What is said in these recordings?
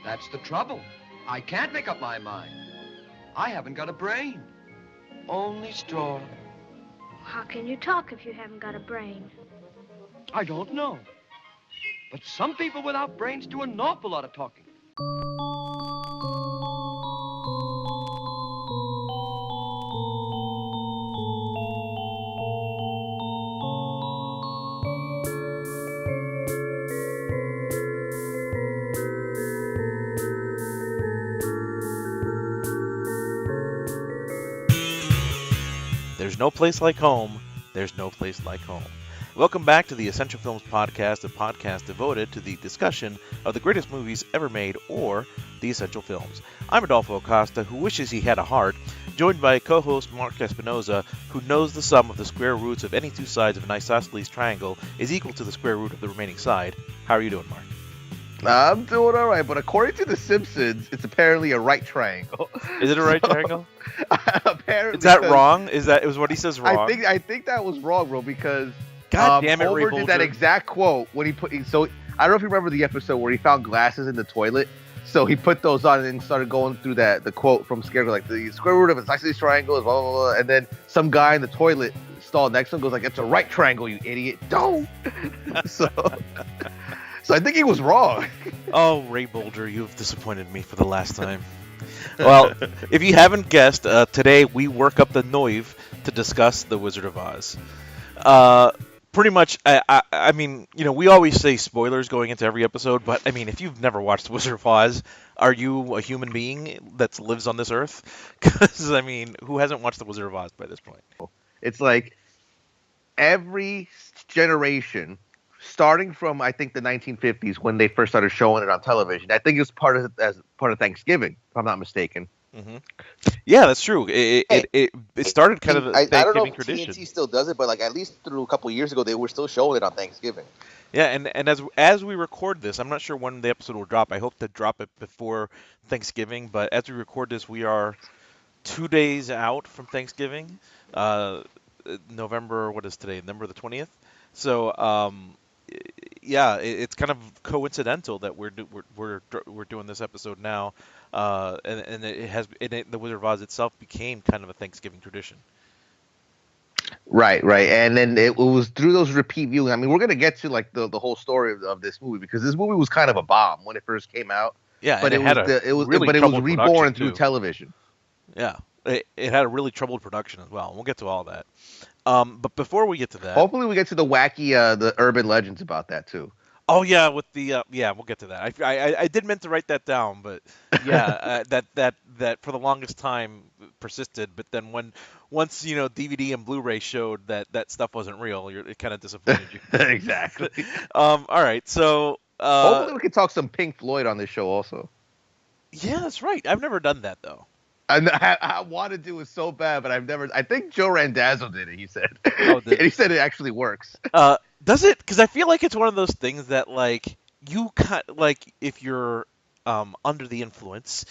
That's the trouble. I can't make up my mind. I haven't got a brain. Only straw. How can you talk if you haven't got a brain? I don't know. But some people without brains do an awful lot of talking. There's no place like home. There's no place like home. Welcome back to the Essential Films Podcast, a podcast devoted to the discussion of the greatest movies ever made or the essential films. I'm Adolfo Acosta, who wishes he had a heart, joined by co-host Mark Espinoza, who knows the sum of the square roots of any two sides of an isosceles triangle is equal to the square root of the remaining side. How are you doing, Mark? I'm doing all right, but according to The Simpsons, it's apparently a right triangle. Is it a right triangle? Apparently, is that wrong? Is what he says wrong? I think that was wrong, bro, because God damn it, Homer Ray did that Bolger. exact quote when he put. So I don't know if you remember the episode where he found glasses in the toilet. So he put those on and then started going through the quote from Scarecrow, like the square root of an isosceles triangle is blah blah blah, and then some guy in the toilet stall next to him goes like, "It's a right triangle, you idiot!" Don't. So I think he was wrong. Oh, Ray Bolger, you've disappointed me for the last time. Well, if you haven't guessed, today we work up the Noive to discuss The Wizard of Oz. Pretty much, I mean, you know, we always say spoilers going into every episode, but I mean, if you've never watched The Wizard of Oz, are you a human being that lives on this earth? Because, I mean, who hasn't watched The Wizard of Oz by this point? It's like every generation, starting from I think the 1950s when they first started showing it on television. I think it was part of Thanksgiving, if I'm not mistaken. Mm-hmm. Yeah, that's true. It started kind of a Thanksgiving I don't know if tradition. TNT still does it, but like at least through a couple of years ago, they were still showing it on Thanksgiving. Yeah, and as we record this, I'm not sure when the episode will drop. I hope to drop it before Thanksgiving, but as we record this, we are 2 days out from Thanksgiving. November, what is today? November the 20th. So, yeah, it's kind of coincidental that we're doing this episode now, and the Wizard of Oz itself became kind of a Thanksgiving tradition. Right, and then it was through those repeat viewing. I mean, we're gonna get to like the whole story of this movie because this movie was kind of a bomb when it first came out. Yeah, but it was reborn through television. Yeah, it had a really troubled production as well. We'll get to all that. But before we get to that, hopefully we get to the wacky, the urban legends about that too. Oh yeah, with the yeah, we'll get to that. I did meant to write that down, but yeah, that for the longest time persisted. But then once DVD and Blu-ray showed that stuff wasn't real, it kind of disappointed you. Exactly. All right, so hopefully we can talk some Pink Floyd on this show also. Yeah, that's right. I've never done that though. I want to do it so bad, but I've never. I think Joe Randazzo did it. He said, and he said it actually works. Does it? Because I feel like it's one of those things that like you like if you're under the influence,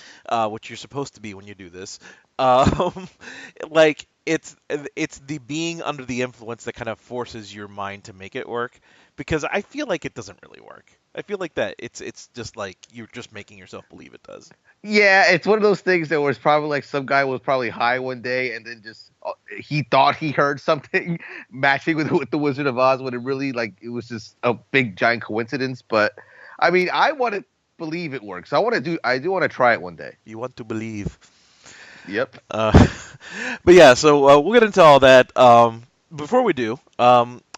which you're supposed to be when you do this, like it's the being under the influence that kind of forces your mind to make it work. Because I feel like it doesn't really work. I feel like that it's just like you're just making yourself believe it does. Yeah, it's one of those things that was probably like some guy was probably high one day and then just he thought he heard something matching with the Wizard of Oz when it really like it was just a big giant coincidence. But I mean, I want to believe it works. I do want to try it one day. You want to believe. Yep. But yeah, so we'll get into all that. Before we do,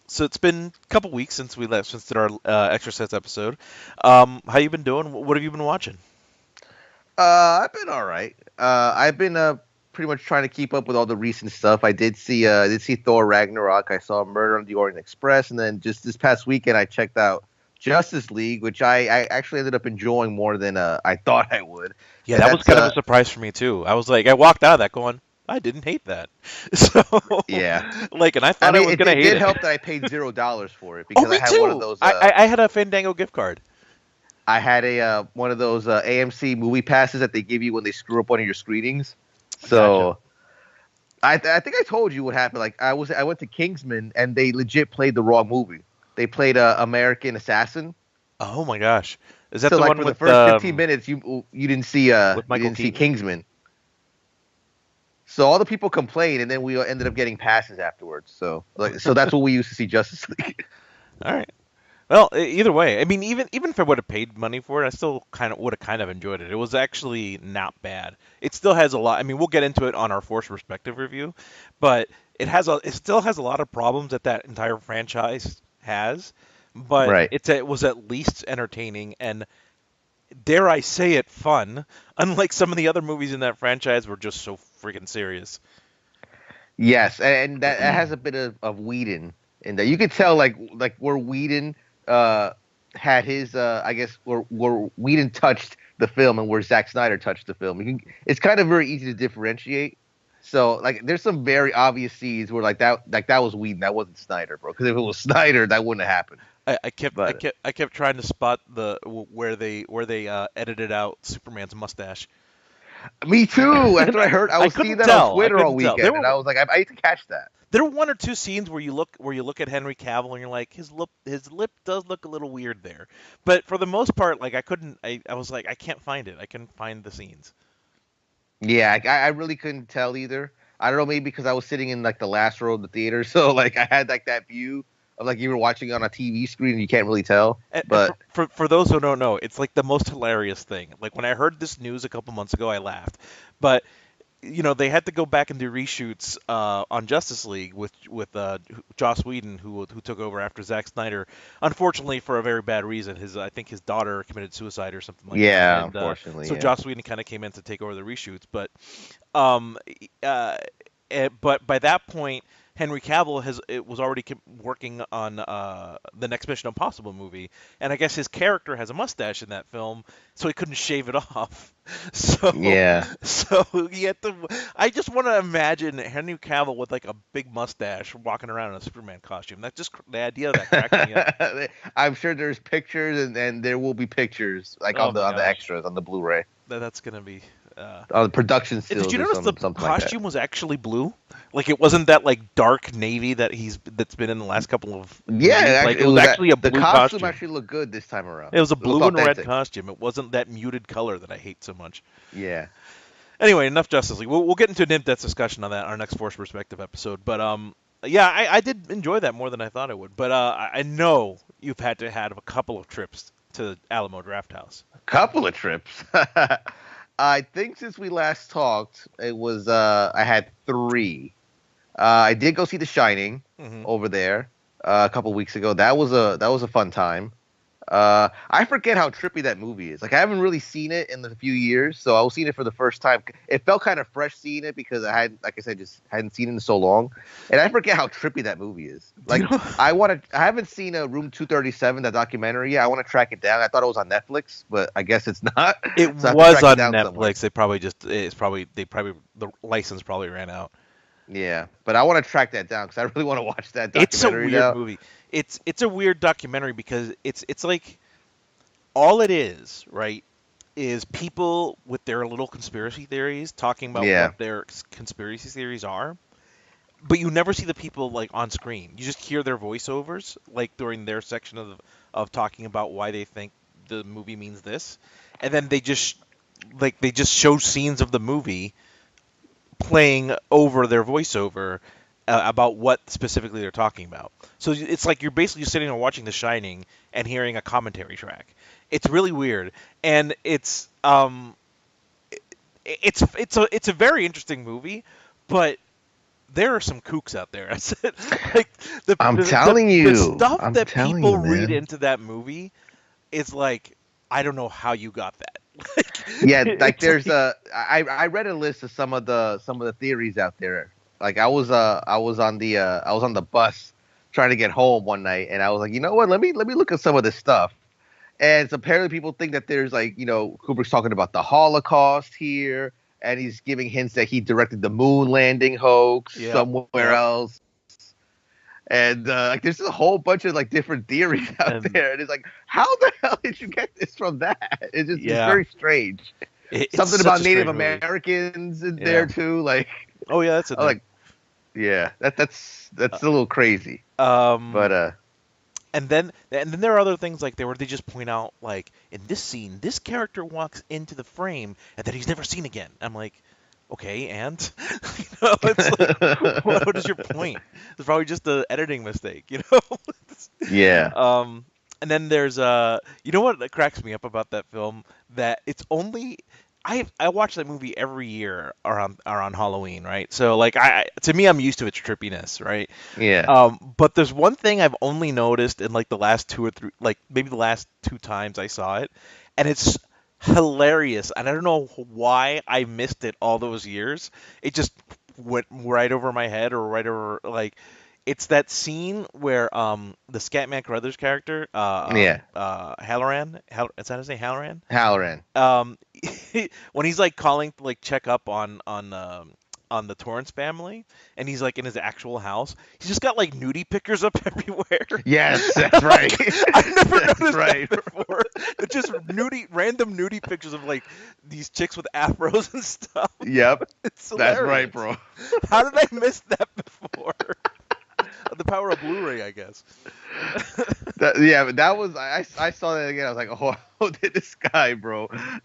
so it's been a couple weeks since did our Extra Sets episode. How you been doing? What have you been watching? I've been all right. I've been pretty much trying to keep up with all the recent stuff. I did see Thor Ragnarok. I saw Murder on the Orient Express, and then just this past weekend I checked out Justice League, which I actually ended up enjoying more than I thought I would. Yeah, that was kind of a surprise for me too. I was like, I walked out of that going, I didn't hate that. So yeah, like, and I thought I was gonna hate it. It did help that I paid $0 for it because I had one of those. I had a Fandango gift card. I had one of those AMC movie passes that they give you when they screw up one of your screenings. So gotcha. I think I told you what happened. Like I went to Kingsman and they legit played the wrong movie. They played American Assassin. Oh my gosh! Is that so the like one for with the first 15 minutes, you didn't see with Michael see Keaton? Kingsman. So all the people complained, and then we ended up getting passes afterwards. So that's what we used to see Justice League. All right. Well, either way, I mean, even if I would have paid money for it, I still would have kind of enjoyed it. It was actually not bad. It still has a lot. I mean, we'll get into it on our Force Perspective review, but it still has a lot of problems that entire franchise has. But Right. it was at least entertaining and, dare I say it, fun. Unlike some of the other movies in that franchise, were just so freaking serious. Yes, and that has a bit of Whedon in that. You could tell like where Whedon had his I guess where Whedon touched the film and where Zack Snyder touched the film. It's kind of very easy to differentiate. So like there's some very obvious scenes where that was Whedon, that wasn't Snyder, bro. Because if it was Snyder, that wouldn't have happened. I kept trying to spot where they edited out Superman's mustache. Me too. That's what I heard. I was seeing that on Twitter all weekend, and I was like, I need to catch that. There were one or two scenes where you look at Henry Cavill and you're like, his lip does look a little weird there. But for the most part, like I was like, I can't find it. I couldn't find the scenes. Yeah, I really couldn't tell either. I don't know, maybe because I was sitting in like the last row of the theater, so like I had like that view of like you were watching on a TV screen and you can't really tell. But for those who don't know, it's like the most hilarious thing. Like when I heard this news a couple months ago, I laughed. But they had to go back and do reshoots on Justice League with Joss Whedon, who took over after Zack Snyder. Unfortunately, for a very bad reason. I think his daughter committed suicide or something like that. Yeah, And, unfortunately. So yeah. Joss Whedon kind of came in to take over the reshoots, but by that point, Henry Cavill was already working on the next Mission Impossible movie, and I guess his character has a mustache in that film, so he couldn't shave it off. So yeah, so he had to. I just want to imagine Henry Cavill with like a big mustache walking around in a Superman costume. That's just the idea of that cracked me up. I'm sure there's pictures, and there will be pictures like on the extras on the Blu-ray. That's gonna be. The production stills. Did you notice the costume like was actually blue? Like it wasn't that like dark navy that's been in the last couple of yeah. Like, it was actually a blue the costume. Actually looked good this time around. It was a blue and red costume. It wasn't that muted color that I hate so much. Yeah. Anyway, enough Justice League. We'll get into an in-depth discussion on that on our next Force Perspective episode. But yeah, I did enjoy that more than I thought I would. But I know you've had to have a couple of trips to Alamo Drafthouse. A couple of trips. I think since we last talked, it was I had 3. I did go see The Shining over there a couple weeks ago. That was a fun time. I forget how trippy that movie is. Like I haven't really seen it in a few years, so I was seeing it for the first time. It felt kind of fresh seeing it because I had, like I said, just hadn't seen it in so long, and I forget how trippy that movie is. Like I haven't seen Room 237, that documentary yet. I want to track it down. I thought it was on Netflix, but I guess it's not. It so was on Netflix. Somewhere. The license probably ran out. Yeah, but I want to track that down because I really want to watch that documentary. It's a weird movie. It's a weird documentary because it's like all it is, right, is people with their little conspiracy theories talking about what their conspiracy theories are, but you never see the people like on screen. You just hear their voiceovers like during their section of talking about why they think the movie means this, and then they just show scenes of the movie playing over their voiceover about what specifically they're talking about. So it's like you're basically sitting and watching The Shining and hearing a commentary track. It's really weird, and it's a very interesting movie, but there are some kooks out there. Like I'm telling you, the stuff that people read into that movie is like, I don't know how you got that. Yeah, like there's I read a list of some of the theories out there. Like I was on the bus trying to get home one night, and I was like, you know what? Let me look at some of this stuff. And so apparently people think that there's like, Kubrick's talking about the Holocaust here, and he's giving hints that he directed the moon landing hoax somewhere else. And like there's a whole bunch of like different theories out there, and it's like, how the hell did you get this from that? It's just it's very strange. Something about Native Americans in there too, like. Oh yeah, that's that's a little crazy. And And then there are other things like there where they just point out like in this scene, this character walks into the frame and that he's never seen again. I'm like, okay, and it's like, what is your point? It's probably just an editing mistake, Yeah. And then there's what cracks me up about that film, that it's only I watch that movie every year around Halloween, right? So like to me, I'm used to its trippiness, right? Yeah. But there's one thing I've only noticed in like the last two or three, like maybe the last two times I saw it, and it's hilarious. And I don't know why I missed it all those years. It just went right over my head, or right over like. It's that scene where the Scatman Crothers character, Yeah. Halloran, is that his name, Halloran? Halloran. When he's like calling to like check up on the Torrance family, and he's like in his actual house, he's just got like nudie pictures up everywhere. Yes, that's right. I've never That's noticed right. that before. It's just random nudie pictures of like these chicks with afros and stuff. Yep. It's That's hilarious. right, bro. How did I miss that before? The power of Blu-ray, I guess. But that was I saw that again. I was like, oh, this guy, bro. I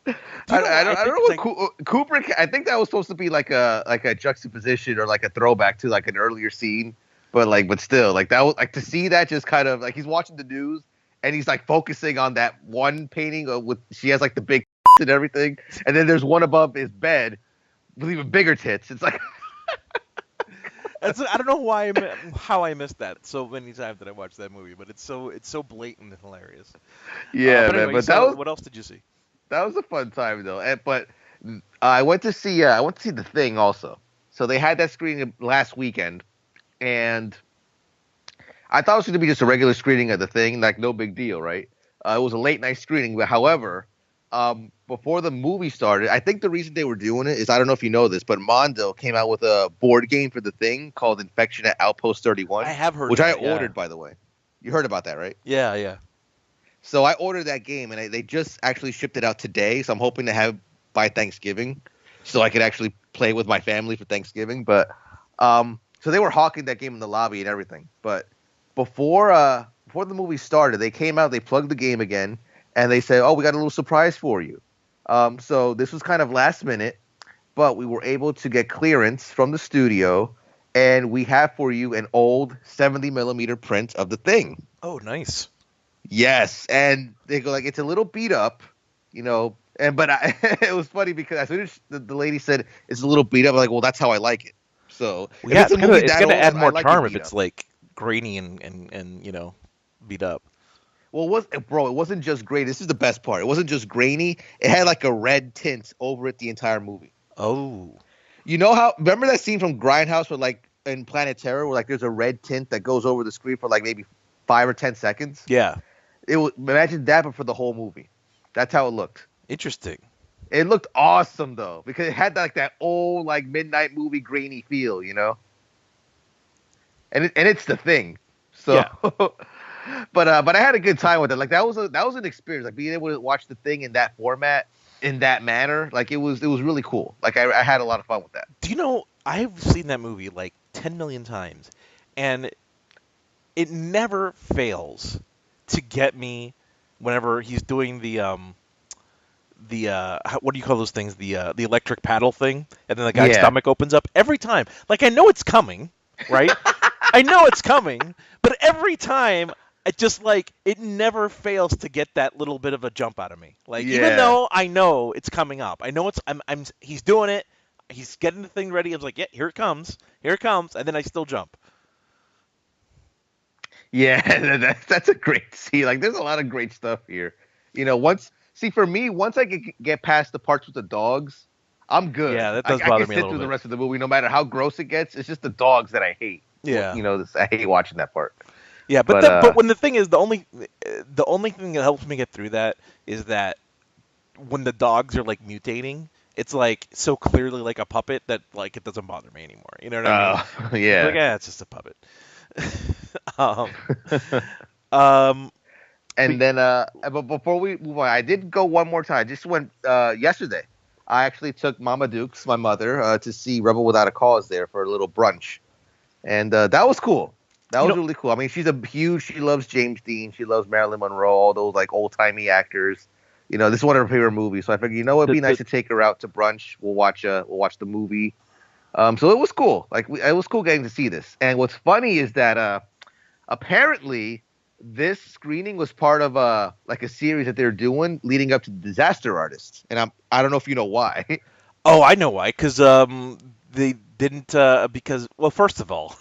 don't know what Kubrick. I think that was supposed to be like a juxtaposition or like a throwback to like an earlier scene, but still, like that was like to see that just kind of like he's watching the news and he's like focusing on that one painting with she has like the big and everything, and then there's one above his bed with even bigger tits. It's like. I don't know how I missed that so many times that I watched that movie, but it's so blatant and hilarious. Yeah, but anyway, man. But so what else did you see? That was a fun time though. But I went to see The Thing also. So they had that screening last weekend, and I thought it was going to be just a regular screening of The Thing, like no big deal, right? It was a late night screening, but however, before the movie started, I think the reason they were doing it is, I don't know if you know this, but Mondo came out with a board game for The Thing called Infection at Outpost 31. I have heard which of I that, yeah. ordered, by the way. You heard about that, right? Yeah. So I ordered that game, and they just actually shipped it out today. So I'm hoping to have it by Thanksgiving, so I could actually play with my family for Thanksgiving. But so they were hawking that game in the lobby and everything. But before the movie started, they came out, they plugged the game again, and they said, "Oh, we got a little surprise for you." So this was kind of last minute, but we were able to get clearance from the studio, and we have for you an old 70 millimeter print of The Thing. Oh, nice. Yes, and they go like, it's a little beat up, but it was funny because as soon as the lady said it's a little beat up, I'm like, well, that's how I like it. So yeah, it's gonna add more charm if it's it's like grainy and beat up. Well, it wasn't just grainy. This is the best part. It wasn't just grainy. It had like a red tint over it the entire movie. Oh. Remember that scene from Grindhouse where like in Planet Terror where like there's a red tint that goes over the screen for like maybe 5 or 10 seconds? Yeah. Imagine that, but for the whole movie. That's how it looked. Interesting. It looked awesome though, because it had like that old like midnight movie grainy feel, And it's The Thing. So yeah. But I had a good time with it. Like that was an experience. Like being able to watch The Thing in that format, in that manner, like it was really cool. Like I had a lot of fun with that. Do you know, I've seen that movie like 10 million times, and it never fails to get me whenever he's doing the what do you call those things? The electric paddle thing, and then the guy's stomach opens up every time. Like I know it's coming, right? I know it's coming, but every time it just like it never fails to get that little bit of a jump out of me. Like even though I know it's coming up, I know he's doing it, he's getting the thing ready. I was like, yeah, here it comes, and then I still jump. Yeah, that's a great scene. Like there's a lot of great stuff here. Once I get past the parts with the dogs, I'm good. Yeah, that does bother me a little bit. I can sit through the rest of the movie no matter how gross it gets. It's just the dogs that I hate. Yeah, I hate watching that part. Yeah, but when the thing is, the only thing that helps me get through that is that when the dogs are like mutating, it's like so clearly like a puppet that like it doesn't bother me anymore. You know what I mean? Yeah. Like, it's just a puppet. And then, but before we move on, I did go one more time. I just went yesterday. I actually took Mama Dukes, my mother, to see Rebel Without a Cause there for a little brunch, and that was cool. That was really cool. I mean, she loves James Dean. She loves Marilyn Monroe, all those like old timey actors. This is one of her favorite movies. So I figured, it'd be nice to take her out to brunch. We'll watch the movie. So it was cool. It was cool getting to see this. And what's funny is that apparently this screening was part of a series that they're doing leading up to Disaster Artist. And I don't know if you know why. Oh, I know why. Because they didn't because first of all,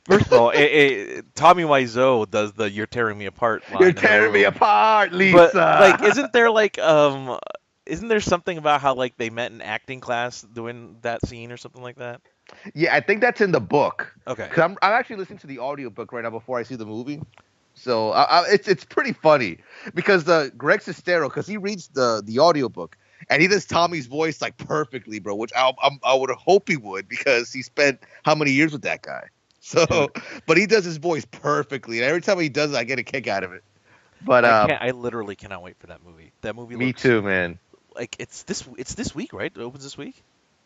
Tommy Wiseau does the "You're tearing me apart" line. You're tearing me apart, Lisa. But isn't there something about how they met in acting class doing that scene or something like that? Yeah, I think that's in the book. Okay. Because I'm actually listening to the audiobook right now before I see the movie. So it's pretty funny because Greg Sestero, because he reads the audiobook and he does Tommy's voice perfectly, bro, which I would hope he would because he spent how many years with that guy. So, but he does his voice perfectly, and every time he does it, I get a kick out of it. But I literally cannot wait for that movie. That movie. Me too, man. It's this week, right? It opens this week,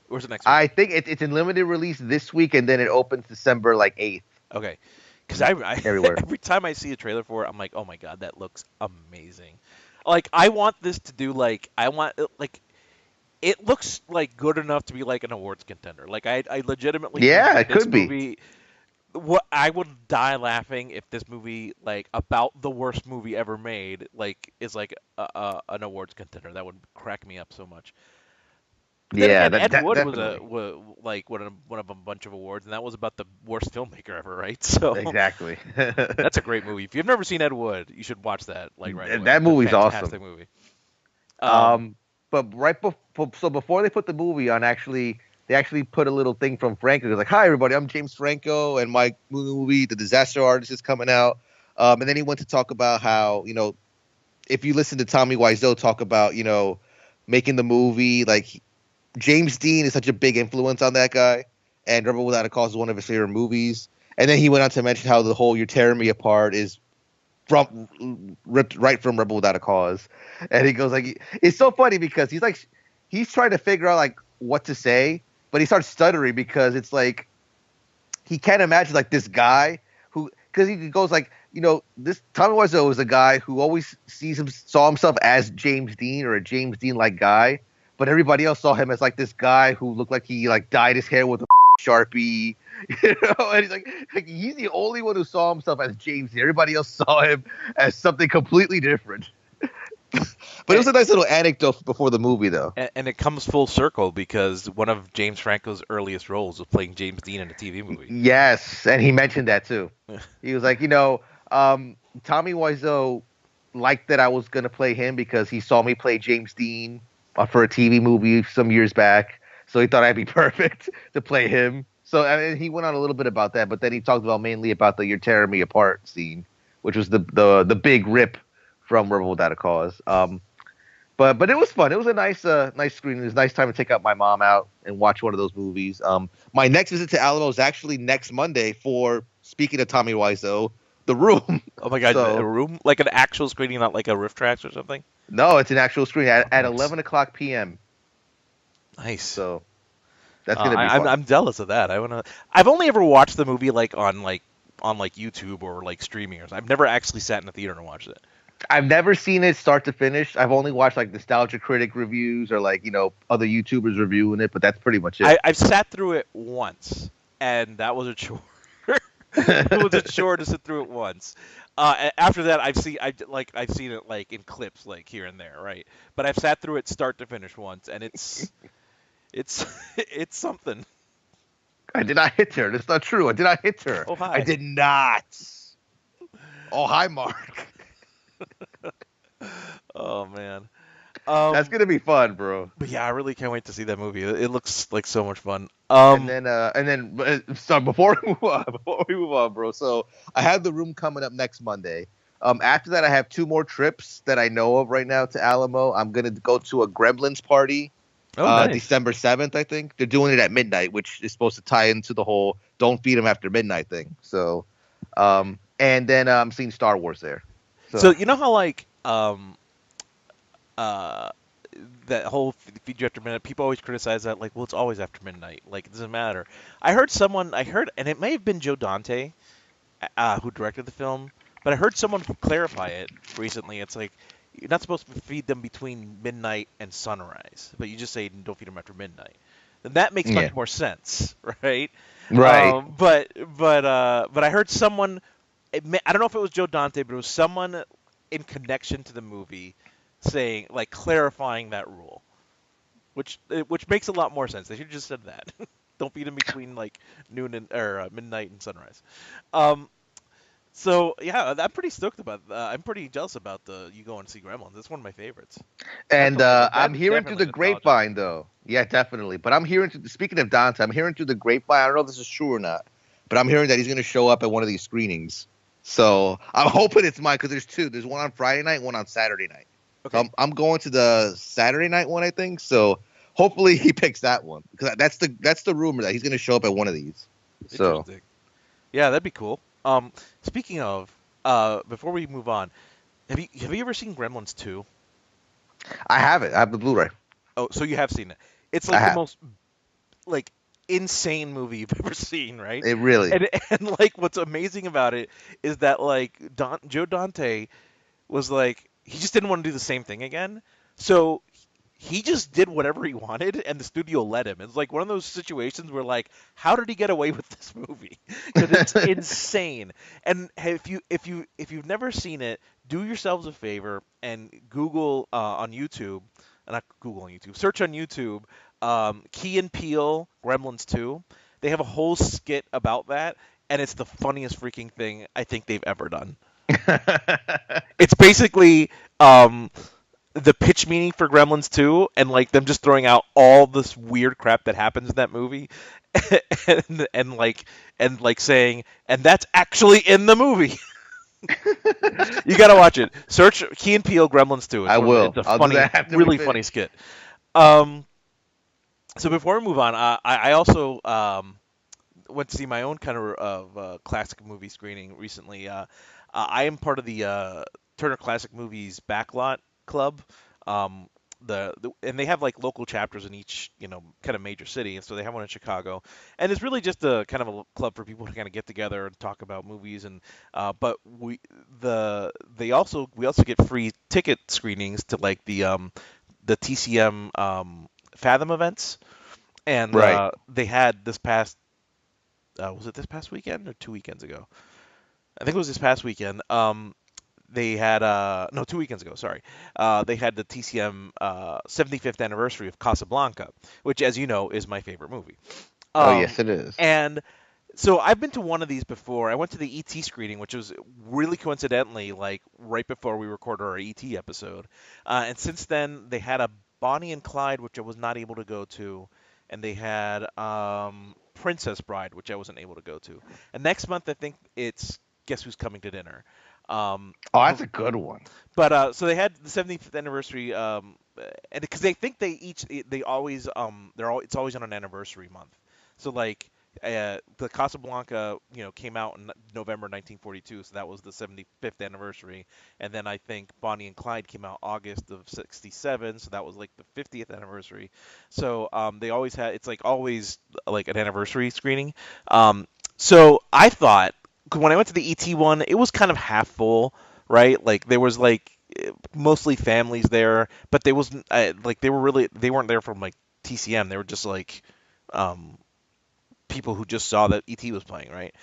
or is it next week? I think it's in limited release this week, and then it opens December 8th. Okay, because I everywhere. Every time I see a trailer for it, I'm like, oh my god, that looks amazing. I want this to do it looks good enough to be an awards contender. I legitimately it think could be. What I would die laughing if this movie about the worst movie ever made is an awards contender. That would crack me up so much. But yeah, then again, Ed Wood definitely. was one of a bunch of awards, and that was about the worst filmmaker ever, right? So exactly. That's a great movie. If you've never seen Ed Wood, you should watch that right away. That movie's fantastic awesome. Movie. But before they put the movie on, they actually put a little thing from Franco. It was hi everybody, I'm James Franco, and my movie, The Disaster Artist, is coming out. And then he went to talk about how if you listen to Tommy Wiseau talk about making the movie, James Dean is such a big influence on that guy, and Rebel Without a Cause is one of his favorite movies. And then he went on to mention how the whole "You're Tearing Me Apart" is ripped right from Rebel Without a Cause. And he goes it's so funny because he's trying to figure out what to say, but he starts stuttering because it's he can't imagine this guy because he goes this Tommy Wiseau is a guy who always saw himself as James Dean or a James Dean guy, but everybody else saw him as this guy who looked like he dyed his hair with a Sharpie, and he's the only one who saw himself as James Dean. Everybody else saw him as something completely different. But it was a nice little anecdote before the movie, though. And it comes full circle because one of James Franco's earliest roles was playing James Dean in a TV movie. Yes, and he mentioned that, too. He was Tommy Wiseau liked that I was going to play him because he saw me play James Dean for a TV movie some years back. So he thought I'd be perfect to play him. So he went on a little bit about that, but then he talked mainly about the "You're Tearing Me Apart" scene, which was the big rip from Rebel Without a Cause. But it was fun. It was a nice screening. It was a nice time to take my mom out and watch one of those movies. My next visit to Alamo is actually next Monday for, speaking of Tommy Wiseau, The Room. Oh my god, The Room? Like an actual screening, not like a riff tracks or something? No, it's an actual screening at 11 o'clock p.m. Nice. So that's gonna be fun. I'm jealous of that. I've only ever watched the movie on YouTube or streaming or something. I've never actually sat in the theater and watched it. I've never seen it start to finish. I've only watched Nostalgia Critic reviews or other YouTubers reviewing it, but that's pretty much it. I've sat through it once, and that was a chore. It was a chore to sit through it once. After that, I've seen it in clips here and there, right? But I've sat through it start to finish once, and it's something. I did not hit her. That's not true. I did not hit her. Oh, hi. I did not. Oh, hi, Mark. Oh man, that's gonna be fun, bro. But yeah, I really can't wait to see that movie. It looks like so much fun. So before we move on, bro. So I have The Room coming up next Monday. After that, I have 2 more trips that I know of right now to Alamo. I'm gonna go to a Gremlins party. Nice. December 7th, I think. They're doing it at midnight, which is supposed to tie into the whole "Don't feed them after midnight" thing. So, and then I'm seeing Star Wars there. So you know how that whole feed you after midnight, people always criticize that well, it's always after midnight, it doesn't matter. I heard, and it may have been Joe Dante who directed the film, but I heard someone clarify it recently. It's like you're not supposed to feed them between midnight and sunrise, but you just say don't feed them after midnight. And that makes Yeah. much more sense, right? Right. But I heard someone. I don't know if it was Joe Dante, but it was someone in connection to the movie saying, like, clarifying that rule, which makes a lot more sense. They should have just said that. Don't feed them between like noon and or midnight and sunrise. Um, so yeah, I'm pretty stoked about. I'm pretty jealous about the you go and see Gremlins. It's one of my favorites. And Definitely, I'm hearing through definitely the nostalgic. grapevine, though. Yeah, definitely. But I'm hearing, speaking of Dante, I'm hearing through the grapevine. I don't know if this is true or not, but I'm hearing that he's going to show up at one of these screenings. So I'm hoping it's mine because there's two. There's one on Friday night, one on Saturday night. Okay. So I'm going to the Saturday night one, I think. So hopefully he picks that one because that's the rumor that he's going to show up at one of these. So Interesting. Yeah, that'd be cool. Speaking of, before we move on, have you ever seen Gremlins 2? I have it. I have the Blu-ray. Oh, so you have seen it. It's I like the have. most like insane movie you've ever seen, right? It really. And like what's amazing about it is that like Joe Dante was like he just didn't want to do the same thing again. So he just did whatever he wanted and the studio let him. It's like one of those situations where like how did he get away with this movie? Cuz it's insane. And if you've never seen it, do yourselves a favor and Google on YouTube, not Google on YouTube, search on YouTube Key and Peele Gremlins 2. They have a whole skit about that and it's the funniest freaking thing I think they've ever done. It's basically the pitch meeting for Gremlins 2 and like them just throwing out all this weird crap that happens in that movie and like saying and that's actually in the movie. You got to watch it. Search Key and Peele Gremlins 2. I will. It's a I'll do funny, that after we really finish. funny skit. So before we move on, I also went to see my own kind of classic movie screening recently. I am part of the Turner Classic Movies Backlot Club. And they have like local chapters in each kind of major city, and so they have one in Chicago, and it's really just a kind of a club for people to kind of get together and talk about movies. And but we also get free ticket screenings to like the TCM Fathom events, and Right. they had this past was it this past weekend or 2 weekends ago? I think it was this past weekend. They had no 2 weekends ago. Sorry, they had the TCM 75th anniversary of Casablanca, which, as you know, is my favorite movie. Oh yes, it is. And so I've been to one of these before. I went to the ET screening, which was really coincidentally like right before we recorded our ET episode. And since then, they had a Bonnie and Clyde, which I was not able to go to, and they had Princess Bride, which I wasn't able to go to. And next month, I think it's Guess Who's Coming to Dinner. Oh, that's a good one. But so they had the 75th anniversary, and because they think they always it's always on an anniversary month. So like the Casablanca came out in November 1942, so that was the 75th anniversary, and then I think Bonnie and Clyde came out August of '67, so that was like the 50th anniversary. So they always had it's like always like an anniversary screening. So I thought. When I went to the ET one, it was kind of half full, right? Like there was like mostly families there, but there was like they weren't there from like TCM. They were just like people who just saw that ET was playing, right?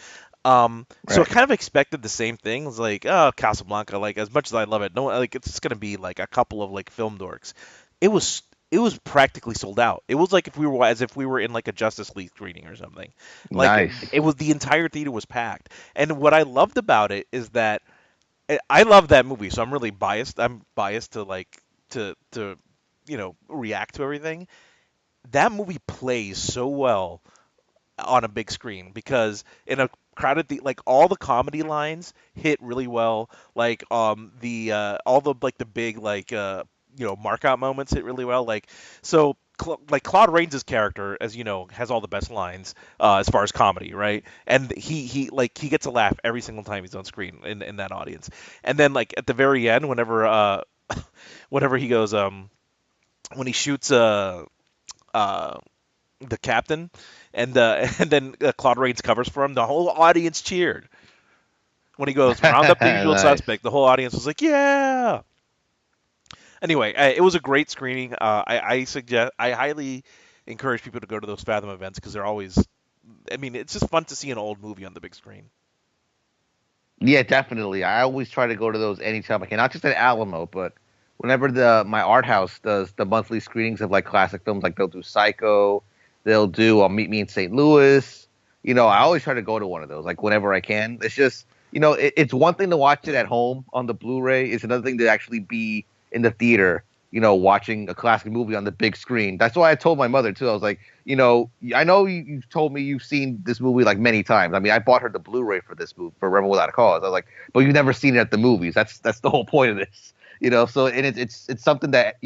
So I kind of expected the same thing. It was like, oh, Casablanca. Like as much as I love it, no, like it's just gonna be like a couple of like film dorks. It was practically sold out. It was like if we were in like a Justice League screening or something. Like Nice. it was the entire theater was packed. And what I loved about it is that I love that movie, so I'm really biased. I'm biased to like to react to everything. That movie plays so well on a big screen because in a crowded like all the comedy lines hit really well. Like the all the like the big like mark out moments hit really well. Like so like Claude Rains' character, as you know, has all the best lines as far as comedy, right? And he gets a laugh every single time he's on screen in that audience. And then like at the very end, whenever whenever he goes when he shoots the captain, and then Claude Rains covers for him. The whole audience cheered. when he goes round up the usual suspect, the whole audience was like, yeah. Anyway, it was a great screening. I highly encourage people to go to those Fathom events because they're always, I mean, it's just fun to see an old movie on the big screen. Yeah, definitely. I always try to go to those anytime I can. Not just at Alamo, but whenever my art house does the monthly screenings of like classic films, like they'll do Psycho, they'll do Meet Me in St. Louis. I always try to go to one of those, like whenever I can. It's just, it's one thing to watch it at home on the Blu-ray. It's another thing to actually be in the theater, watching a classic movie on the big screen. That's why I told my mother too. I was like, I know you've told me you've seen this movie like many times. I mean, I bought her the Blu-ray for this movie, for Rebel Without a Cause. I was like, but you've never seen it at the movies. That's the whole point of this, So and it's something that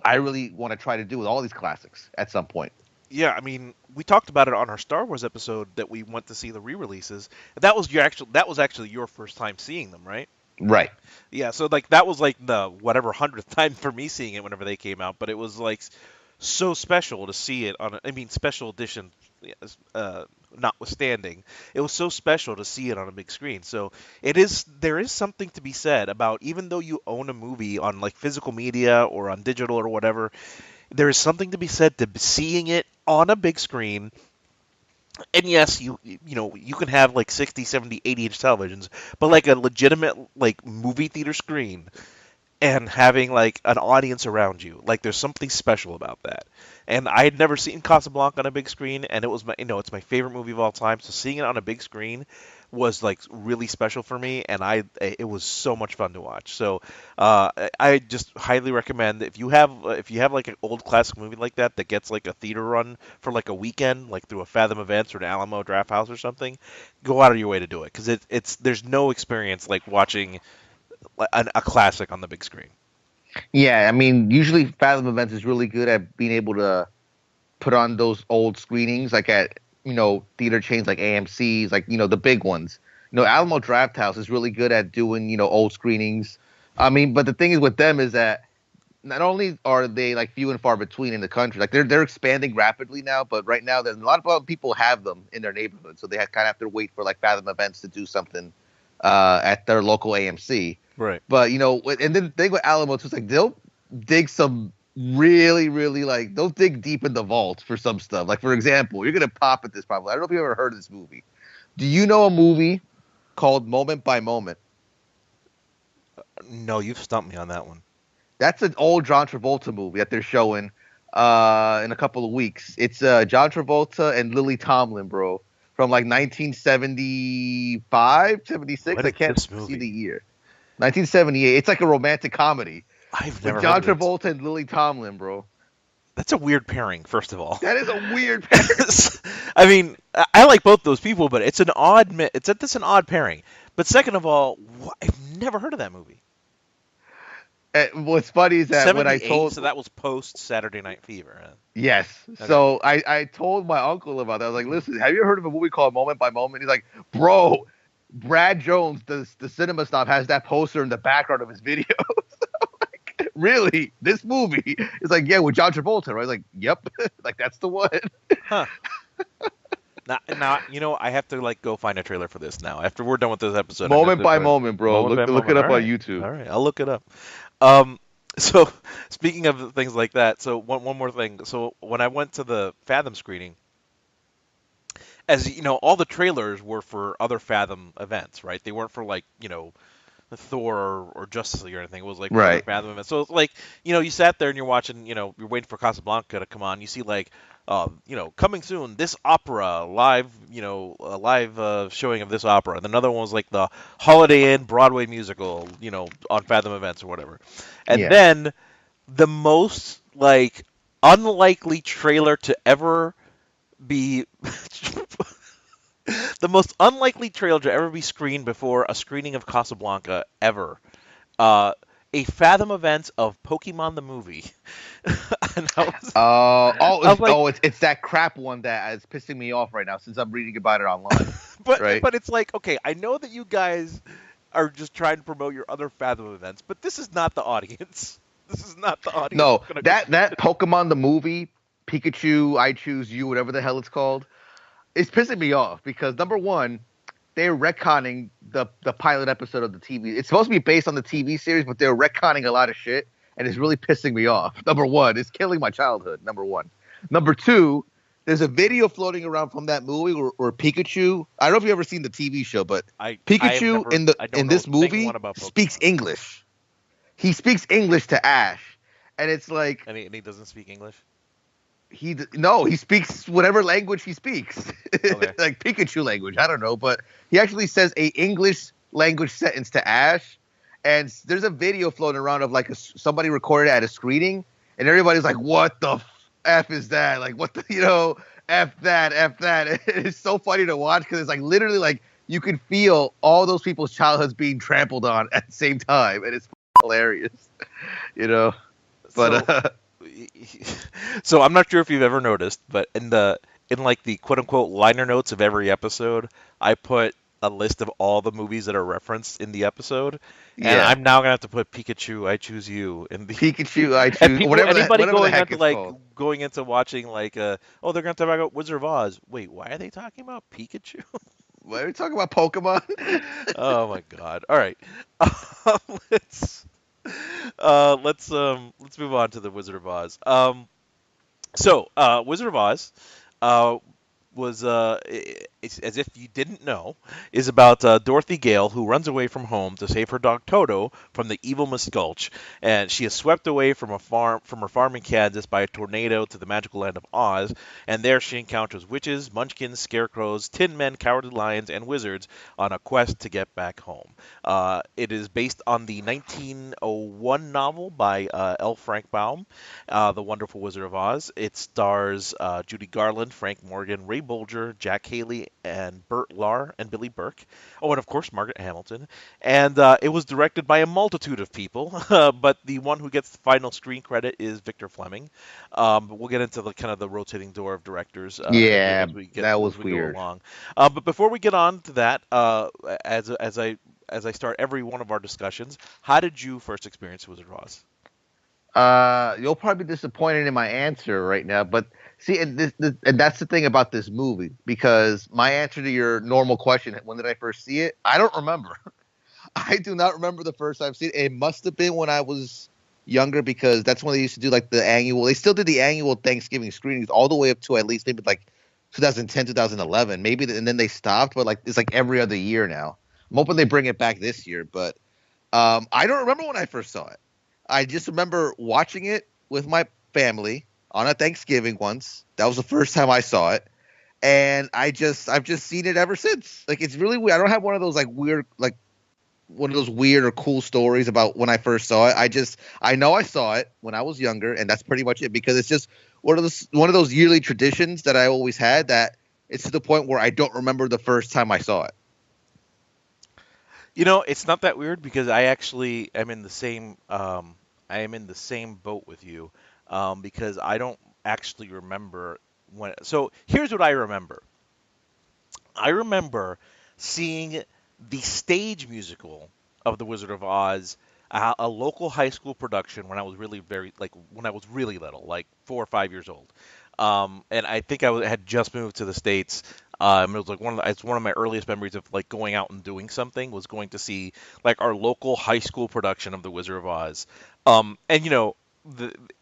I really want to try to do with all these classics at some point. Yeah, I mean, we talked about it on our Star Wars episode that we went to see the re-releases. That was actually your first time seeing them, right? Right. Yeah, so like that was like the whatever 100th time for me seeing it whenever they came out, but it was like so special to see it special edition notwithstanding, it was so special to see it on a big screen. So there is something to be said about, even though you own a movie on like physical media or on digital or whatever, there is something to be said to seeing it on a big screen. And yes, you can have like 60, 70, 80-inch televisions, but like a legitimate like movie theater screen and having like an audience around you, like there's something special about that. And I had never seen Casablanca on a big screen, and it was it's my favorite movie of all time. So seeing it on a big screen was like really special for me, and it was so much fun to watch. So I just highly recommend, if you have like an old classic movie like that gets like a theater run for like a weekend, like through a Fathom Events or an Alamo Drafthouse or something, go out of your way to do it, because there's no experience like watching a classic on the big screen. Yeah, I mean, usually Fathom Events is really good at being able to put on those old screenings, like at theater chains like AMC's, like the big ones. Alamo Drafthouse is really good at doing old screenings. I mean, but the thing is with them is that not only are they like few and far between in the country, like they're expanding rapidly now, but right now there's a lot of people have them in their neighborhood, so they kind of have to wait for like Fathom Events to do something at their local AMC. Right. But and then the thing with Alamo too is like they'll dig some really, really like they'll dig deep in the vault for some stuff. Like for example, you're gonna pop at this probably. I don't know if you've ever heard of this movie. Do you know a movie called Moment by Moment? No, you've stumped me on that one. That's an old John Travolta movie that they're showing in a couple of weeks. It's John Travolta and Lily Tomlin, bro, from like 1975, 76. I can't see the year. 1978. It's like a romantic comedy. I've never John heard of Travolta and Lily Tomlin, bro. That's a weird pairing, first of all. That is a weird pairing. I mean, I like both those people, but it's an odd pairing. But second of all, I've never heard of that movie. What's funny is that when I told... So that was post Saturday Night Fever. Huh? Yes. Okay. So I told my uncle about that. I was like, listen, have you ever heard of a movie called Moment by Moment? He's like, bro, Brad Jones, the cinema snob, has that poster in the background of his videos. Like, really? This movie? It's like, yeah, with John Travolta, right? Like, yep. Like, that's the one. Huh. Now, I have to like go find a trailer for this now. After we're done with this episode. Moment by moment, bro. Look it up on YouTube. All right, I'll look it up. So speaking of things like that, so one more thing. So when I went to the Fathom screening, as you know, all the trailers were for other Fathom events, right? They weren't for like, Thor or Justice League or anything. It was like right. Fathom events. So it's like, you sat there and you're watching, you're waiting for Casablanca to come on. You see like, coming soon, this opera live, a live showing of this opera. And another one was like the Holiday Inn Broadway musical, on Fathom events or whatever. And then the most like unlikely trailer to ever be the most unlikely trailer to ever be screened before a screening of Casablanca ever. A Fathom event of Pokemon the movie. It's that crap one that is pissing me off right now since I'm reading about it online. But it's like, okay, I know that you guys are just trying to promote your other Fathom events, but this is not the audience. This is not the audience. No, that Pokemon the movie, Pikachu, I Choose You, whatever the hell it's called, it's pissing me off because number one, they're retconning the pilot episode of the TV. It's supposed to be based on the TV series, but they're retconning a lot of shit, and it's really pissing me off. Number one, it's killing my childhood. Number one. Number two, there's a video floating around from that movie where Pikachu. I don't know if you've ever seen the TV show, but Pikachu in this movie speaks English. He speaks English to Ash, and it's like, and he doesn't speak English. He speaks whatever language he speaks, okay. Like Pikachu language. I don't know, but he actually says a English language sentence to Ash, and there's a video floating around of like somebody recorded at a screening, and everybody's like, "What the f is that? Like, what the f that?" It's so funny to watch because it's like literally like you can feel all those people's childhoods being trampled on at the same time, and it's hilarious, But. So I'm not sure if you've ever noticed, but in like the quote unquote liner notes of every episode, I put a list of all the movies that are referenced in the episode. Yeah. And I'm now gonna have to put Pikachu, I Choose You in the Pikachu, I Choose. Anybody going into watching like they're gonna talk about Wizard of Oz. Wait, why are they talking about Pikachu? Why are we talking about Pokemon? Oh my god! All right, let's move on to the Wizard of Oz. So Wizard of Oz was it's, as if you didn't know, is about Dorothy Gale, who runs away from home to save her dog Toto from the evil Miss Gulch, and she is swept away from her farm in Kansas by a tornado to the magical land of Oz, and there she encounters witches, munchkins, scarecrows, tin men, cowardly lions, and wizards on a quest to get back home. It is based on the 1901 novel by L. Frank Baum, The Wonderful Wizard of Oz. It stars Judy Garland, Frank Morgan, Ray Bolger, Jack Haley, and Burt Lahr, and Billy Burke. Oh, and of course, Margaret Hamilton. And it was directed by a multitude of people, but the one who gets the final screen credit is Victor Fleming. But we'll get into the kind of the rotating door of directors. That was weird. Along. But before we get on to that, as I start every one of our discussions, how did you first experience Wizard of Oz? You'll probably be disappointed in my answer right now, but see, and that's the thing about this movie, because my answer to your normal question, when did I first see it? I don't remember. I do not remember the first time seeing it. It must have been when I was younger, because that's when they used to do like they still did the annual Thanksgiving screenings all the way up to at least maybe like 2010, 2011, maybe, and then they stopped, but like it's like every other year now. I'm hoping they bring it back this year, but I don't remember when I first saw it. I just remember watching it with my family on a Thanksgiving once. That was the first time I saw it, and I've just seen it ever since. Like, it's really weird. I don't have one of those weird or cool stories about when I first saw it. I know I saw it when I was younger, and that's pretty much it, because it's just one of those yearly traditions that I always had, that it's to the point where I don't remember the first time I saw it. It's not that weird, because I actually am in the same boat with you, because I don't actually remember when. So here's what I remember. I remember seeing the stage musical of The Wizard of Oz, a local high school production, when I was really really little, like 4 or 5 years old. And I think I had just moved to the States. It was like it's one of my earliest memories of like going out and doing something, was going to see like our local high school production of The Wizard of Oz. And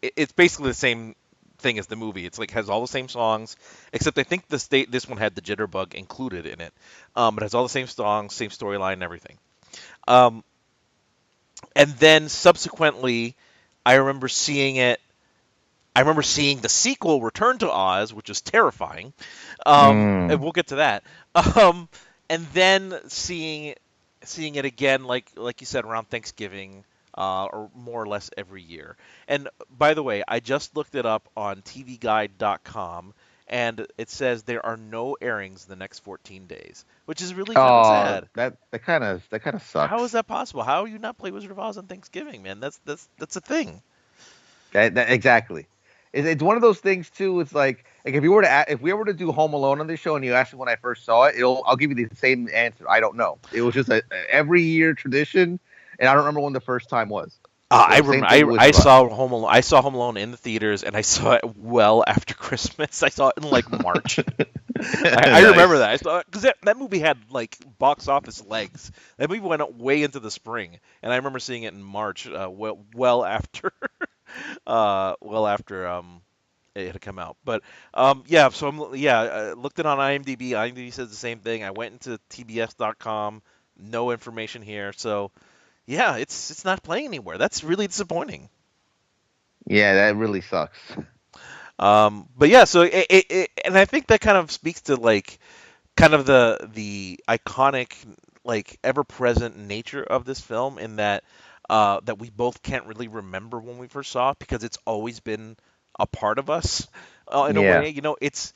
it's basically the same thing as the movie. It's like has all the same songs, except I think this one had the Jitterbug included in it. It has all the same songs, same storyline, and everything. And then subsequently, I remember seeing the sequel, Return to Oz, which is terrifying. And we'll get to that. And then seeing it again, like you said, around Thanksgiving, or more or less every year. And by the way, I just looked it up on tvguide.com, and it says there are no airings in the next 14 days, which is really kind of sad. That kind of sucks. How is that possible? How do you not play Wizard of Oz on Thanksgiving, man? That's a thing. Exactly. It's one of those things too. It's like if we were to do Home Alone on this show, and you asked me when I first saw it, I'll give you the same answer. I don't know. It was just a every year tradition, and I don't remember when the first time was. I remember. I saw Home Alone. I saw Home Alone in the theaters, and I saw it well after Christmas. I saw it in like March. I remember Nice. that. Because that movie had like box office legs. That movie went up way into the spring, and I remember seeing it in March, well after, well after it had come out. But yeah, so I looked it on IMDb. IMDb says the same thing. I went into TBS.com. No information here. So yeah, it's not playing anywhere. That's really disappointing. Yeah, that really sucks. But yeah, so and I think that kind of speaks to like kind of the iconic, like ever present nature of this film in that that we both can't really remember when we first saw it because it's always been a part of us in a Yeah. way. It's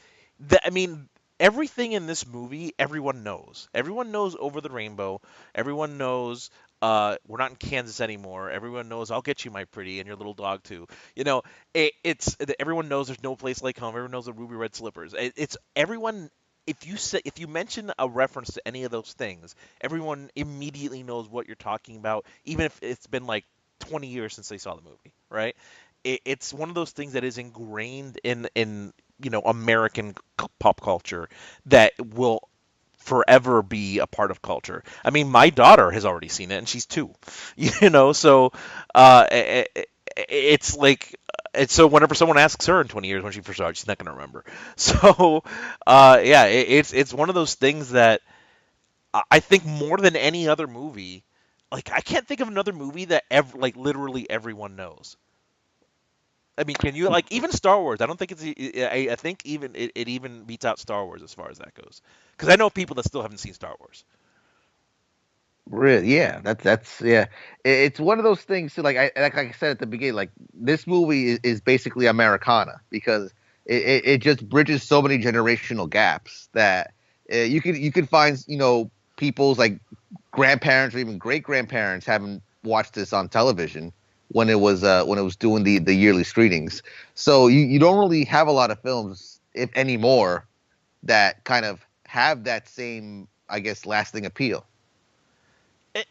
that I mean everything in this movie everyone knows. Everyone knows Over the Rainbow. Everyone knows we're not in Kansas anymore. Everyone knows I'll get you, my pretty, and your little dog too. You know, it's everyone knows there's no place like home. Everyone knows the ruby red slippers. It's everyone. If you mention a reference to any of those things, everyone immediately knows what you're talking about, even if it's been like 20 years since they saw the movie, right? It's one of those things that is ingrained in American pop culture that will forever be a part of culture. I mean, my daughter has already seen it, and she's 2. So it's like it's so whenever someone asks her in 20 years when she first saw it, she's not going to remember. So yeah, it's one of those things that I think more than any other movie, like I can't think of another movie that like literally everyone knows. I mean, can you like even Star Wars? I don't think I think even it even beats out Star Wars as far as that goes. Because I know people that still haven't seen Star Wars. Really, yeah, that's yeah. It's one of those things too. Like I said at the beginning, like this movie is basically Americana because it just bridges so many generational gaps that you could find people's like grandparents or even great grandparents haven't watched this on television when it was doing the yearly screenings. So you don't really have a lot of films, if anymore, that kind of have that same, I guess, lasting appeal.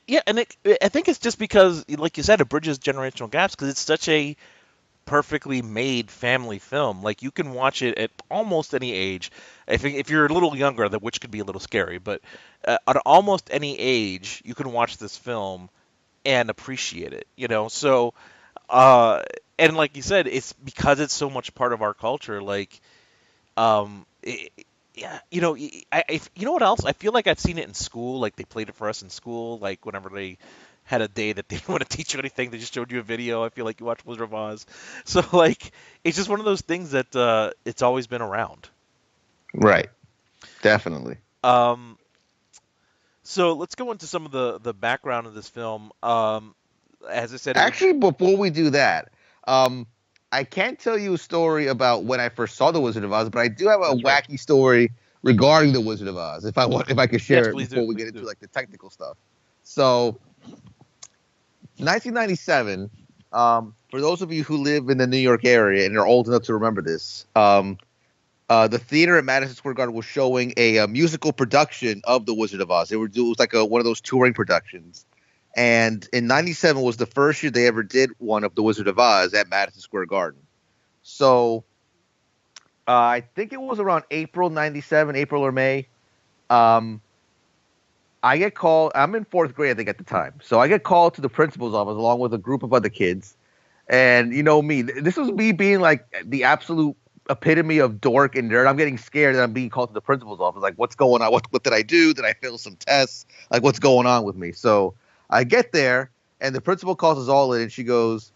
Yeah, and I think it's just because, like you said, it bridges generational gaps because it's such a perfectly made family film. Like you can watch it at almost any age. If you're a little younger, which could be a little scary, but at almost any age, you can watch this film and appreciate it. So uh, and like you said, it's because it's so much part of our culture. Like it, yeah, you know what else? I feel like I've seen it in school. Like they played it for us in school. Like whenever they had a day that they didn't want to teach you anything, they just showed you a video. I feel like you watched Wizard of Oz. So like, it's just one of those things that it's always been around. Right. Definitely. Um, so let's go into some of the background of this film. As I said, Actually, before we do that, I can't tell you a story about when I first saw The Wizard of Oz, but I do have a that's right. wacky story regarding The Wizard of Oz. If I could Yes, share it please before do. we Please get into do. like the technical stuff. So, 1997. For those of you who live in the New York area and are old enough to remember this, the theater at Madison Square Garden was showing a musical production of The Wizard of Oz. It was like one of those touring productions. And in 97 was the first year they ever did one of The Wizard of Oz at Madison Square Garden. So I think it was around April 97, April or May. Um, I get called. I'm in 4th grade, I think, at the time. So I get called to the principal's office along with a group of other kids. And you know me, this was me being like the absolute epitome of dork and nerd. I'm getting scared that I'm being called to the principal's office. Like, what's going on? What did I do? Did I fail some tests? Like, what's going on with me? So I get there, and the principal calls us all in, and she goes,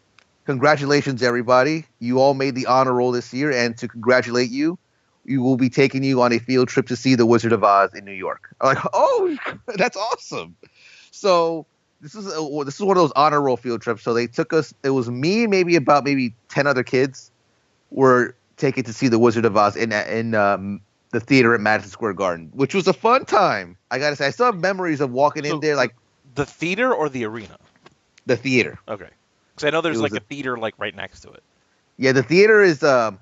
"Congratulations, everybody! You all made the honor roll this year, and to congratulate you, we will be taking you on a field trip to see the Wizard of Oz in New York." I'm like, "Oh, that's awesome!" So this is one of those honor roll field trips. So they took us. It was me, maybe 10 other kids were taken to see the Wizard of Oz in the theater at Madison Square Garden, which was a fun time. I gotta say, I still have memories of walking in So there, like the theater or the arena? the theater. Okay, because I know It there's was like a theater like right next to it. Yeah, the theater is the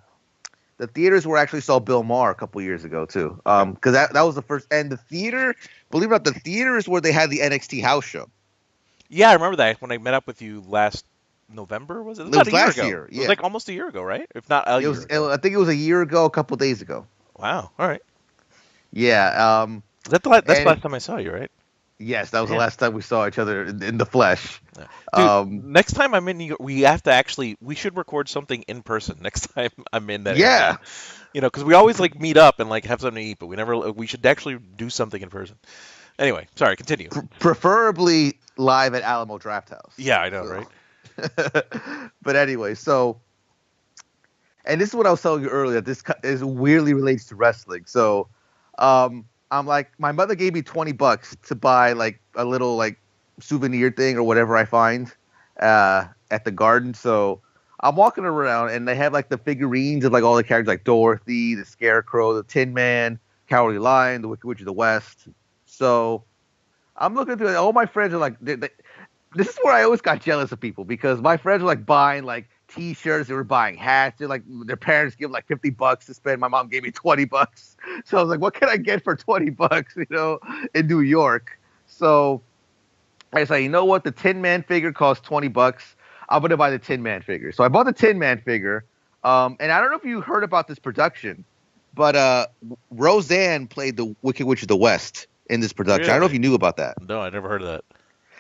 theaters where I actually saw Bill Maher a couple years ago too. Because that was the first, and the theater, believe it or not, the theater is where they had the NXT house show. Yeah, I remember that when I met up with you last November. Was it? It was About a year last ago. year, It was yeah. like almost a year ago, right? If not a It year was. ago. I think it was a year ago, a couple days ago. Wow. All right. Yeah. That's the And last time I saw you, right? yes, that was the Damn. last time we saw each other in the flesh. Yeah. Dude, Um, next time I'm in New York, we should record something in person next time I'm in that area. yeah. Because we always like meet up and like have something to eat, but we should actually do something in person. Anyway, sorry, continue. Preferably live at Alamo Drafthouse. Yeah, I know, So. right? But anyway, and this is what I was telling you earlier. This is weirdly relates to wrestling. So, I'm like, my mother gave me $20 to buy like a little like souvenir thing or whatever I find at the garden. So I'm walking around and they have like the figurines of like all the characters like Dorothy, the Scarecrow, the Tin Man, Cowardly Lion, the Wicked Witch of the West. So I'm looking through it. All my friends are like, this is where I always got jealous of people because my friends were like buying like T-shirts, they were buying hats. They're like, their parents give like $50 to spend. My mom gave me $20, so I was like, what can I get for $20? In New York. So I said, you know what? The Tin Man figure costs $20. I'm gonna buy the Tin Man figure. So I bought the Tin Man figure. And I don't know if you heard about this production, but Roseanne played the Wicked Witch of the West in this production. I don't know if Really? you knew about that. No, I never heard of that.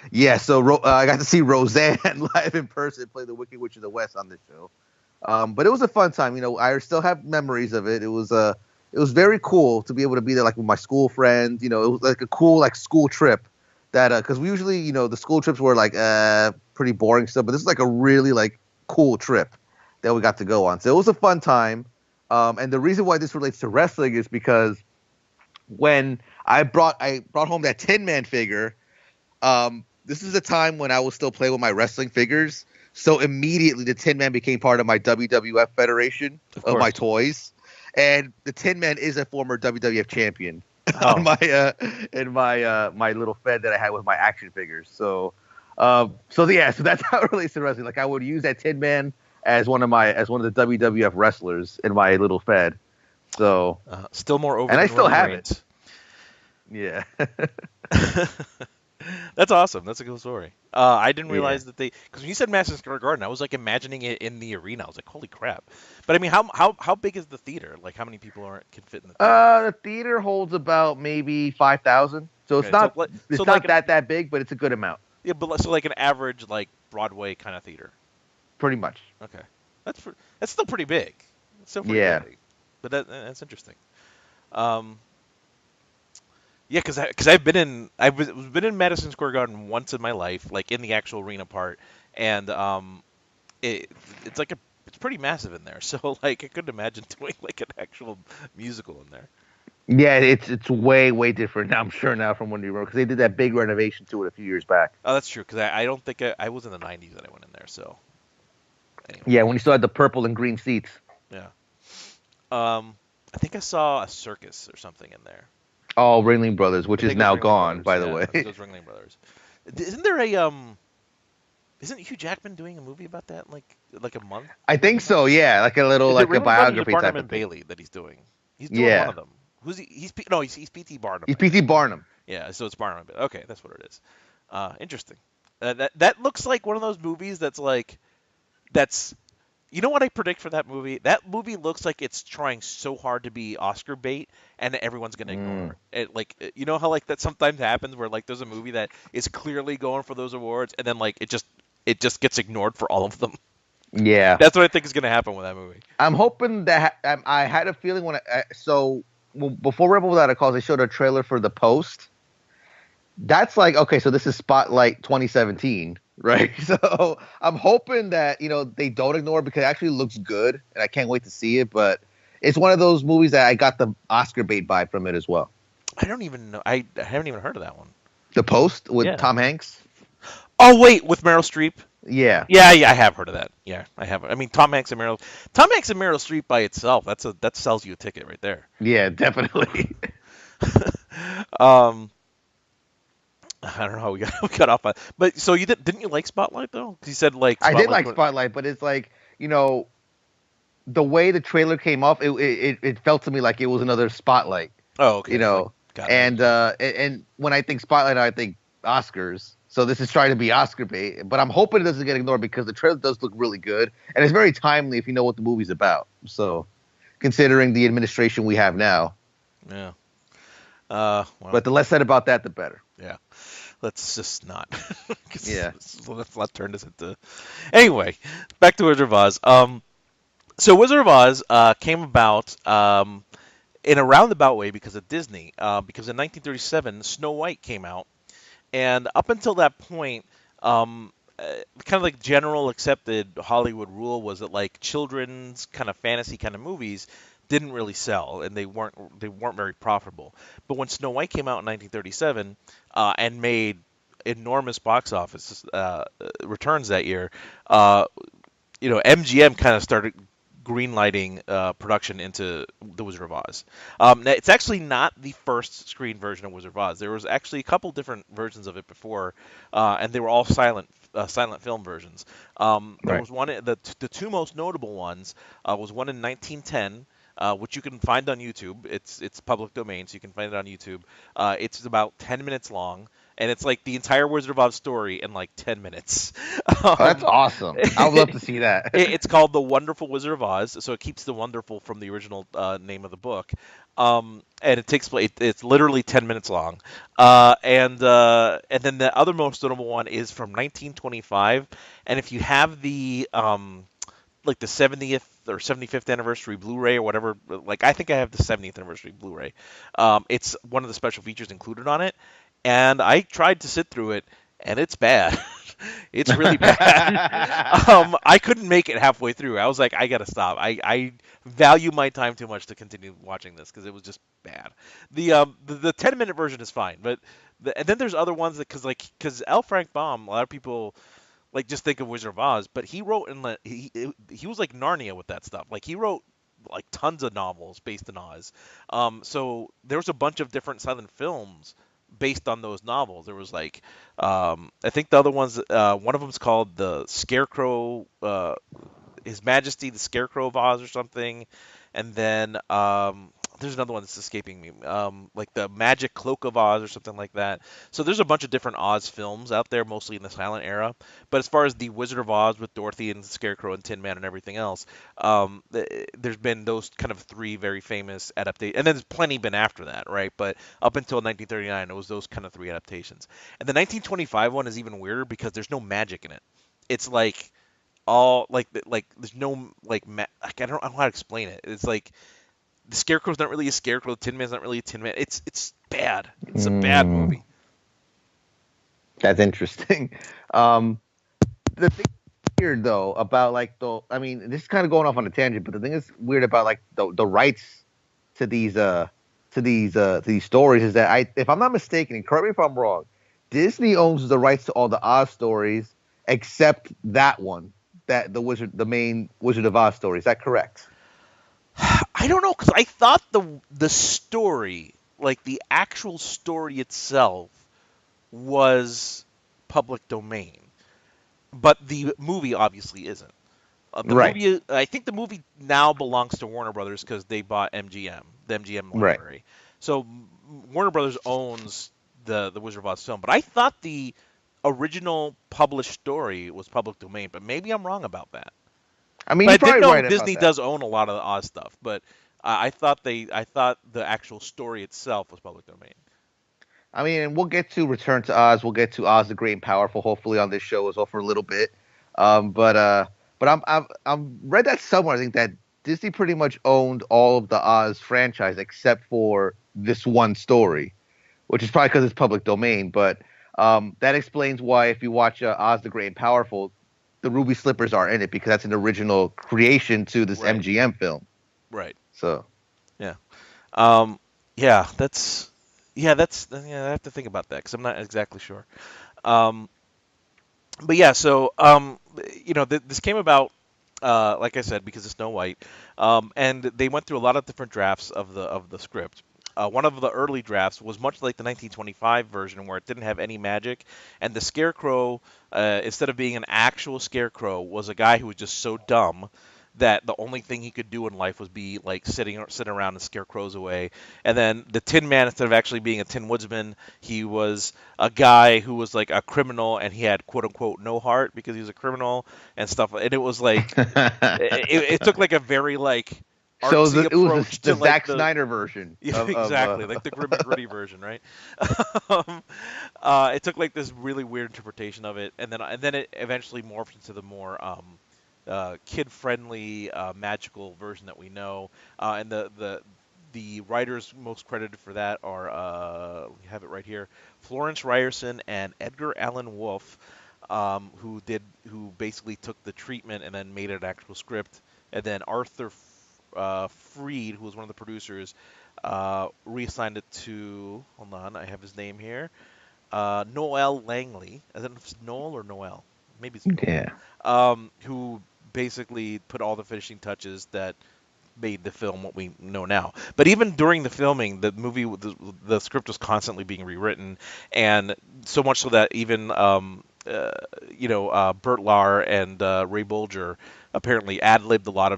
Yeah, so I got to see Roseanne live in person play the Wicked Witch of the West on this show. But it was a fun time. I still have memories of it. It was very cool to be able to be there like with my school friends. It was like a cool like school trip that because we usually the school trips were like pretty boring stuff, but this is like a really like cool trip that we got to go on. So it was a fun time. And the reason why this relates to wrestling is because when I brought home that Tin Man figure. This is the time when I was still playing with my wrestling figures. So immediately the Tin Man became part of my WWF Federation of my toys. And the Tin Man is a former WWF champion on my little fed that I had with my action figures. So that's how it relates to wrestling. Like I would use that Tin Man as one of the WWF wrestlers in my little fed. So still more over. And than I still Roman have Reigns. it. Yeah. That's awesome. That's a cool story. I didn't realize that because when you said Madison Square Garden, I was like imagining it in the arena. I was like, holy crap! But I mean, how big is the theater? Like, how many people can fit in the theater? The theater holds about maybe 5,000. So it's not that big, but it's a good amount. Yeah, but so like an average like Broadway kind of theater. Pretty much. Okay, that's still pretty big. It's still pretty big. But that's interesting. Yeah, because I've been in Madison Square Garden once in my life, like in the actual arena part, and it's pretty massive in there. So like I couldn't imagine doing like an actual musical in there. Yeah, it's way different. I'm sure now from when you were because they did that big renovation to it a few years back. Oh, that's true. Because I don't think I was in the '90s that I went in there. So anyway. Yeah, when you still had the purple and green seats. Yeah. I think I saw a circus or something in there. Oh, Ringling Brothers, which is now gone, by the way. I think it was Ringling Brothers. Isn't there isn't Hugh Jackman doing a movie about that in like a month? I think so. Yeah, like a little like a biography type of thing. Bailey that he's doing. He's doing one of them. Who's he? He's P.T. Barnum. He's P.T. Barnum. Yeah, so it's Barnum. Okay, that's what it is. Interesting. That looks like one of those movies that's. You know what I predict for that movie? That movie looks like it's trying so hard to be Oscar bait, and everyone's gonna ignore it. Like, you know how like that sometimes happens, where like there's a movie that is clearly going for those awards, and then like it just gets ignored for all of them. Yeah, that's what I think is gonna happen with that movie. I'm hoping that I had a feeling before Rebel Without a Cause, they showed a trailer for The Post. That's like, okay, so this is Spotlight 2017. Right. So I'm hoping that, they don't ignore it because it actually looks good and I can't wait to see it. But it's one of those movies that I got the Oscar bait vibe from it as well. I don't even know. I haven't even heard of that one. The Post with Tom Hanks. Oh, wait, with Meryl Streep. Yeah. Yeah, I have heard of that. Yeah, I have. I mean, Tom Hanks and Meryl Streep by itself. That sells you a ticket right there. Yeah, definitely. I don't know how we got off on, but so didn't you like Spotlight though? Because you said like Spotlight, I did like Spotlight, but it's like the way the trailer came off, it felt to me like it was another Spotlight. Oh, okay. And when I think Spotlight, I think Oscars. So this is trying to be Oscar bait, but I'm hoping it doesn't get ignored because the trailer does look really good and it's very timely if you know what the movie's about. So considering the administration we have now. Yeah. Well, But the less said about that, the better. yeah. Let's just not. Yeah. Let's turn this into. Anyway, back to Wizard of Oz. So Wizard of Oz came about in a roundabout way because of Disney. Because in 1937, Snow White came out, and up until that point, kind of like general accepted Hollywood rule was that like children's kind of fantasy kind of movies didn't really sell, and they weren't very profitable. But when Snow White came out in 1937 and made enormous box office returns that year, MGM kind of started greenlighting production into The Wizard of Oz. Now, it's actually not the first screen version of Wizard of Oz. There was actually a couple different versions of it before, and they were all silent film versions. There was one. The two most notable ones was one in 1910. Which you can find on YouTube. It's public domain, so you can find it on YouTube. It's about 10 minutes long, and it's like the entire Wizard of Oz story in like 10 minutes. That's awesome. I would love to see that. It's called The Wonderful Wizard of Oz, so it keeps the wonderful from the original name of the book. And it takes place. It's literally 10 minutes long. And then the other most notable one is from 1925. And if you have the like the 70th or 75th anniversary Blu-ray or whatever, like I think I have the 70th anniversary Blu-ray. It's one of the special features included on it, and I tried to sit through it, and it's bad. It's really bad. I couldn't make it halfway through. I was like, I gotta stop. I value my time too much to continue watching this because it was just bad. The 10-minute version is fine, but and then there's other ones that because L. Frank Baum, a lot of people like just think of Wizard of Oz, but he wrote he was like Narnia with that stuff. Like he wrote like tons of novels based in Oz. So there was a bunch of different silent films based on those novels. There was like I think the other ones, one of them's called the Scarecrow, His Majesty the Scarecrow of Oz or something, and then there's another one that's escaping me, like the Magic Cloak of Oz or something like that. So there's a bunch of different Oz films out there, mostly in the silent era. But as far as the Wizard of Oz with Dorothy and Scarecrow and Tin Man and everything else, there's been those kind of three very famous adaptations, and then there's plenty been after that, right? But up until 1939, it was those kind of three adaptations. And the 1925 one is even weirder because there's no magic in it. It's like all like there's no like I don't know how to explain it. It's like the Scarecrow's not really a Scarecrow. The Tin Man's not really a Tin Man. It's bad. It's a bad movie. That's interesting. The thing weird though about like I mean, this is kind of going off on a tangent, but the thing is weird about like the rights to these stories is that if I'm not mistaken, and correct me if I'm wrong, Disney owns the rights to all the Oz stories except that one, the main Wizard of Oz story. Is that correct? I don't know, because I thought the story, like the actual story itself, was public domain, but the movie obviously isn't. Movie, I think the movie now belongs to Warner Brothers because they bought MGM, the MGM library. Right. So Warner Brothers owns the Wizard of Oz film, but I thought the original published story was public domain, but maybe I'm wrong about that. I mean, I did know Disney does own a lot of the Oz stuff, but I thought the actual story itself was public domain. I mean, and we'll get to Return to Oz. We'll get to Oz the Great and Powerful, hopefully on this show as well for a little bit. But I'm read that somewhere. I think that Disney pretty much owned all of the Oz franchise except for this one story, which is probably because it's public domain. But that explains why if you watch Oz the Great and Powerful, the ruby slippers are in it because that's an original creation to this MGM film. Right. So. Yeah. I have to think about that because I'm not exactly sure. But yeah, so this came about, like I said, because of Snow White, and they went through a lot of different drafts of the script. One of the early drafts was much like the 1925 version, where it didn't have any magic, and the Scarecrow, instead of being an actual Scarecrow, was a guy who was just so dumb that the only thing he could do in life was be like sitting around and scare crows away. And then the Tin Man, instead of actually being a Tin Woodsman, he was a guy who was like a criminal, and he had quote unquote no heart because he was a criminal and stuff. And it was like it took like a very like So artsy it was approach the to like Zack the Snyder version yeah, of exactly, like the grim and gritty version, right? um, it took like this really weird interpretation of it, and then it eventually morphed into the more kid-friendly, magical version that we know. And the writers most credited for that are we have it right here, Florence Ryerson and Edgar Allan Wolff, who basically took the treatment and then made it an actual script, and then Arthur Freed, who was one of the producers, reassigned it to, hold on, I have his name here, Noel Langley. I don't know if it's Noel or Noel. Maybe it's Noel. yeah. Who basically put all the finishing touches that made the film what we know now. But even during the filming, the script was constantly being rewritten, and so much so that even Burt Lahr and Ray Bolger apparently ad-libbed a lot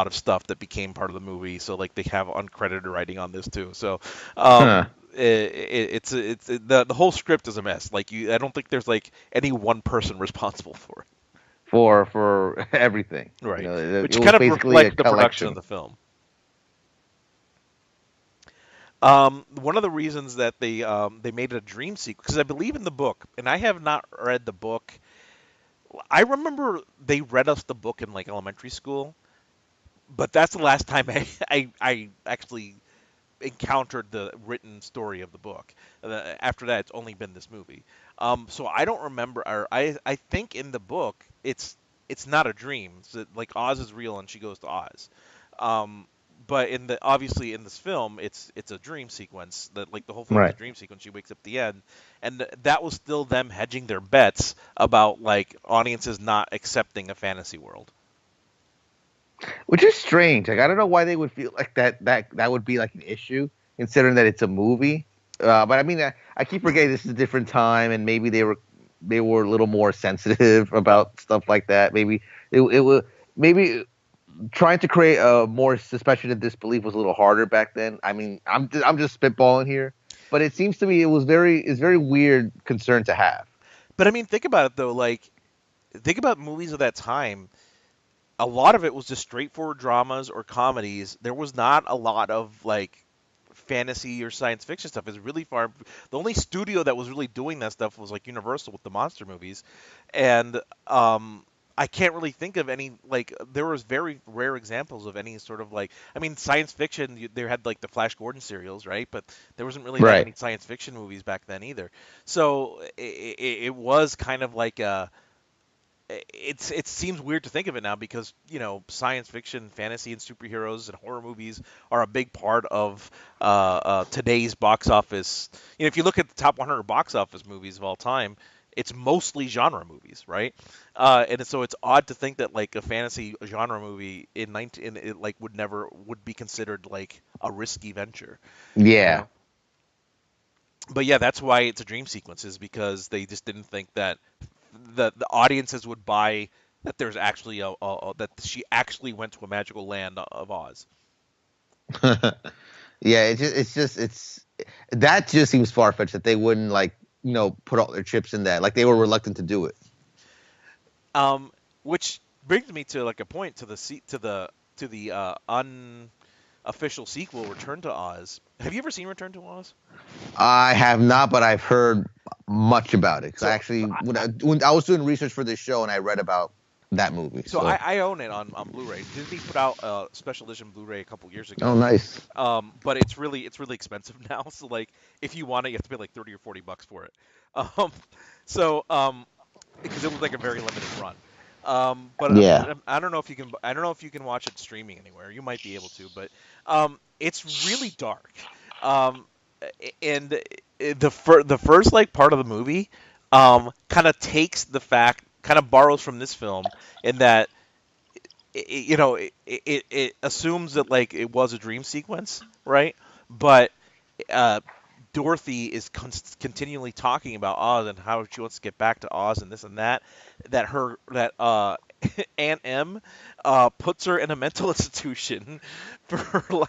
of stuff that became part of the movie. So like they have uncredited writing on this too. So Huh. the whole script is a mess. Like I don't think there's like any one person responsible for it. For everything. Right, It which was kind of basically a reflects the production collection. of the film. One of the reasons that they made it a dream sequence, because I believe in the book, and I have not read the book. I remember they read us the book in like elementary school, but that's the last time I actually encountered the written story of the book. After that, it's only been this movie. So I don't remember. Or I think in the book it's not a dream. Like Oz is real and she goes to Oz. Um, but obviously in this film, it's a dream sequence. That like the whole film is a Right. dream sequence. She wakes up at the end, and that was still them hedging their bets about like audiences not accepting a fantasy world. Which is strange. Like I don't know why they would feel like that would be like an issue, considering that it's a movie. But I mean, I keep forgetting this is a different time, and maybe they were a little more sensitive about stuff like that. Maybe it was maybe trying to create a more suspension of disbelief was a little harder back then. I mean, I'm just spitballing here, but it seems to me it's very weird concern to have. But I mean, think about it though. Like, think about movies of that time. A lot of it was just straightforward dramas or comedies. There was not a lot of like fantasy or science fiction stuff. It's really far. The only studio that was really doing that stuff was like Universal with the monster movies, and I can't really think of any like. There was very rare examples of any sort of like. I mean, science fiction. They had like the Flash Gordon serials, right? But there wasn't really that Right. many science fiction movies back then either. So it was kind of like a it seems weird to think of it now because science fiction, fantasy, and superheroes and horror movies are a big part of today's box office. If you look at the top 100 box office movies of all time, it's mostly genre movies, right? And so it's odd to think that like a fantasy genre movie in 19 it like would be considered like a risky venture, you Yeah. know. But yeah, that's why it's a dream sequence, is because they just didn't think that the audiences would buy that there's actually that she actually went to a magical land of Oz. Yeah, it's that just seems far fetched that they wouldn't like put all their chips in that. Like they were reluctant to do it. Which brings me to like a point to the unofficial sequel, Return to Oz. Have you ever seen Return to Oz? I have not, but I've heard much about it. 'Cause So I actually, when I was doing research for this show, and I read about that movie. So I own it on Blu-ray. Disney put out a special edition Blu-ray a couple years Oh, ago. nice. But it's really expensive now. So like, if you want it, you have to pay like $30 or $40 for it. Um, because it was like a very limited run. But Yeah. I don't know if you can. I don't know if you can watch it streaming anywhere. You might be able to, but it's really dark. Um, and the first like part of the movie kind of takes the fact, kind of borrows from this film in that it assumes that like it was a dream sequence, right? But Dorothy is continually talking about Oz and how she wants to get back to Oz and this and that. That Aunt M puts her in a mental institution for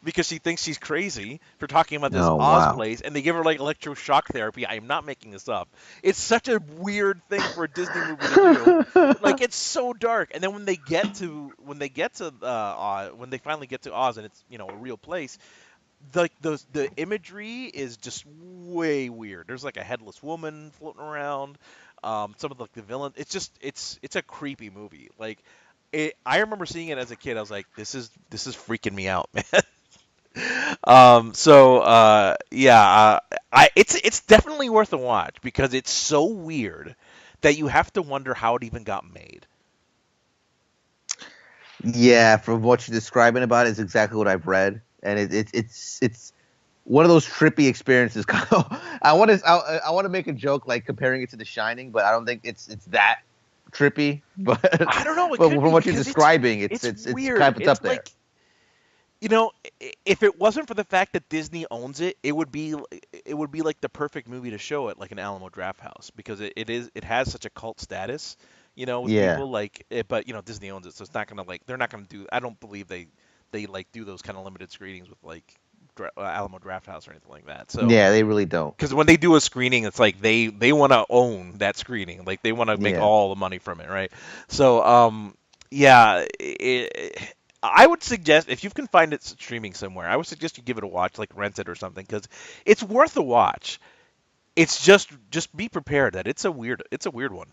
because she thinks she's crazy for talking about this Oh Oz wow. place, and they give her like electroshock therapy. I am not making this up. It's such a weird thing for a Disney movie to do. Like it's so dark, and then when they finally get to Oz, and it's a real place, the imagery is just way weird. There's like a headless woman floating around. Some of the villain. It's a creepy movie. Like I remember seeing it as a kid. I was like, this is freaking me out, man. Yeah, it's definitely worth a watch because it's so weird that you have to wonder how it even got made. Yeah, from what you're describing about it is exactly what I've read, and it's one of those trippy experiences. I want to make a joke like comparing it to The Shining, but I don't think it's that trippy. But I don't know. It but could from be what you're because describing, it's weird. kind of It's up there. like if it wasn't for the fact that Disney owns it, it would be like the perfect movie to show it like an Alamo Drafthouse because it has such a cult status, with Yeah, people like it, but Disney owns it, so it's not gonna they're not gonna do. I don't believe they like do those kind of limited screenings with like Alamo Drafthouse or anything like that. So yeah, they really don't. because when they do a screening, it's like they want to own that screening, like they want to make Yeah. all the money from it, right? So yeah, I would suggest if you can find it streaming somewhere, I would suggest you give it a watch, like rent it or something, because it's worth a watch. It's just be prepared that it's a weird one.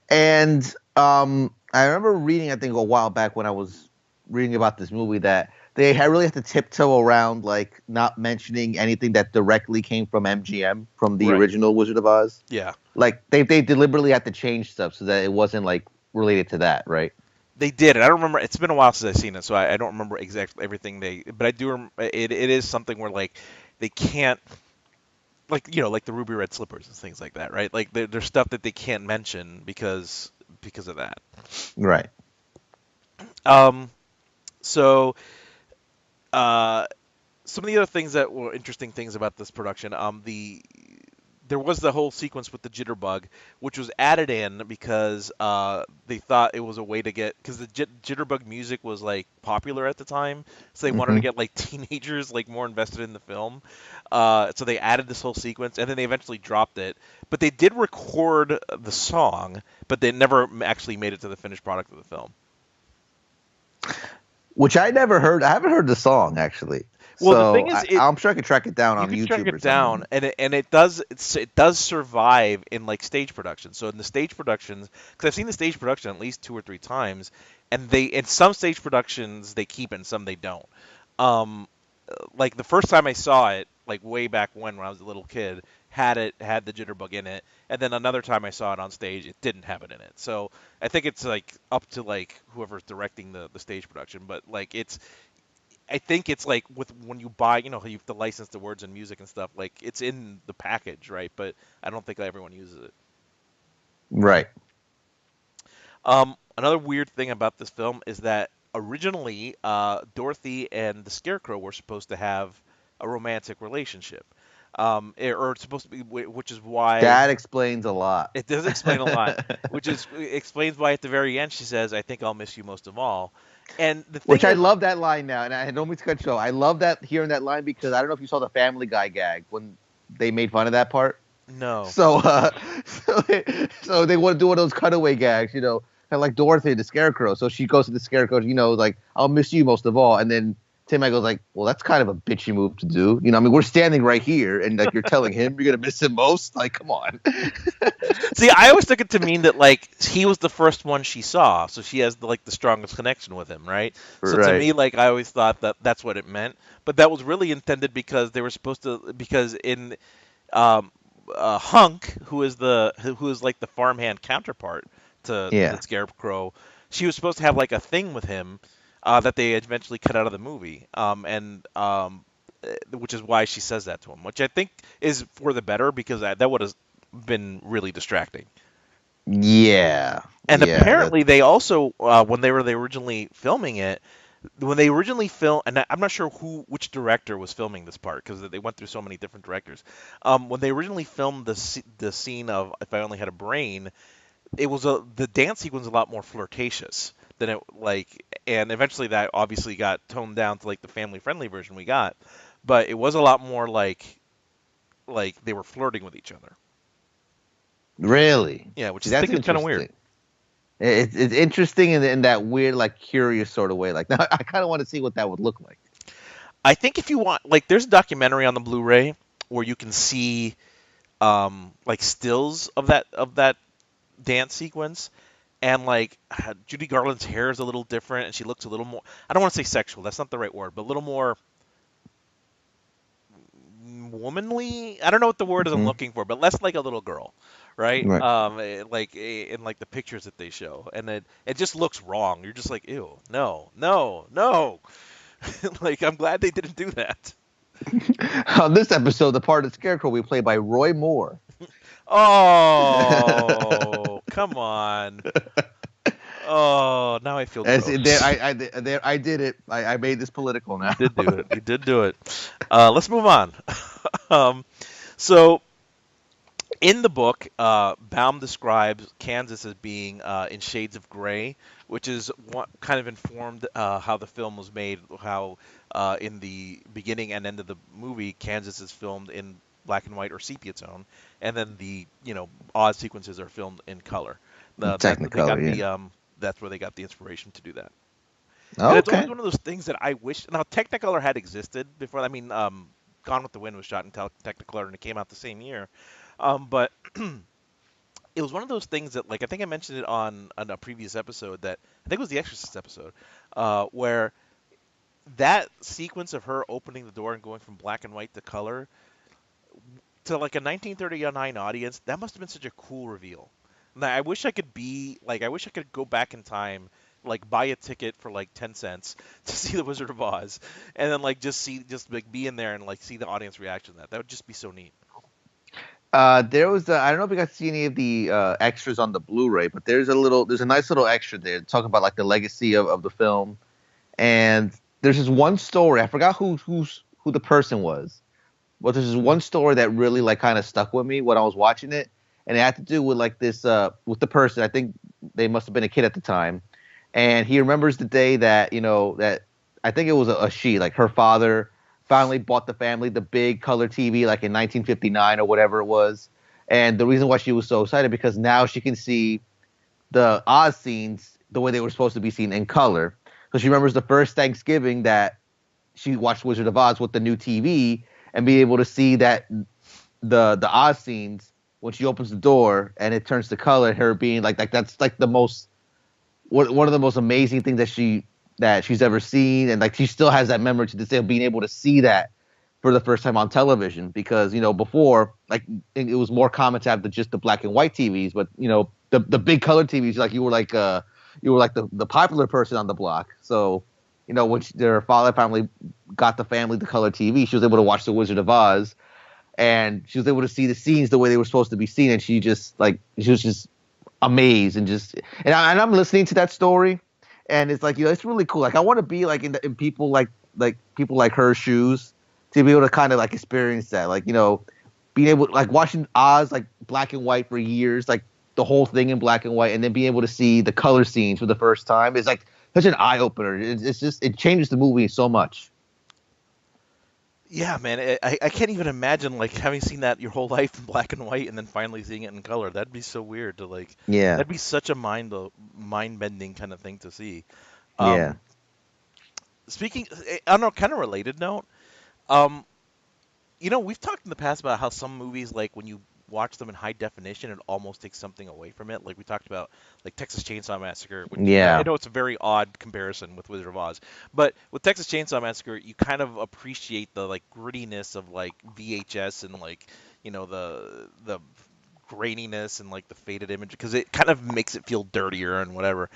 And I remember reading, I think a while back when I was reading about this movie, that really have to tiptoe around like not mentioning anything that directly came from MGM, from the Right. original Wizard of Oz. Yeah, Like they deliberately had to change stuff so that it wasn't like related to that, right? they did, and I don't remember. It's been a while since I've seen it, so I don't remember exactly everything But I do. It is something where like they can't. Like like the ruby red slippers and things like that, right? Like there's stuff that they can't mention because of that. Right. Um, so some of the other things that were interesting things about this production, there was the whole sequence with the Jitterbug, which was added in because they thought it was a way to get because the Jitterbug music was like popular at the time, so they wanted to get like teenagers like more invested in the film. So they added this whole sequence, and then they eventually dropped it. But they did record the song, but they never actually made it to the finished product of the film. Which I never heard. I haven't heard the song actually. Well, So the thing is, I'm sure I could track it down on you can YouTube track or it down, something. and it does survive in like stage production. So in the stage productions, because I've seen the stage production at least 2 or 3 times, and in some stage productions they keep it, and some they don't. Um, like the first time I saw it, like way back when I was a little kid, had the Jitterbug in it, and then another time I saw it on stage, it didn't have it in it. So I think it's like up to like whoever's directing the stage production, but like I think it's like when you buy, you have to license the words and music and stuff. Like it's in the package, right? But I don't think everyone uses it. Right. Another weird thing about this film is that originally Dorothy and the Scarecrow were supposed to have a romantic relationship, or it's supposed to be, which is why That explains a lot. it does explain a lot. Explains why at the very end she says, "I think I'll miss you most of all." And the thing Which I is, love that line now, and I don't mean to cut you off. I love that hearing that line because I don't know if you saw the Family Guy gag when they made fun of that part. no. So, so they want to do one of those cutaway gags, kind of like Dorothy the Scarecrow. So she goes to the Scarecrow, like I'll miss you most of all, and then Tim goes like, well, that's kind of a bitchy move to do. I mean, we're standing right here, and like you're telling him you're gonna miss him most. Like, come on. See, I always took it to mean that like he was the first one she saw, so she has the strongest connection with him, right? So to Right. me, like I always thought that that's what it meant, but that was really intended because they were supposed to because in Hunk, who is like the farmhand counterpart to Yeah. the Scarecrow, she was supposed to have like a thing with him that they eventually cut out of the movie, which is why she says that to him, which I think is for the better because that would have been really distracting. Yeah. And Yeah, apparently, they also when they were originally filming it, when they originally filmed, and I'm not sure which director was filming this part because they went through so many different directors. When they originally filmed the scene of "If I Only Had a Brain," it was the dance sequence was a lot more flirtatious than it and eventually that obviously got toned down to like the family friendly version we got, but it was a lot more like they were flirting with each other. Really? Yeah, which See, is I that's think is kind of weird. interesting. It's interesting in that weird, like curious sort of way. Like now, I kind of want to see what that would look like. I think if you want, like, there's a documentary on the Blu-ray where you can see like stills of that dance sequence, and like Judy Garland's hair is a little different, and she looks a little more. I don't want to say sexual. That's not the right word, but a little more womanly. I don't know what the word is I'm looking for, but less like a little girl, right? Right. Like in like the pictures that they show, and it just looks wrong. You're just like, ew, no, no, no. Like, I'm glad they didn't do that. On this episode, the part of Scarecrow we play by Roy Moore. Oh, come on. Oh, now I feel gross. I did it. I made this political now. You did do it. You did do it. Let's move on. So, in the book, Baum describes Kansas as being in shades of gray, which is what kind of informed how the film was made. How in the beginning and end of the movie, Kansas is filmed in black and white or sepia tone, and then the Oz sequences are filmed in color. Technicolor, yeah. That's where they got the inspiration to do that. Oh, and it's okay. always one of those things that I wish. Now, Technicolor had existed before. I mean, Gone with the Wind was shot in Technicolor, and it came out the same year. But it was one of those things that, like, I think I mentioned it on a previous episode that I think it was the Exorcist episode, where that sequence of her opening the door and going from black and white to color to like a 1939 audience, that must have been such a cool reveal. Now, I wish I could go back in time, like buy a ticket for like 10 cents to see The Wizard of Oz, and then like just like be in there and like see the audience reaction to that. That would just be so neat. There was I don't know if you got to see any of the extras on the Blu-ray, but there's a nice little extra there talking about like the legacy of the film, and there's this one story. I forgot who the person was, but there's this one story that really like kind of stuck with me when I was watching it, and it had to do with like this with the person. I think they must have been a kid at the time, and he remembers the day that that I think it was a she, like her father finally bought the family the big color TV like in 1959 or whatever it was. And the reason why she was so excited because now she can see the Oz scenes the way they were supposed to be seen in color. So she remembers the first Thanksgiving that she watched Wizard of Oz with the new TV and be able to see that the Oz scenes when she opens the door and it turns to color, her being like that's like the most one of the most amazing things that she's ever seen, and like she still has that memory to this day of being able to see that for the first time on television because before like it was more common to have just the black and white TVs, but the big color TVs like you were like the popular person on the block. So when their father finally got the family the color TV, she was able to watch The Wizard of Oz, and she was able to see the scenes the way they were supposed to be seen, and she was just amazed and I'm listening to that story. And it's like, it's really cool. Like, I want to be like in people like people like her shoes to be able to kind of like experience that. Like, being able like watching Oz like black and white for years, like the whole thing in black and white, and then being able to see the color scenes for the first time is like such an eye opener. It's just it changes the movie so much. Yeah, man, I can't even imagine like having seen that your whole life in black and white and then finally seeing it in color. That'd be so weird to like. Yeah. That'd be such a mind-bending kind of thing to see. Yeah. Speaking on a kind of related note, we've talked in the past about how some movies, like when you watch them in high definition, it almost takes something away from it. Like we talked about, like Texas Chainsaw Massacre. Which, yeah. I know it's a very odd comparison with Wizard of Oz, but with Texas Chainsaw Massacre, you kind of appreciate the like grittiness of like VHS and like the graininess and like the faded image because it kind of makes it feel dirtier and whatever.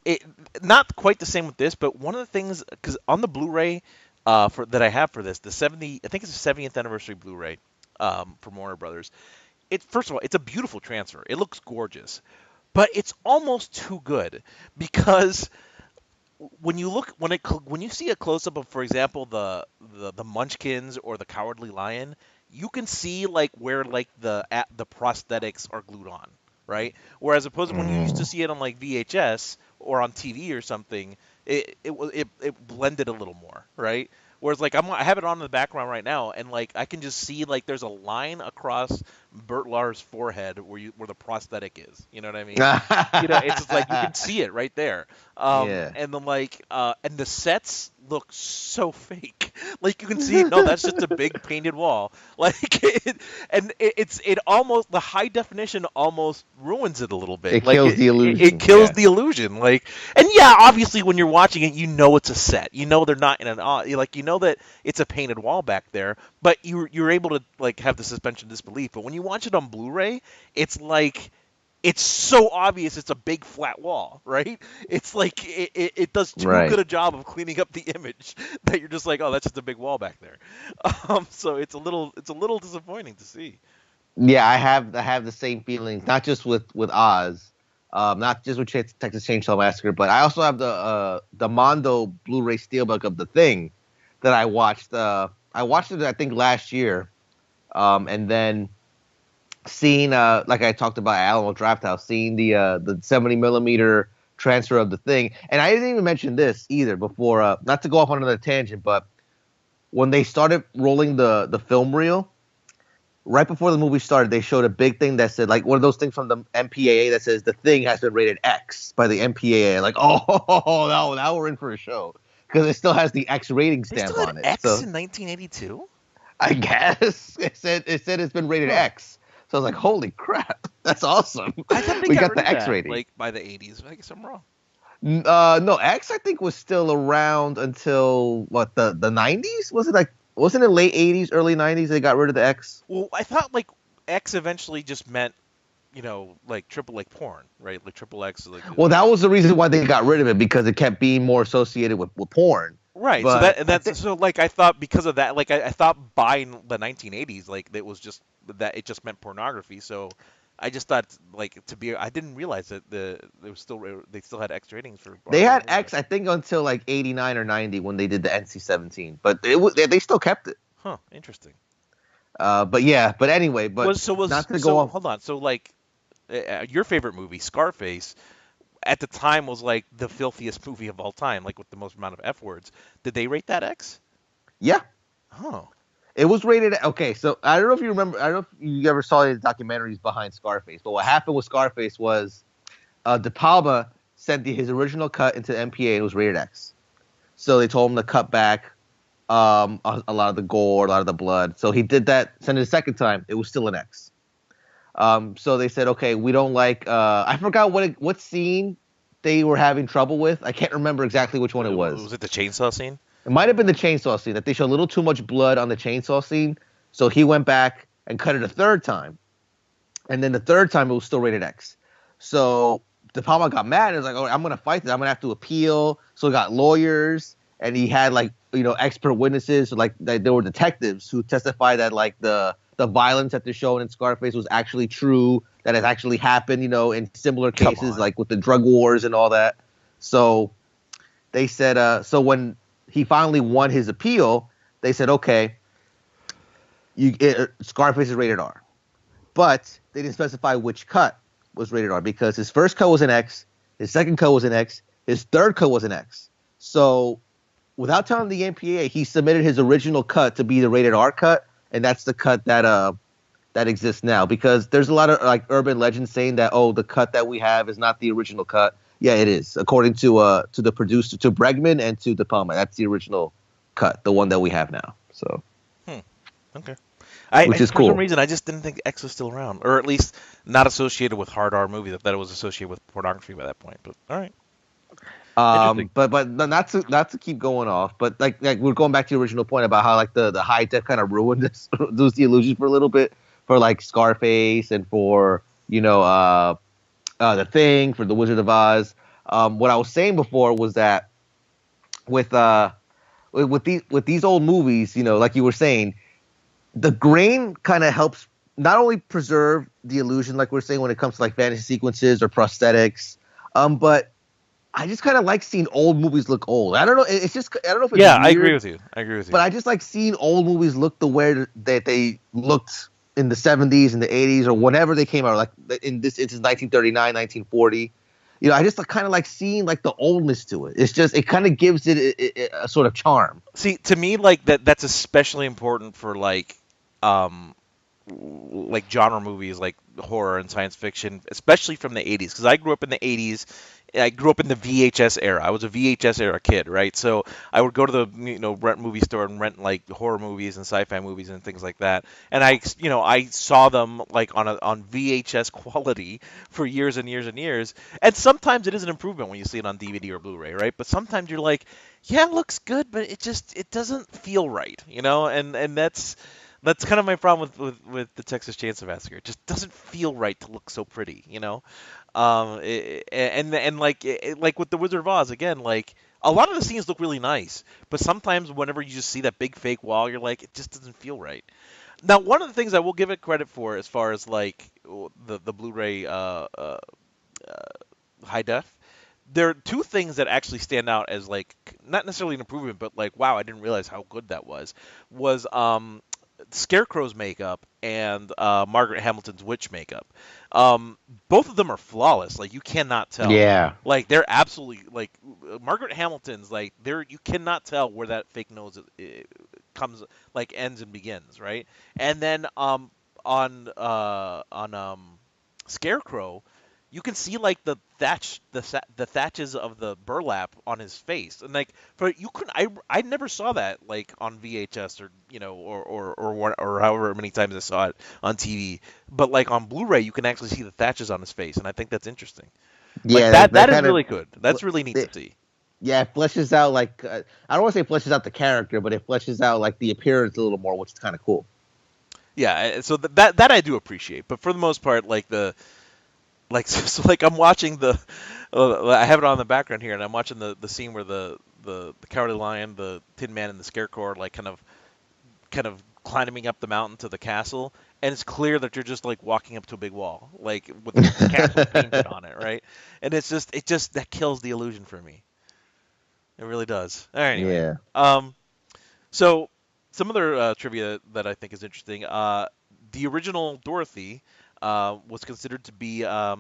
It not quite the same with this, but one of the things because on the Blu-ray that I have for this, I think it's the 70th anniversary Blu-ray. From Warner Brothers. First of all, it's a beautiful transfer. It looks gorgeous, but it's almost too good because when you see a close up of, for example, the Munchkins or the Cowardly Lion, you can see like where like the prosthetics are glued on, right? Whereas opposed to when you used to see it on like VHS or on TV or something, it blended a little more, right? Whereas like I have it on in the background right now, and like I can just see like there's a line across Bert Lahr's forehead where the prosthetic is. You know what I mean? It's just like you can see it right there. Yeah. And then and the sets look so fake. Like you can see, no, that's just a big painted wall. Like it almost, the high definition almost ruins it a little bit. It kills the illusion. It kills the illusion. Like, and yeah, obviously when you're watching it, you know it's a set. You know they're not in you know that it's a painted wall back there. But you're able to like have the suspension of disbelief. But when you watch it on Blu-ray, it's like, it's so obvious it's a big flat wall, right? It's like it does too good a job of cleaning up the image that you're just like, oh, that's just a big wall back there. So it's a little disappointing to see. Yeah, I have the same feelings, not just with Oz, not just with Texas Chainsaw Massacre, but I also have the Mondo Blu-ray Steelbook of The Thing that I watched. I watched it I think last year, and then seeing like I talked about Alamo Drafthouse, seeing the 70 millimeter transfer of The Thing, and I didn't even mention this either before. Not to go off on another tangent, but when they started rolling the film reel, right before the movie started, they showed a big thing that said, like, one of those things from the MPAA that says The Thing has been rated X by the MPAA. Like, oh, now we're in for a show, because it still has the X rating stamp on it. X in 1982. I guess it said it's been rated X. So I was like, holy crap, that's awesome. I thought we got the X rating. Like by the 80s, I guess I'm wrong. No, X I think was still around until what, the 90s? Wasn't it late 80s, early 90s they got rid of the X? Well, I thought like X eventually just meant, like triple like porn, right? Like triple X. Well, that was the reason why they got rid of it, because it kept being more associated with porn. Right. But so I thought because of that, like I thought by the 1980s, like it was just that it just meant pornography. So I just thought I didn't realize that they still had X ratings for. They had X, I think, until like 89 or 90 when they did the NC-17, but they still kept it. Huh. Interesting. But anyway, not to go off. Hold on. So your favorite movie, Scarface, at the time was like the filthiest movie of all time, like with the most amount of F words. Did they rate that X? Yeah. Oh. It was rated. Okay, so I don't know if you remember. I don't know if you ever saw the documentaries behind Scarface. But what happened with Scarface was De Palma sent his original cut into the MPA and it was rated X. So they told him to cut back a lot of the gore, a lot of the blood. So he did that, sent it a second time. It was still an X. So they said, okay, we don't like. I forgot what scene they were having trouble with. I can't remember exactly which one it was. Was it the chainsaw scene? It might have been the chainsaw scene, that they showed a little too much blood on the chainsaw scene. So he went back and cut it a third time. And then the third time it was still rated X. So De Palma got mad and was like, oh, I'm going to fight this. I'm going to have to appeal. So he got lawyers, and he had expert witnesses. So there were detectives who testified that the violence that they're showing in Scarface was actually true, that it actually happened, in similar cases, like with the drug wars and all that. So they said, so when he finally won his appeal, they said, okay, Scarface is rated R. But they didn't specify which cut was rated R, because his first cut was an X, his second cut was an X, his third cut was an X. So without telling the MPAA, he submitted his original cut to be the rated R cut, and that's the cut that exists now. Because there's a lot of urban legends saying that, oh, the cut that we have is not the original cut. Yeah, it is. According to the producer, to Bregman and to De Palma, that's the original cut, the one that we have now. So, okay. Which is cool. For some reason, I just didn't think X was still around, or at least not associated with hard R movies. I thought it was associated with pornography by that point. But all right. But not to keep going off, but like we're going back to the original point about how the high def kind of ruined this, lose the illusion for a little bit for Scarface and for The Thing, for The Wizard of Oz. What I was saying before was that with these old movies, like you were saying, the grain kind of helps not only preserve the illusion, like we're saying, when it comes to fantasy sequences or prosthetics, but I just kind of like seeing old movies look old. I don't know. It's just, I don't know if it's weird, I agree with you. But I just like seeing old movies look the way that they looked in the 70s and the 80s or whenever they came out, like in this instance 1939, 1940. I just kind of like seeing like the oldness to it. It's just it kind of gives it a sort of charm. See, to me, like that's especially important for like genre movies like horror and science fiction, especially from the 80s, because I grew up in the 80s. I grew up in the VHS era. I was a VHS era kid, right? So I would go to the rent movie store and rent like horror movies and sci-fi movies and things like that. And I saw them like on VHS quality for years and years and years. And sometimes it is an improvement when you see it on DVD or Blu-ray, right? But sometimes you're like, yeah, it looks good, but it doesn't feel right, And that's kind of my problem with the Texas Chainsaw Massacre. It just doesn't feel right to look so pretty, and like with the Wizard of Oz again, like a lot of the scenes look really nice, but sometimes whenever you just see that big fake wall, you're like, it just doesn't feel right. Now, one of the things I will give it credit for, as far as like the Blu-ray high def, there are two things that actually stand out as like not necessarily an improvement, but like, wow, I didn't realize how good that was. Scarecrow's makeup and Margaret Hamilton's witch makeup. Both of them are flawless. Like, you cannot tell. Yeah. Like, they're absolutely like Margaret Hamilton's. Like, you cannot tell where that fake nose comes, like, ends and begins, right? And then on Scarecrow, you can see like the thatches of the burlap on his face, and like I never saw that like on VHS or however many times I saw it on TV, but like on Blu-ray you can actually see the thatches on his face, and I think that's interesting. Yeah, like, that is really good. That's really neat to see. Yeah, it fleshes out like I don't want to say fleshes out the character, but it fleshes out like the appearance a little more, which is kind of cool. Yeah, so that I do appreciate, but for the most part, like so like I'm watching I have it on the background here, and I'm watching the scene where the Cowardly Lion, the Tin Man, and the Scarecrow are like kind of climbing up the mountain to the castle, and it's clear that you're just like walking up to a big wall, like with the castle painted on it, right? And it just that kills the illusion for me. It really does. All right, anyway. Yeah. So some other trivia that I think is interesting. The original Dorothy was considered to be, I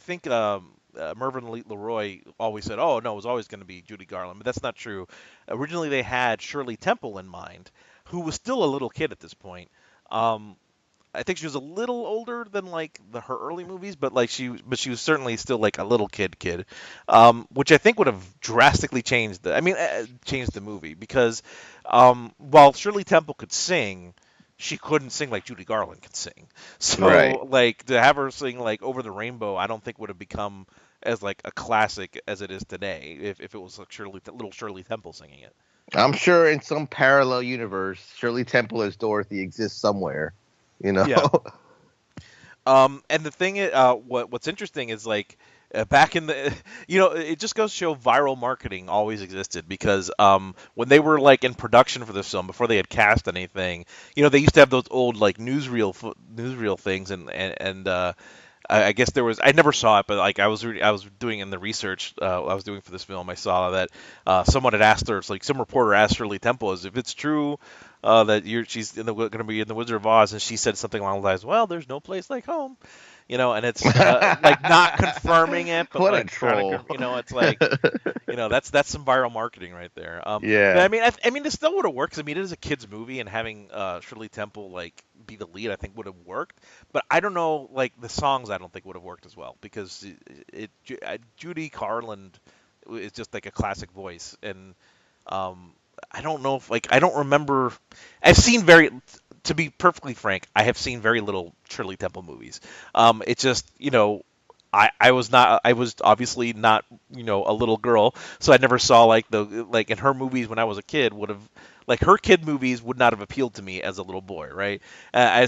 think Mervyn LeRoy always said, oh, no, it was always going to be Judy Garland, but that's not true. Originally, they had Shirley Temple in mind, who was still a little kid at this point. I think she was a little older than like her early movies, but she was certainly still like a little kid, which I think would have drastically changed changed the movie, because while Shirley Temple could sing, she couldn't sing like Judy Garland could sing. So, right. Like, to have her sing, like, Over the Rainbow, I don't think would have become as, like, a classic as it is today if it was, like, little Shirley Temple singing it. I'm sure in some parallel universe, Shirley Temple as Dorothy exists somewhere, Yeah. And the thing is, what's interesting is, like, back in the, it just goes to show viral marketing always existed, because when they were like in production for this film, before they had cast anything, they used to have those old like newsreel things, and I guess there was, I never saw it, but like I was doing in the research I was doing for this film, I saw that someone had asked her, it's like some reporter asked Shirley Temple, if it's true that she's going to be in the Wizard of Oz, and she said something along the lines, well, there's no place like home. And it's like not confirming it, but what like a troll. It's like, that's some viral marketing right there. Yeah. But I mean, it still would have worked. I mean, it is a kids movie, and having Shirley Temple like be the lead, I think would have worked. But I don't know, like the songs, I don't think would have worked as well, because Judy Garland is just like a classic voice, and I don't know if I don't remember. I've seen to be perfectly frank, I have seen very little Shirley Temple movies. It's just, I was obviously not, a little girl, so I never saw like in her movies when I was a kid her kid movies would not have appealed to me as a little boy, right?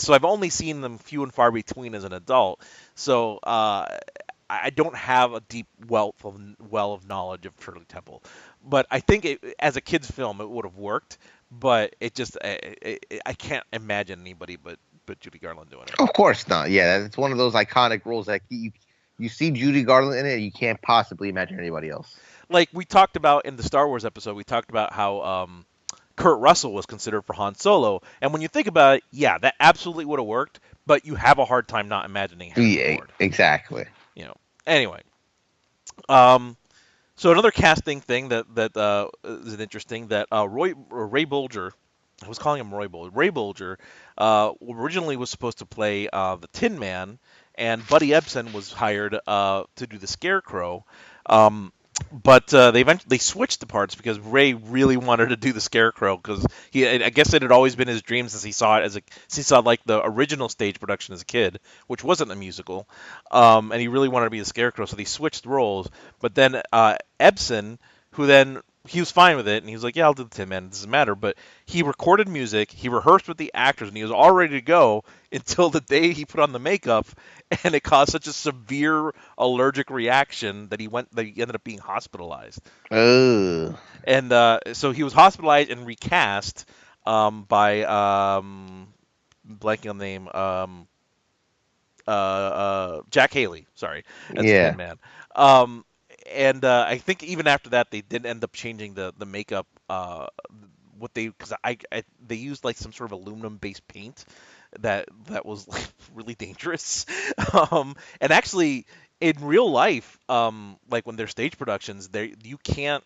So I've only seen them few and far between as an adult. So I don't have a deep well of knowledge of Shirley Temple, but I think as a kid's film it would have worked. But it just, I can't imagine anybody but Judy Garland doing it. Of course not. Yeah, it's one of those iconic roles that you see Judy Garland in it, and you can't possibly imagine anybody else. Like we talked about in the Star Wars episode, we talked about how Kurt Russell was considered for Han Solo. And when you think about it, yeah, that absolutely would have worked, but you have a hard time not imagining Harrison Yeah, Ford. exactly. Anyway, so another casting thing that is interesting that Ray Bolger, I was calling him Roy Bolger. Ray Bolger originally was supposed to play the Tin Man, and Buddy Ebsen was hired to do the Scarecrow. But they switched the parts because Ray really wanted to do the Scarecrow because I guess it had always been his dream since he saw it since he saw like the original stage production as a kid, which wasn't a musical, and he really wanted to be the Scarecrow, so they switched roles. But then Ebsen, who then he was fine with it, and he was like, "Yeah, I'll do the Tin Man. It doesn't matter." But he recorded music, he rehearsed with the actors, and he was all ready to go until the day he put on the makeup, and it caused such a severe allergic reaction that he ended up being hospitalized. Oh. And so he was hospitalized and recast by blanking on the name Jack Haley, sorry, as the Tin Man. And I think even after that, they did end up changing the makeup. Because they used like some sort of aluminum based paint that was like really dangerous. And actually, in real life, like when they're stage productions, you can't.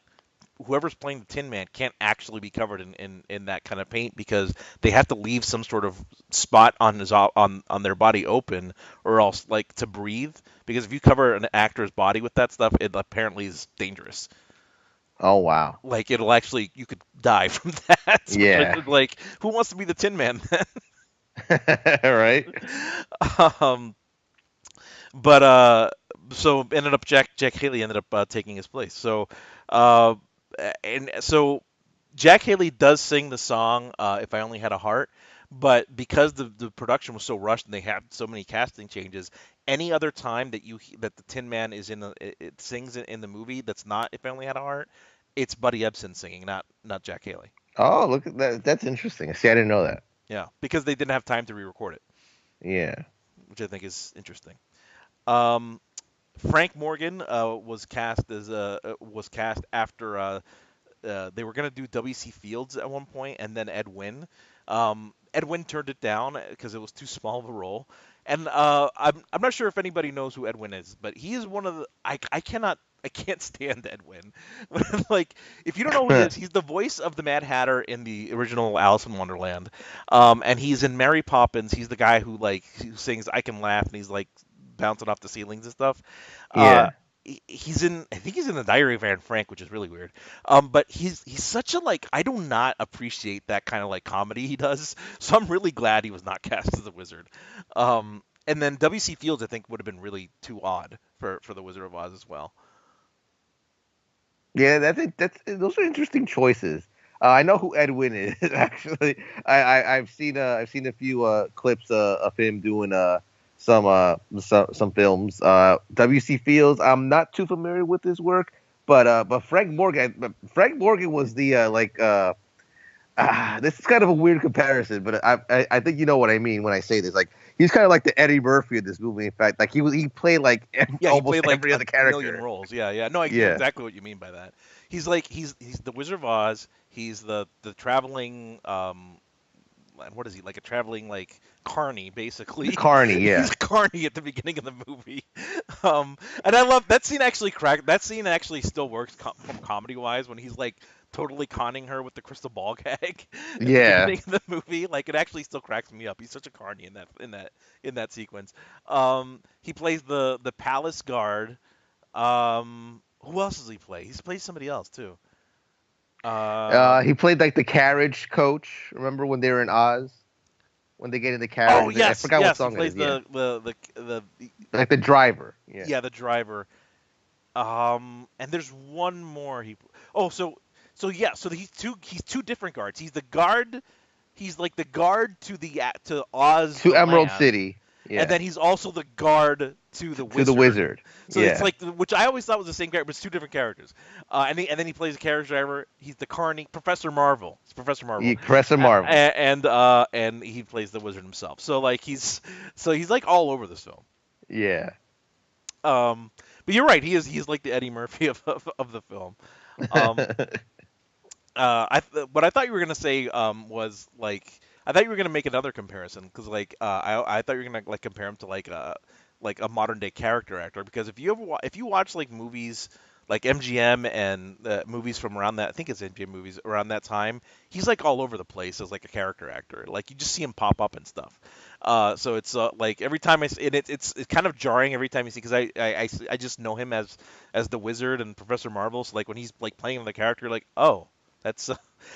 Whoever's playing the Tin Man can't actually be covered in that kind of paint because they have to leave some sort of spot on their body open or else like to breathe, because if you cover an actor's body with that stuff, it apparently is dangerous. Oh wow. Like you could die from that. Yeah. Like who wants to be the Tin Man then? Right. But so ended up Jack Haley ended up taking his place. So and so Jack Haley does sing the song "If I Only Had a Heart," but because the production was so rushed and they had so many casting changes, any other time that the Tin Man is it sings in the movie that's not "If I Only Had a Heart," it's Buddy Ebsen singing, not Jack Haley. Oh, look at that. That's interesting. See, I didn't know that. Yeah, because they didn't have time to re-record it. Yeah. Which I think is interesting. Frank Morgan was cast after they were going to do W.C. Fields at one point, and then Ed Wynn. Ed Wynn turned it down because it was too small of a role. And I'm not sure if anybody knows who Ed Wynn is, but he is one of the I can't stand Ed Wynn. Like, if you don't know who he is, he's the voice of the Mad Hatter in the original Alice in Wonderland, and he's in Mary Poppins. He's the guy who sings "I Can Laugh" and he's like bouncing off the ceilings and stuff. Yeah. I think he's in the Diary of Anne Frank, which is really weird. But he's such a I do not appreciate that kind of comedy he does. So I'm really glad he was not cast as the Wizard. And then W.C. Fields, I think, would have been really too odd for the Wizard of Oz as well. Yeah, those are interesting choices. I know who Ed Wynn is actually. I've seen a few clips of him doing some films. W.C. Fields, I'm not too familiar with his work, but Frank Morgan was the this is kind of a weird comparison, but I think you know what I mean when I say this. Like, he's kind of like the Eddie Murphy of this movie. In fact, like he played almost every other character. Million roles. Yeah. No, I know exactly what you mean by that. He's the Wizard of Oz. He's the traveling what is he, like a traveling carny, basically? Carny, yeah. He's carny at the beginning of the movie. And I love that scene. That scene actually still works from comedy wise when he's totally conning her with the crystal ball gag. Yeah. At the beginning of the movie, it actually still cracks me up. He's such a carny in that sequence. He plays the palace guard. Who else does he play? He's played somebody else too. He played the carriage coach. Remember when they were in Oz? When they get in the carriage? Oh yes, I forgot what song he plays it is. The driver. Yeah, the driver. And there's one more. So he's two different guards. He's the guard. He's the guard to Oz, to Emerald land, City. Yeah. And then he's also the guard to the Wizard. To the Wizard. So it's which I always thought was the same character, but it's two different characters. And then he plays a carriage driver. He's the carny Professor Marvel. It's Professor Marvel. Yeah, Professor Marvel. And he plays the Wizard himself. So he's all over this film. Yeah. But you're right. He's like the Eddie Murphy of the film. What I thought you were gonna say was like I thought you were gonna make another comparison because I thought you were gonna like compare him to like a modern day character actor because if you watch like movies like MGM and movies from around that I think it's MGM movies around that time he's like all over the place as like a character actor like you just see him pop up and stuff. So it's like every time it's kind of jarring every time you see because I just know him as the Wizard and Professor Marvel. So like when he's like playing the character, you're like oh that's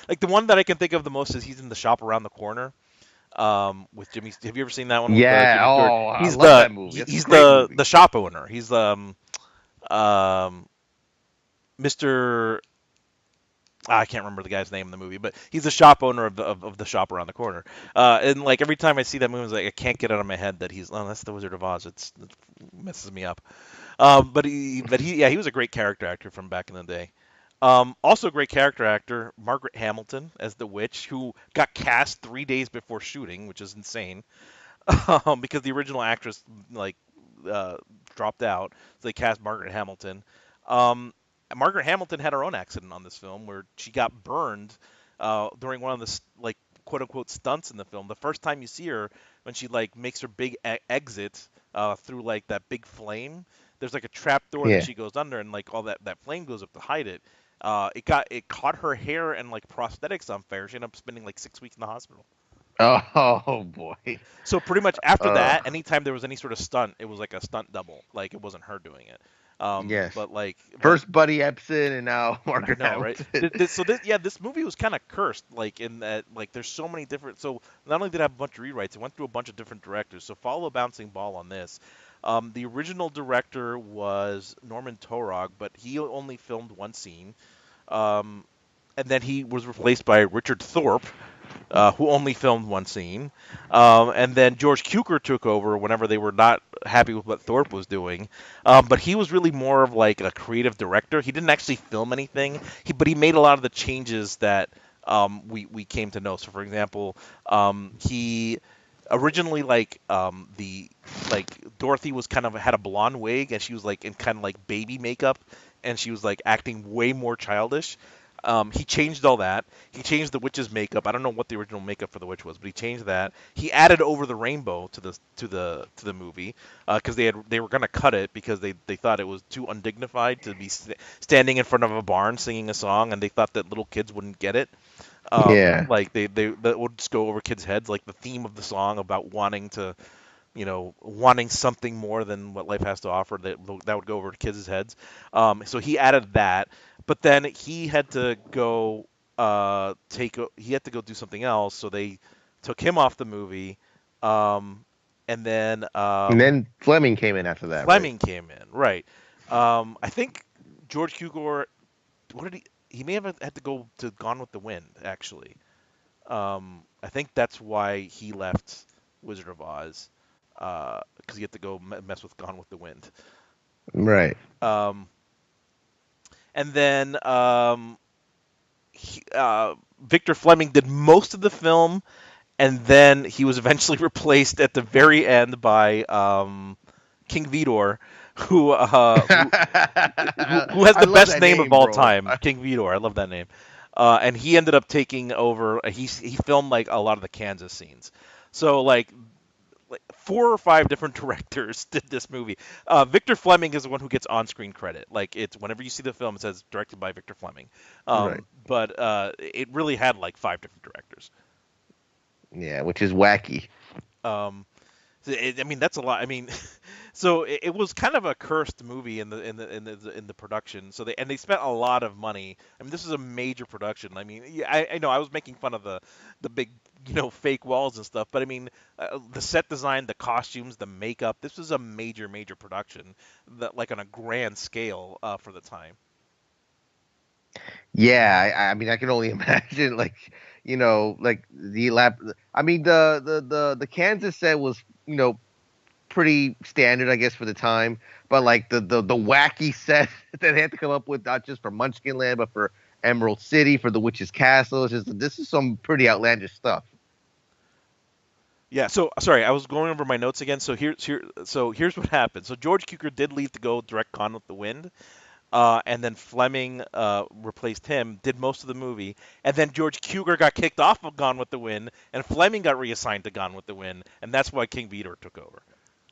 like the one that I can think of the most is he's in the shop around the corner with Jimmy. Have you ever seen that one with Yeah. Jimmy Stewart? Oh, I He's love that movie. That's a he's great movie. the shop owner. He's um Mr. I can't remember the guy's name in the movie, but he's the shop owner of the shop around the corner. And like every time I see that movie, it's like I can't get out of my head that he's that's the Wizard of Oz. It messes me up. He was a great character actor from back in the day. Also a great character actor, Margaret Hamilton as the witch, who got cast 3 days before shooting, which is insane, because the original actress like dropped out, so they cast Margaret Hamilton. Um, Margaret Hamilton had her own accident on this film where she got burned during one of the like quote unquote stunts in the film. The first time you see her, when she like makes her big exit through like that big flame, there's like a trap door that Yeah. she goes under, and like all that flame goes up to hide it. It caught her hair and like prosthetics on fire. She ended up spending like 6 weeks in the hospital. Oh boy. So pretty much after Uh, that, anytime there was any sort of stunt, it was like a stunt double. Like it wasn't her doing it. yes. But First Buddy Epson and now I Margaret know, right? Hamilton. This movie was kind of cursed. Like in that, like there's so many different. So not only did it have a bunch of rewrites, it went through a bunch of different directors. So follow a bouncing ball on this. The original director was Norman Torog, but he only filmed one scene. Um, and then he was replaced by Richard Thorpe, who only filmed one scene. And then George Cukor took over whenever they were not happy with what Thorpe was doing. But he was really more of like a creative director. He didn't actually film anything. But he made a lot of the changes that we came to know. So, for example, he originally the like Dorothy was kind of had a blonde wig and she was like in kind of like baby makeup and she was like acting way more childish. He changed all that. He changed the witch's makeup. I don't know what the original makeup for the witch was, but he changed that. He added over the rainbow to the movie because they were gonna cut it because they thought it was too undignified to be standing in front of a barn singing a song, and they thought that little kids wouldn't get it. Yeah. Like they that would just go over kids' heads, like the theme of the song about wanting to wanting something more than what life has to offer that would go over to kids' heads. So he added that, but then he had to go he had to go do something else, so they took him off the movie, and then And then Fleming came in after that, right? Fleming came in, right? I think George Cukor, what did he may have had to go to Gone with the Wind, actually. I think that's why he left Wizard of Oz, because he had to go mess with Gone with the Wind. Right. Um, and then Victor Fleming did most of the film, and then he was eventually replaced at the very end by King Vidor, who who has I the love best that name of all bro. time, King Vidor. I love that name. And he ended up taking over. He filmed like a lot of the Kansas scenes. So like 4 or 5 different directors did this movie. Victor Fleming is the one who gets on-screen credit. Like it's whenever you see the film, it says directed by Victor Fleming. Right. But it really had like 5 different directors. Yeah, which is wacky. Um, I mean, that's a lot. I mean, so it was kind of a cursed movie in the production. So they spent a lot of money. I mean, this is a major production. I mean, yeah, I know I was making fun of the big fake walls and stuff, but I mean, the set design, the costumes, the makeup. This was a major production that like on a grand scale for the time. Yeah, I mean, I can only imagine, like, like the lab. I mean, the Kansas set was, pretty standard, I guess, for the time. But like the wacky set that they had to come up with, not just for Munchkin Land, but for Emerald City, for the Witch's Castle. This is some pretty outlandish stuff. Yeah, so sorry, I was going over my notes again. So here's what happened. So George Cukor did leave to go direct Gone with the Wind. and then Fleming replaced him, did most of the movie, and then George Cukor got kicked off of Gone with the Wind, and Fleming got reassigned to Gone with the Wind, and that's why King Vidor took over.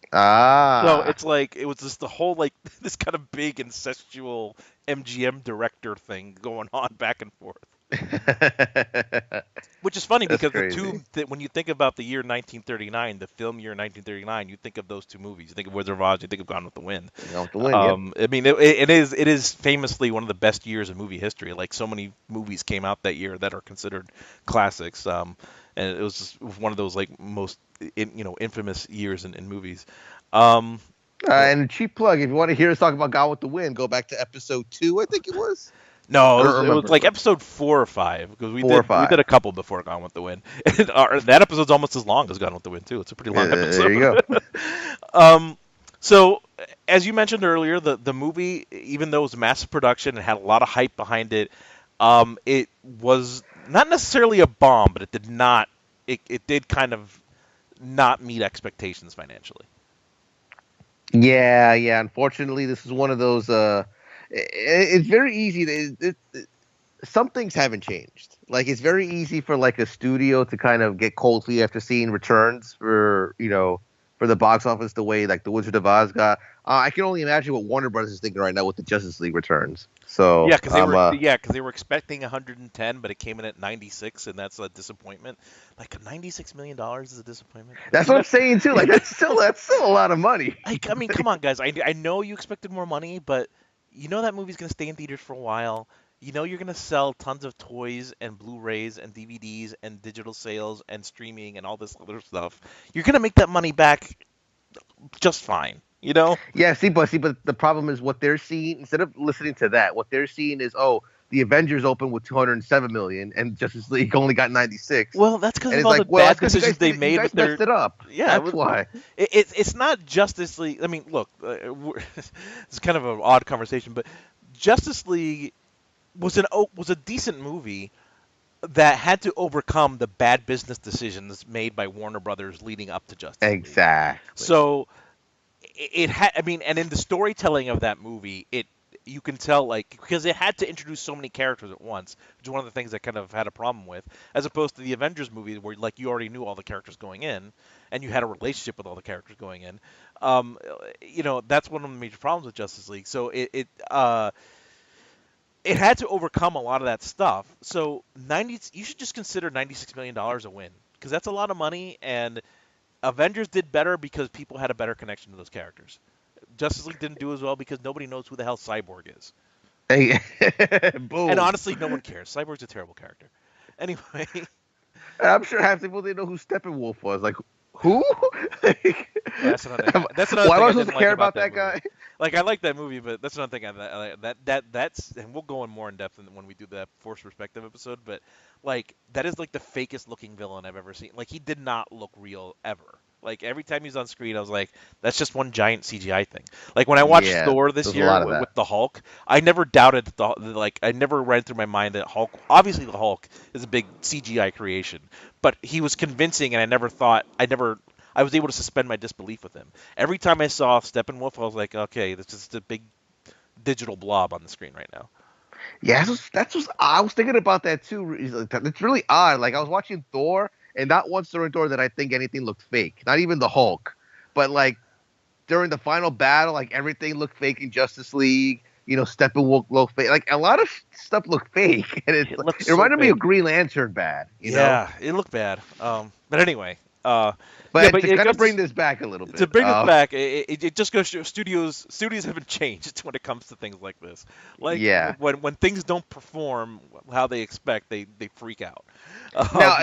So Ah. it's like it was just the whole like this kind of big incestual MGM director thing going on back and forth. Which is funny That's because crazy. when you think about the year 1939, the film year 1939, you think of those two movies. You think of Wizard of Oz, you think of Gone with the Wind. Gone with the Wind, yep. I mean, it is famously one of the best years in movie history. Like so many movies came out that year that are considered classics. And it was just one of those like most infamous years in movies. Um, And a cheap plug, if you want to hear us talk about Gone with the Wind, go back to episode 2, I think it was. No, I it don't was, it was remember. like episode 4 or 5 because we 4 or did 5. a couple before Gone with the Wind. And that episode's almost as long as Gone with the Wind too. It's a pretty long episode. There you go. So as you mentioned earlier, the movie, even though it was massive production and had a lot of hype behind it, it was not necessarily a bomb, but it did kind of not meet expectations financially. Yeah. Unfortunately, this is one of those. It's very easy. Some things haven't changed. Like it's very easy for like a studio to kind of get cold feet after seeing returns for the box office the way like the Wizard of Oz got. I can only imagine what Warner Brothers is thinking right now with the Justice League returns. So Yeah, because they were expecting 110, but it came in at 96, and that's a disappointment. Like $96 million is a disappointment. that's what I'm saying too. Like that's still a lot of money. Like, I mean, come on, guys. I know you expected more money, but you know that movie's gonna stay in theaters for a while. You know you're gonna sell tons of toys and Blu-rays and DVDs and digital sales and streaming and all this other stuff. You're gonna make that money back just fine. You know? Yeah, but the problem is what they're seeing instead of listening to that, what they're seeing is the Avengers opened with 207 million and Justice League only got 96. Well, that's because And of it's all like, the well, bad that's 'cause decisions they you made guys with their. messed it up. Yeah, That's why. It's not Justice League. I mean, look, it's kind of an odd conversation, but Justice League was a decent movie that had to overcome the bad business decisions made by Warner Brothers leading up to Justice League. Exactly. So it had. I mean, and in the storytelling of that movie, you can tell like because it had to introduce so many characters at once, which is one of the things I kind of had a problem with, as opposed to the Avengers movie where like you already knew all the characters going in, and you had a relationship with all the characters going in. That's one of the major problems with Justice League. So it had to overcome a lot of that stuff. So you should just consider $96 million a win because that's a lot of money, and Avengers did better because people had a better connection to those characters. Justice League didn't do as well because nobody knows who the hell Cyborg is. Hey, boom. And honestly, no one cares. Cyborg's a terrible character. Anyway. I'm sure half the people didn't know who Steppenwolf was. Like, who? That's another Why thing am I I supposed didn't to like care about that guy? movie. Like, I like that movie, but that's another thing I that's and we'll go in more in depth when we do that Force Perspective episode, but like that is like the fakest looking villain I've ever seen. Like he did not look real ever. Like every time he was on screen, I was like, "That's just one giant CGI thing." Like when I watched Thor this year with the Hulk, I never doubted I never ran through my mind that Hulk. Obviously, the Hulk is a big CGI creation, but he was convincing, and I was able to suspend my disbelief with him. Every time I saw Steppenwolf, I was like, "Okay, this is a big digital blob on the screen right now." Yeah, that's what I was thinking about that too. It's really odd. Like I was watching Thor. And not once during Thor that I think anything looked fake. Not even the Hulk. But like during the final battle, like everything looked fake in Justice League. Steppenwolf looked fake. Like a lot of stuff looked fake. And it reminded me of Green Lantern bad. Yeah, it looked bad. But anyway. But to kind of bring this back a little bit. To bring this back, it just goes to studios haven't changed when it comes to things like this. Like when things don't perform how they expect, they freak out.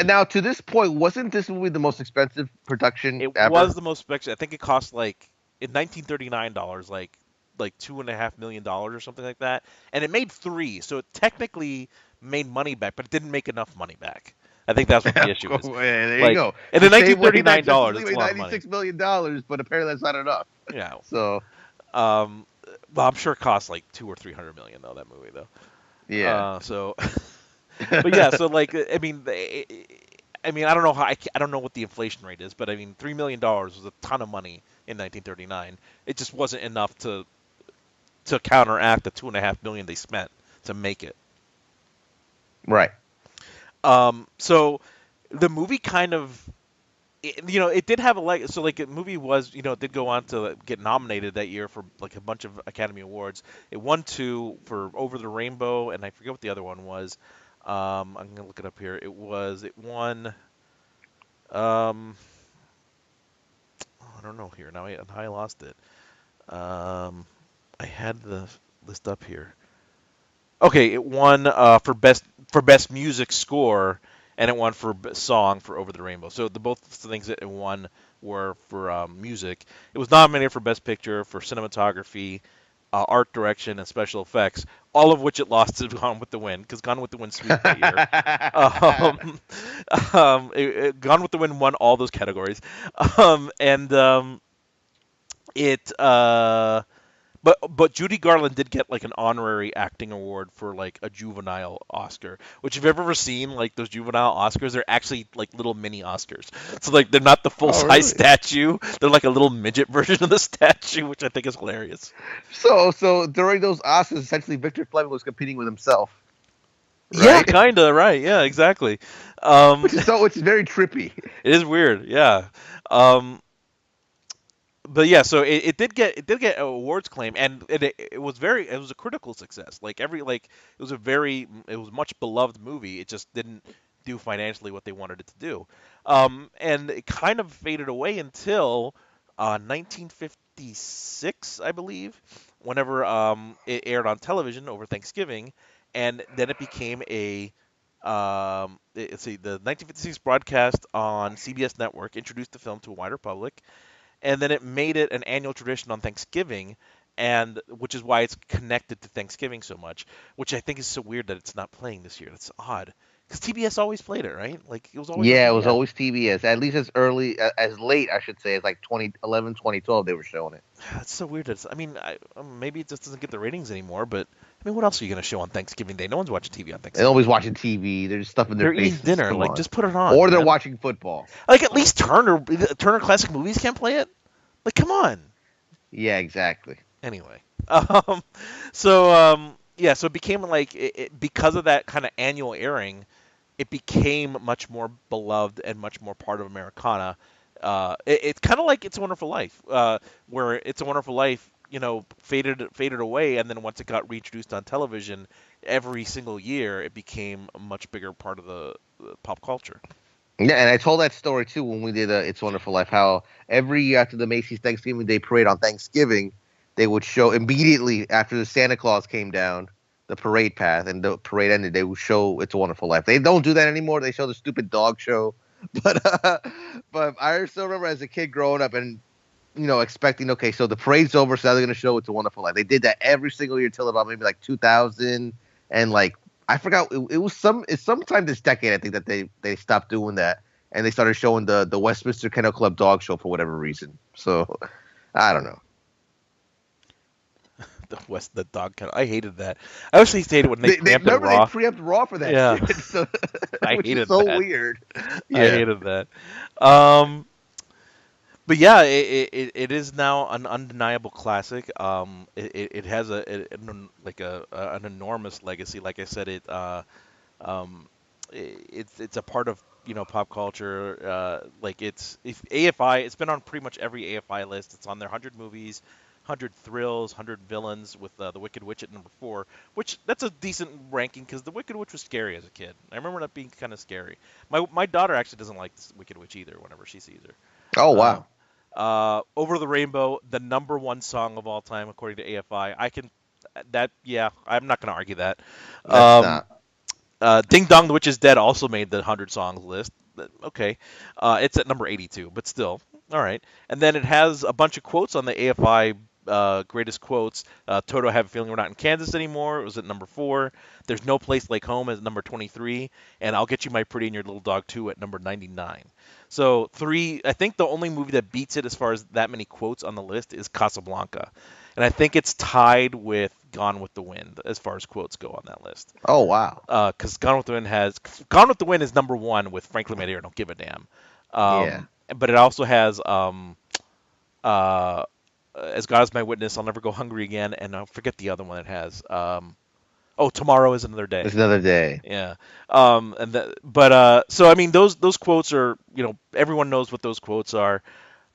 Now to this point, wasn't this movie the most expensive production ever? It was the most expensive. I think it cost like in $1939 like $2.5 million or something like that, and it made 3, so it technically made money back, but it didn't make enough money back. I think that's what the issue is. There you go. And in $1939, it's a lot of money. $96 million, but apparently that's not enough. Yeah. So, well, I'm sure it cost like $200 or $300 million though. That movie though. Yeah. But yeah. So like, I mean, I don't know I don't know what the inflation rate is, but I mean, $3 million was a ton of money in 1939. It just wasn't enough to to counteract the $2.5 million they spent to make it. Right. So the movie kind of, it did have a so like the movie was, it did go on to get nominated that year for like a bunch of Academy Awards. It won 2 for Over the Rainbow, and I forget what the other one was. I'm gonna look it up here. It won. I don't know here now. I lost it. I had the list up here. Okay, it won for best music score, and it won for song for Over the Rainbow. So the both things that it won were for music. It was nominated for best picture, for cinematography, art direction, and special effects. All of which it lost to Gone with the Wind, because Gone with the Wind swept that year. Gone with the Wind won all those categories, it. But Judy Garland did get like an honorary acting award for like a juvenile Oscar, which if you've ever seen like those juvenile Oscars, they're actually like little mini Oscars. So like they're not the full size statue; they're like a little midget version of the statue, which I think is hilarious. So during those Oscars, essentially Victor Fleming was competing with himself. Right? Yeah, kinda right. Yeah, exactly. Which is very trippy. It is weird. Yeah. But yeah, so it did get awards claim, and it was a critical success. It was much beloved movie. It just didn't do financially what they wanted it to do, and it kind of faded away until 1956, I believe, whenever it aired on television over Thanksgiving, and then it became the 1956 broadcast on CBS Network introduced the film to a wider public. And then it made it an annual tradition on Thanksgiving, and which is why it's connected to Thanksgiving so much, which I think is so weird that it's not playing this year. That's odd, because TBS always played it, right? Like it was always. Yeah, it was always TBS. At least as late, I should say, as like 2011, 2012, they were showing it. That's so weird. Maybe it just doesn't get the ratings anymore, but I mean, what else are you going to show on Thanksgiving Day? No one's watching TV on Thanksgiving. They're always watching TV. They're just stuffing their faces. They're eating dinner. Like, just put it on. Or they're watching football. Like, at least Turner Classic Movies can't play it. Like, come on. Yeah, exactly. Anyway, so it became like because of that kind of annual airing, it became much more beloved and much more part of Americana. It's kind of like It's a Wonderful Life, where It's a Wonderful Life, faded away, and then once it got reintroduced on television, every single year it became a much bigger part of the pop culture. Yeah, and I told that story too when we did It's a Wonderful Life, how every year after the Macy's Thanksgiving Day Parade on Thanksgiving, they would show immediately after the Santa Claus came down the parade path and the parade ended, they would show It's a Wonderful Life. They don't do that anymore. They show the stupid dog show. But I still remember as a kid growing up and, expecting, okay, so the parade's over, so now they're going to show It's a Wonderful Life. They did that every single year till about maybe like 2000, and like, I forgot, it's sometime this decade, I think, that they stopped doing that, and they started showing the Westminster Kennel Club dog show for whatever reason. So, I don't know. The dog kennel. I hated that. I actually hated when they preempted Raw. They preempted Raw for that shit. So, I which hated is so that. Weird. Yeah. I hated that. But yeah, it is now an undeniable classic. It has an enormous legacy. Like I said, it's a part of pop culture. It's been on pretty much every AFI list. It's on their 100 movies, 100 thrills, 100 villains, with the Wicked Witch at number 4, which that's a decent ranking because the Wicked Witch was scary as a kid. I remember that being kind of scary. My daughter actually doesn't like the Wicked Witch either whenever she sees her. Oh, wow. Over the Rainbow, the number 1 song of all time according to AFI. I'm not going to argue that. That's not. Ding Dong, the Witch is Dead also made the 100 songs list. Okay. It's at number 82, but still. All right. And then it has a bunch of quotes on the AFI greatest quotes. Toto, I have a feeling we're not in Kansas anymore. It was at number 4. There's No Place Like Home at number 23. And I'll Get You My Pretty and Your Little Dog 2 at number 99. So I think the only movie that beats it as far as that many quotes on the list is Casablanca. And I think it's tied with Gone with the Wind as far as quotes go on that list. Oh, wow. Because Gone with the Wind is number 1 with Frankly My Dear, Don't Give a Damn. Yeah. But it also has As God is my witness, I'll never go hungry again, and I'll forget the other one it has. Tomorrow is another day. It's another day. Yeah. So I mean, those quotes are, everyone knows what those quotes are.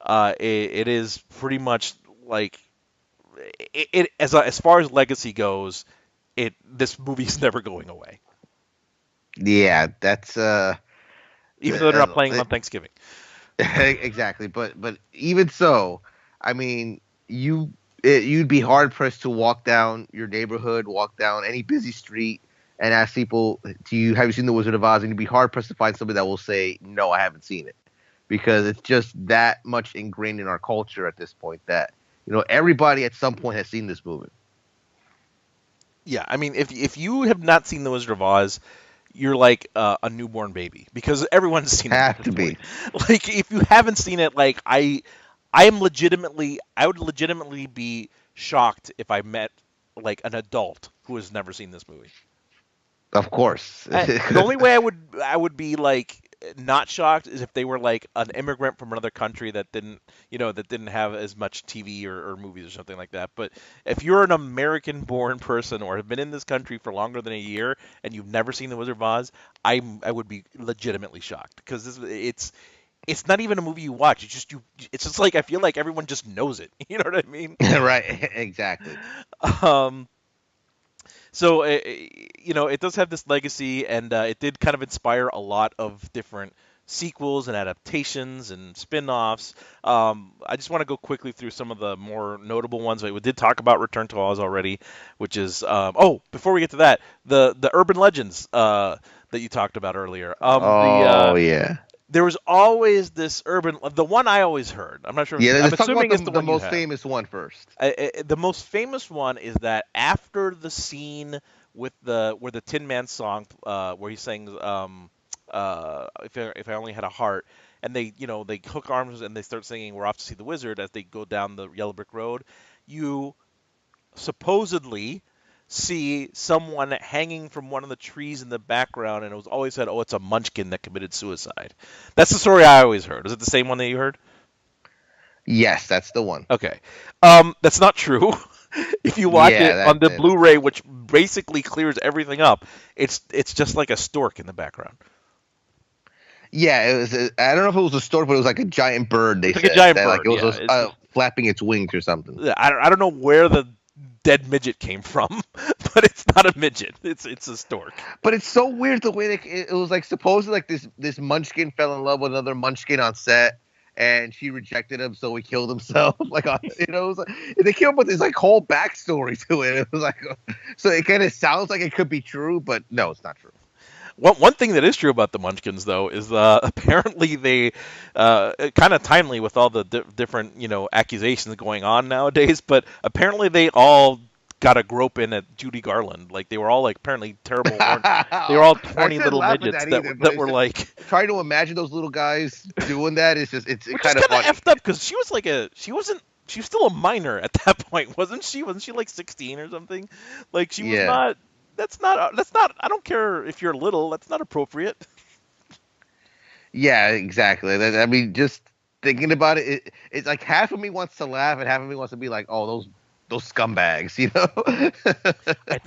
It is pretty much like as far as legacy goes, this movie's never going away. Yeah, that's Even though they're not playing on Thanksgiving. exactly. But even so, I mean, you'd be hard pressed to walk down your neighborhood, walk down any busy street, and ask people, have you seen The Wizard of Oz? And you'd be hard pressed to find somebody that will say, no, I haven't seen it, because it's just that much ingrained in our culture at this point that everybody at some point has seen this movie. Yeah, I mean, if you have not seen The Wizard of Oz, you're like a newborn baby, because everyone's seen it. Have to be. Like, if you haven't seen it, like I would legitimately be shocked if I met like an adult who has never seen this movie. Of course. The only way I would be like not shocked is if they were like an immigrant from another country that didn't have as much TV or movies or something like that. But if you're an American-born person or have been in this country for longer than a year and you've never seen The Wizard of Oz, I would be legitimately shocked, because it's not even a movie you watch. It's just like, I feel like everyone just knows it. You know what I mean? Right. Exactly. So, it does have this legacy, and it did kind of inspire a lot of different sequels and adaptations and spin-offs. I just want to go quickly through some of the more notable ones. We did talk about Return to Oz already, which is... before we get to that, the urban legends that you talked about earlier. Yeah. There was always this the one I always heard. I'm not sure. Yeah, I'm let's talk assuming about it's the most famous one first. The most famous one is that after the scene with where the Tin Man song, where he sings, if I only had a heart, and they hook arms and they start singing "We're off to see the wizard" as they go down the yellow brick road, you supposedly see someone hanging from one of the trees in the background, and it was always said, "Oh, it's a Munchkin that committed suicide." That's the story I always heard. Is it the same one that you heard? Yes, that's the one. Okay. That's not true. If you watch it on the Blu-ray, which basically clears everything up, it's just like a stork in the background. Yeah, it was. I don't know if it was a stork, but it was like a giant bird. They said like a giant bird. Like it was flapping its wings or something. I don't know where the dead midget came from, but it's not a midget. It's a stork. But it's so weird the way it was like supposedly like this Munchkin fell in love with another Munchkin on set, and she rejected him, so he killed himself. Like, it was like, they came up with this like whole backstory to it. It was like, so it kind of sounds like it could be true, but no, it's not true. One thing that is true about the Munchkins, though, is apparently they kind of timely with all the different accusations going on nowadays. But apparently they all got a grope in at Judy Garland. Like, they were all like apparently terrible. They were all horny little midgets that were like trying to imagine those little guys doing that. It's kind of effed up, because she was still a minor at that point, wasn't she? Wasn't she like 16 or something? Like, she was not. That's not. I don't care if you're little. That's not appropriate. Yeah, exactly. I mean, just thinking about it, it's like half of me wants to laugh and half of me wants to be like, "Oh, those scumbags," I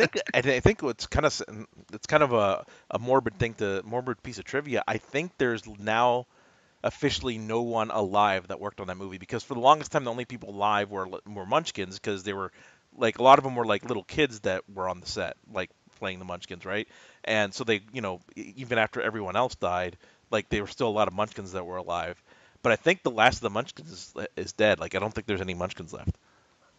think it's kind of a morbid piece of trivia. I think there's now officially no one alive that worked on that movie, because for the longest time the only people alive were Munchkins, because they were like, a lot of them were like little kids that were on the set, like playing the Munchkins, right? And so they, even after everyone else died, like, there were still a lot of Munchkins that were alive. But I think the last of the Munchkins is dead. Like, I don't think there's any Munchkins left.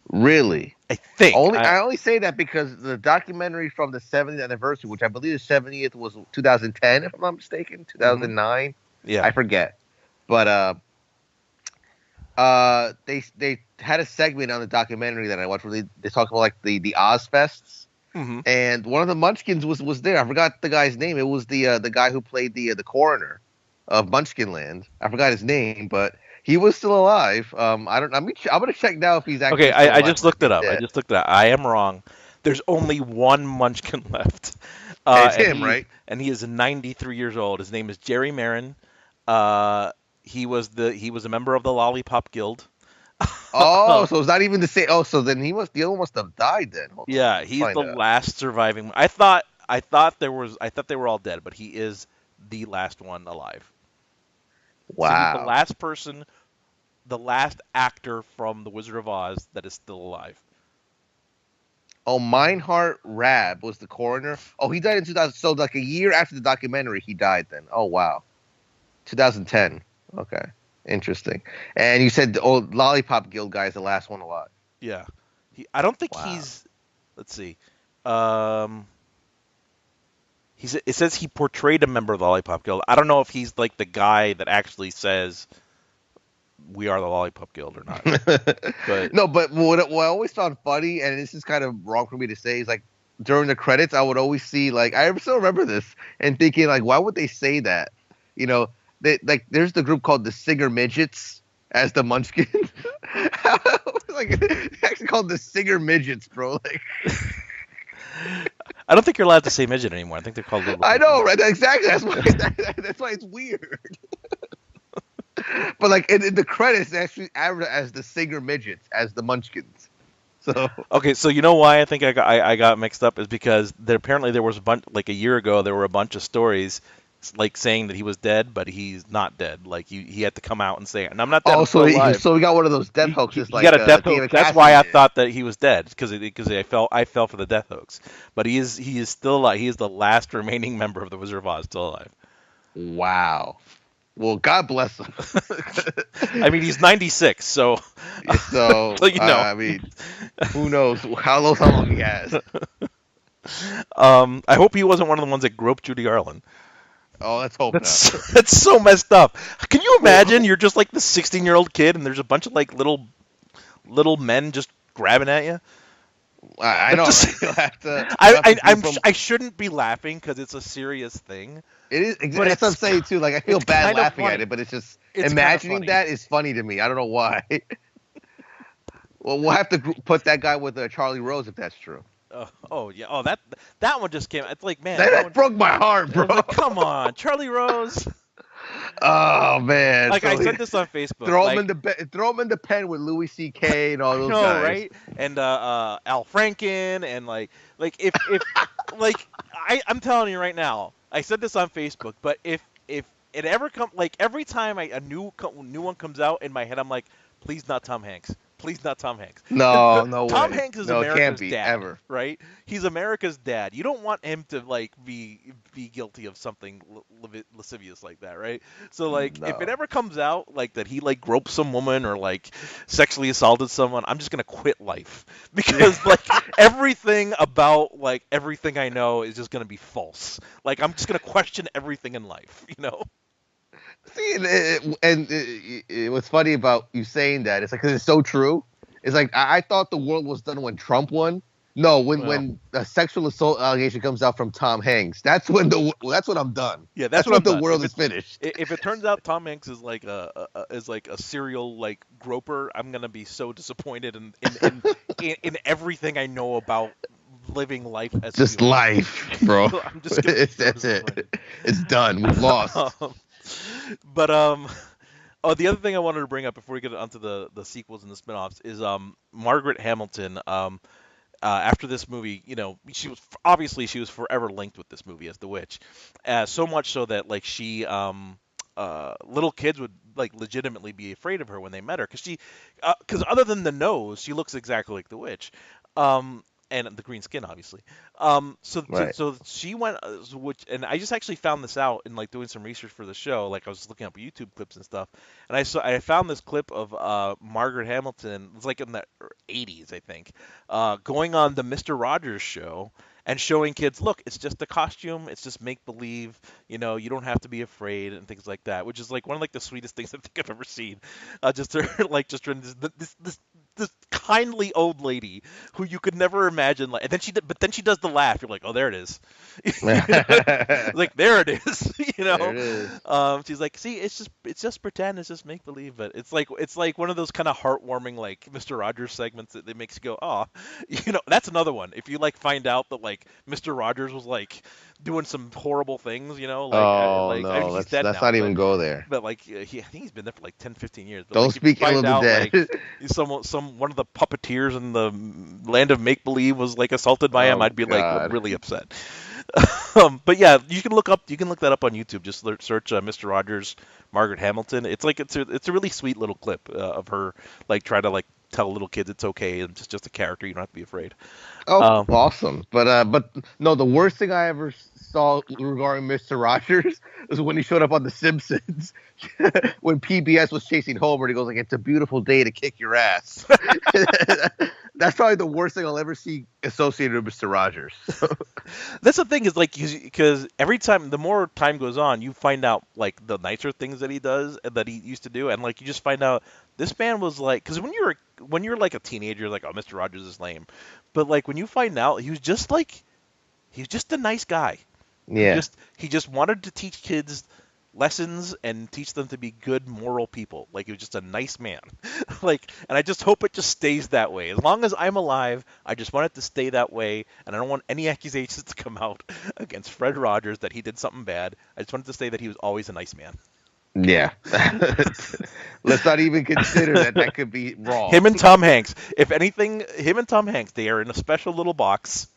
Really? I think. I only say that because the documentary from the 70th anniversary, which I believe the 70th was 2010, if I'm not mistaken, 2009. Mm-hmm. Yeah, I forget. But they had a segment on the documentary that I watched where they talk about like the Oz Fests. Mm-hmm. And one of the Munchkins was there. I forgot the guy's name. It was the guy who played the coroner of Munchkinland. I forgot his name, but he was still alive. I'm gonna check now if he's actually. Okay, I just looked it up. I am wrong. There's only one Munchkin left. It's him, right? And he is 93 years old. His name is Jerry Marin. He was a member of the Lollipop Guild. Oh, so it's not even the same. Oh, so then the other one must have died then. Hold on, Yeah, let's he's find the out. last surviving. I thought they were all dead, but he is the last one alive. So he's the Wow. last person, the last actor from The Wizard of Oz that is still alive. Oh, Meinhard Rab was the coroner. Oh, he died in 2000. So like a year after the documentary, he died then. Oh, wow. 2010. Okay. Interesting. And you said the old Lollipop Guild guy is the last one alive. Yeah, I don't think Wow. he's. Let's see. Um, it says he portrayed a member of the Lollipop Guild. I don't know if he's like the guy that actually says we are the Lollipop Guild or not. But No, but what I always found funny, and this is kind of wrong for me to say, is like during the credits, I would always see like I still remember this and thinking like, why would they say that? You know, like there's the group called the Singer Midgets as the Munchkins. Like it's actually called the Singer Midgets, bro. Like I don't think you're allowed to say midget anymore. I think they're called little. I people. know, right? Exactly. That's why it's weird. But like in the credits, they actually advertised as the Singer Midgets, as the Munchkins. So Okay, so you know why I think I got mixed up is because apparently there was a bunch like a year ago there were a bunch of stories like saying that he was dead, but he's not dead. Like he had to come out and say, "And I'm not dead. I'm still alive." so we got one of those death He, hoaxes he like got a death David hoax. That's Cassidy why I did. thought that he was dead because I fell for the death hoax. But he is still alive. He is the last remaining member of the Wizard of Oz still alive. Wow. Well, God bless him. I mean, he's 96, so So, so you know. I mean, who knows how long he has. I hope he wasn't one of the ones that groped Judy Garland. Oh, let's hope not. That's so messed up. Can you imagine? You're just like the 16-year-old kid, and there's a bunch of like little men just grabbing at you. I know. Just- Right? You'll have to, I shouldn't be laughing because it's a serious thing. It is. but That's what I'm it's- saying too. Like I feel it's bad kinda laughing funny. at it, but it's just It's imagining kinda funny. that is funny to me. I don't know why. Well, we'll have to put that guy with Charlie Rose if that's true. Oh yeah. Oh that one just came. It's like man. That one- broke my heart, bro. like, come on, Charlie Rose. Oh man. Like So I said this on Facebook. throw like, him in the pen with Louis C.K. and all those no, guys. right? And Al Franken and like if like I'm telling you right now, I said this on Facebook, but if it ever come like every time a new one comes out in my head, I'm like, please not Tom Hanks. Please not Tom Hanks. No Tom way. Hanks is No, it America's can't be, dad, ever. right? He's America's dad. You don't want him to like be guilty of something lascivious like that, right? So like, if it No. ever comes out like that he like groped some woman or like sexually assaulted someone, I'm just gonna quit life because like everything about like everything I know is just gonna be false. Like I'm just gonna question everything in life, you know? See, what's funny about you saying that, it's like, 'cause it's so true. It's like, I thought the world was done when Trump won. No, when a sexual assault allegation comes out from Tom Hanks, that's when I'm done. Yeah, That's what when I'm the done. world is finished. If it turns out Tom Hanks is like a serial like groper, I'm gonna be so disappointed in everything I know about living life as a Just human. life, bro. I'm just gonna be so That's it. disappointed. It's done. We've lost. But oh, the other thing I wanted to bring up before we get onto the sequels and the spin-offs is Margaret Hamilton. After this movie, you know, she was forever linked with this movie as the witch, so much so that like she little kids would like legitimately be afraid of her when they met her because other than the nose, she looks exactly like the witch. And the green skin, obviously. Right. So she went, and I just actually found this out in like doing some research for the show. Like I was looking up YouTube clips and stuff, and I found this clip of Margaret Hamilton. It was like in the 80s, I think, going on the Mr. Rogers show and showing kids, look, it's just a costume, it's just make believe. You know, you don't have to be afraid and things like that, which is like one of like the sweetest things I think I've ever seen. Just her like just this kindly old lady who you could never imagine like, and then she does the laugh. You're like, oh, there it is. Like there it is. You know. There it is. She's like, see, it's just pretend, it's just make believe, but it's like one of those kind of heartwarming like Mr. Rogers segments that makes you go, oh, you know, that's another one. If you like find out that like Mr. Rogers was like doing some horrible things, Oh I mean, no, he's dead let's now, not even go there. but like I think he's been there for like 10, 15 years. But Don't like if you speak ill find of the out dead. like one of the puppeteers in the land of make believe was like assaulted by him, Oh I'd be like God. really upset. But yeah, you can look that up on YouTube. Just search Mr. Rogers, Margaret Hamilton. It's a really sweet little clip of her like try to like tell little kids it's okay and it's just a character. You don't have to be afraid. Oh, Um, awesome! But no, the worst thing I ever saw regarding Mister Rogers was when he showed up on The Simpsons when PBS was chasing Homer. And he goes like, "It's a beautiful day to kick your ass." That's probably the worst thing I'll ever see associated with Mister Rogers. That's the thing is like because every time the more time goes on, you find out like the nicer things that he does and that he used to do, and like you just find out this man was like because when you're like a teenager, you're like, oh, Mr. Rogers is lame, but like when you find out he was just a nice guy. Yeah. He just wanted to teach kids lessons and teach them to be good moral people. Like he was just a nice man. And I just hope it just stays that way. As long as I'm alive, I just want it to stay that way, and I don't want any accusations to come out against Fred Rogers that he did something bad. I just wanted to say that he was always a nice man. Yeah. Let's not even consider that could be wrong. Him and Tom Hanks. If anything, him and Tom Hanks, they are in a special little box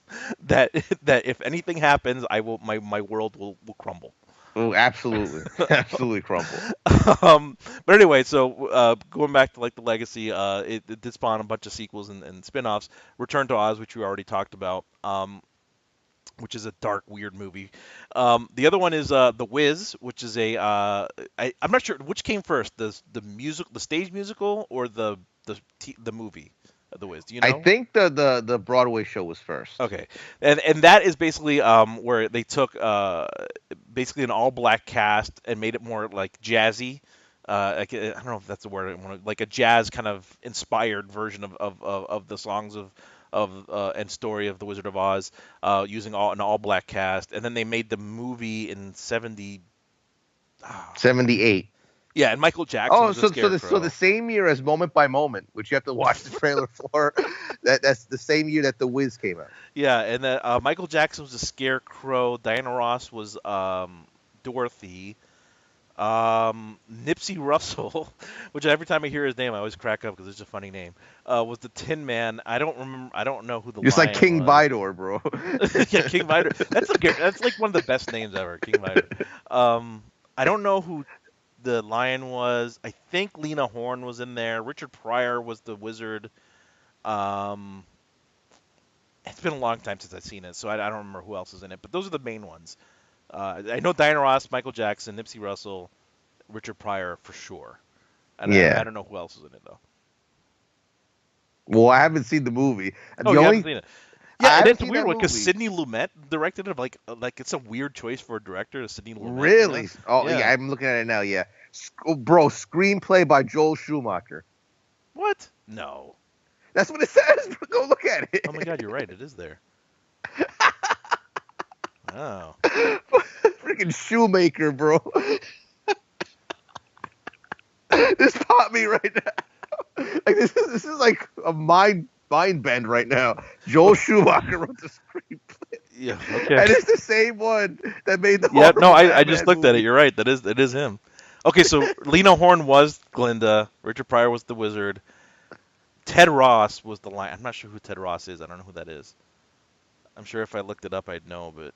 that if anything happens, my world will crumble. Oh, absolutely. Absolutely crumble. But anyway, so going back to like the legacy, it did spawn a bunch of sequels and spin-offs. Return to Oz, which we already talked about, which is a dark, weird movie. The other one is The Wiz, which is I'm not sure which came first, the stage musical, or the movie. The Wiz, do you know? I think the Broadway show was first. Okay, and that is basically where they took basically an all black cast and made it more like jazzy. I don't know if that's the word I want to, like a jazz kind of inspired version of the songs of and story of the Wizard of Oz, using an all black cast, and then they made the movie in 78. Yeah, and Michael Jackson. Oh, was the Scarecrow. so the same year as Moment by Moment, which you have to watch the trailer for. That's the same year that The Wiz came out. Yeah, and Michael Jackson was the Scarecrow. Diana Ross was Dorothy. Nipsey Russell, which every time I hear his name, I always crack up because it's a funny name. Was the Tin Man? I don't remember. I don't know who the. It's like King was. Vidor, bro. Yeah, King Vidor. That's like one of the best names ever, King Vidor. I don't know who the lion was. I think Lena Horne was in there. Richard Pryor was the wizard. It's been a long time since I've seen it, so I don't remember who else is in it. But those are the main ones. I know Diana Ross, Michael Jackson, Nipsey Russell, Richard Pryor for sure. I don't know who else is in it though. Well, I haven't seen the movie. You haven't seen it. Yeah, and it's a weird one because movie. Sidney Lumet directed it. Like it's a weird choice for a director, Sidney Lumet. Really? You know? Oh, yeah, I'm looking at it now. Yeah, bro, screenplay by Joel Schumacher. What? No. That's what it says. Go look at it. Oh my God, you're right. It is there. Oh. Freaking Shoemaker, bro. This popped me right now. Like this is like a mind bend right now. Joel Schumacher wrote the screenplay. Yeah. Okay. And it's the same one that made the. Yeah. No, I just looked movie. at it. You're right. That is him. Okay, so Lena Horne was Glinda. Richard Pryor was the wizard. Ted Ross was the lion. I'm not sure who Ted Ross is. I don't know who that is. I'm sure if I looked it up, I'd know, but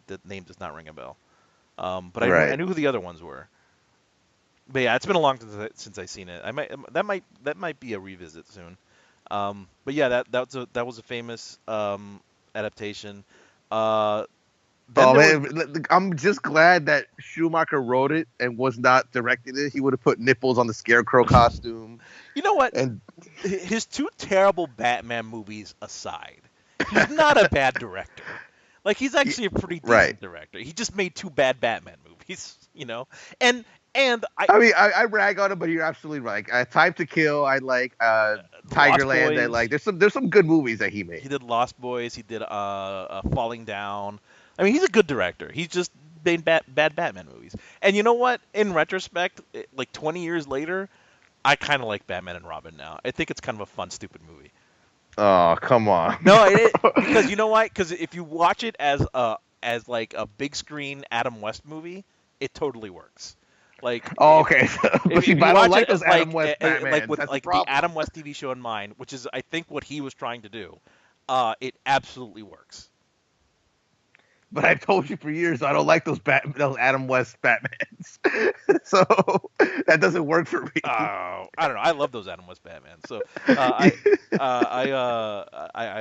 the name does not ring a bell. But I knew who the other ones were. But yeah, it's been a long time since I've seen it. That might be a revisit soon. But yeah, that was a famous adaptation. Man, I'm just glad that Schumacher wrote it and was not directing it. He would have put nipples on the Scarecrow costume. You know what? And his two terrible Batman movies aside, he's not a bad director. Like he's actually a pretty decent director. He just made two bad Batman movies, you know. And I rag on him, but you're absolutely right. Time to Kill, I like Tigerland. I like. There's some good movies that he made. He did Lost Boys. He did Falling Down. I mean, he's a good director. He's just made bad Batman movies. And you know what? In retrospect, like 20 years later, I kind of like Batman and Robin now. I think it's kind of a fun, stupid movie. Oh, come on. No, because you know why? Because if you watch it as as like a big screen Adam West movie, it totally works. Like, Oh, okay. But see, if you I don't watch like it those Adam West like Batmans. with That's like the the problem. Adam West TV show in mind, which is I think what he was trying to do, it absolutely works. But I told you for years I don't like those Adam West Batmans. So that doesn't work for me. Oh, I don't know. I love those Adam West Batman. So I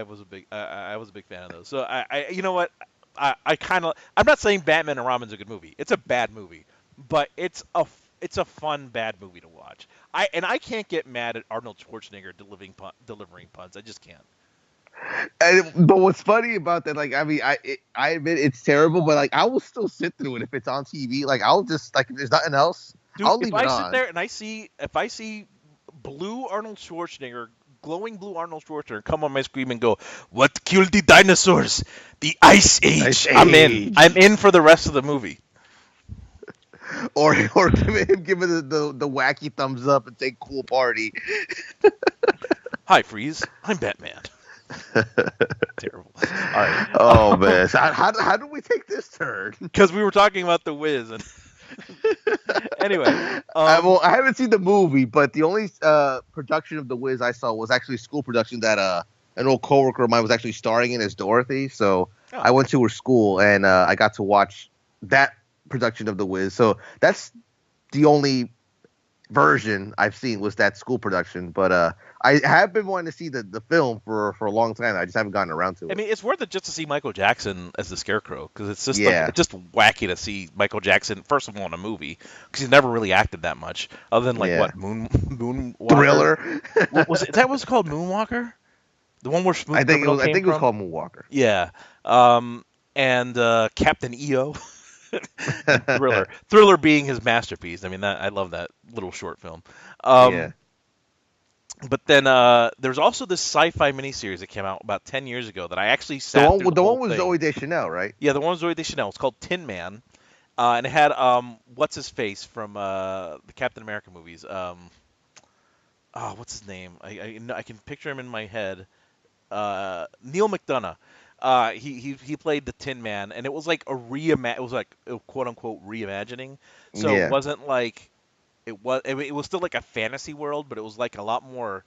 was a big I was a big fan of those. So you know what, I kind of, I'm not saying Batman and Robin's a good movie. It's a bad movie, but it's a fun bad movie to watch. I can't get mad at Arnold Schwarzenegger delivering puns. I just can't. But what's funny about that, like, I mean, I admit it's terrible, but like, I will still sit through it if it's on TV. Like, I'll just like, if there's nothing else, Dude, I'll if leave I it sit on. there and if I see blue Arnold Schwarzenegger, glowing blue Arnold Schwarzenegger come on my screen and go, "What killed the dinosaurs? The Ice Age." Ice I'm in. Age. I'm in for the rest of the movie. Or give it the wacky thumbs up and say cool party. Hi, Freeze. I'm Batman. Terrible. All right. Oh man, so how do we take this turn? Because we were talking about the Wiz. And anyway, well, I haven't seen the movie, but the only production of The Wiz I saw was actually a school production that an old coworker of mine was actually starring in as Dorothy. So I went to her school and I got to watch that production of The Wiz. So that's the only version I've seen was that school production. But I have been wanting to see the film for a long time. I just haven't gotten around to it. I mean, it's worth it just to see Michael Jackson as the Scarecrow, because it's just Yeah. like, it's just wacky to see Michael Jackson first of all in a movie, because he's never really acted that much other than like Yeah. what Moonwalker? Thriller. Was it, that was called Moonwalker? The one where Smooth I think Criminal came it was from? called Moonwalker. Yeah. And Captain EO. Thriller being his masterpiece. I mean, I love that little short film. Yeah. But then there's also this sci-fi miniseries that came out about 10 years ago that I actually The sat one, through the whole one with thing. Zooey Deschanel, right? Yeah, the one with Zooey Deschanel. It's called Tin Man. And it had, what's his face from the Captain America movies? What's his name? I can picture him in my head. Neil McDonough. He played the Tin Man, and it was like it was like a quote unquote reimagining. So Yeah. it wasn't like it was still like a fantasy world, but it was like a lot more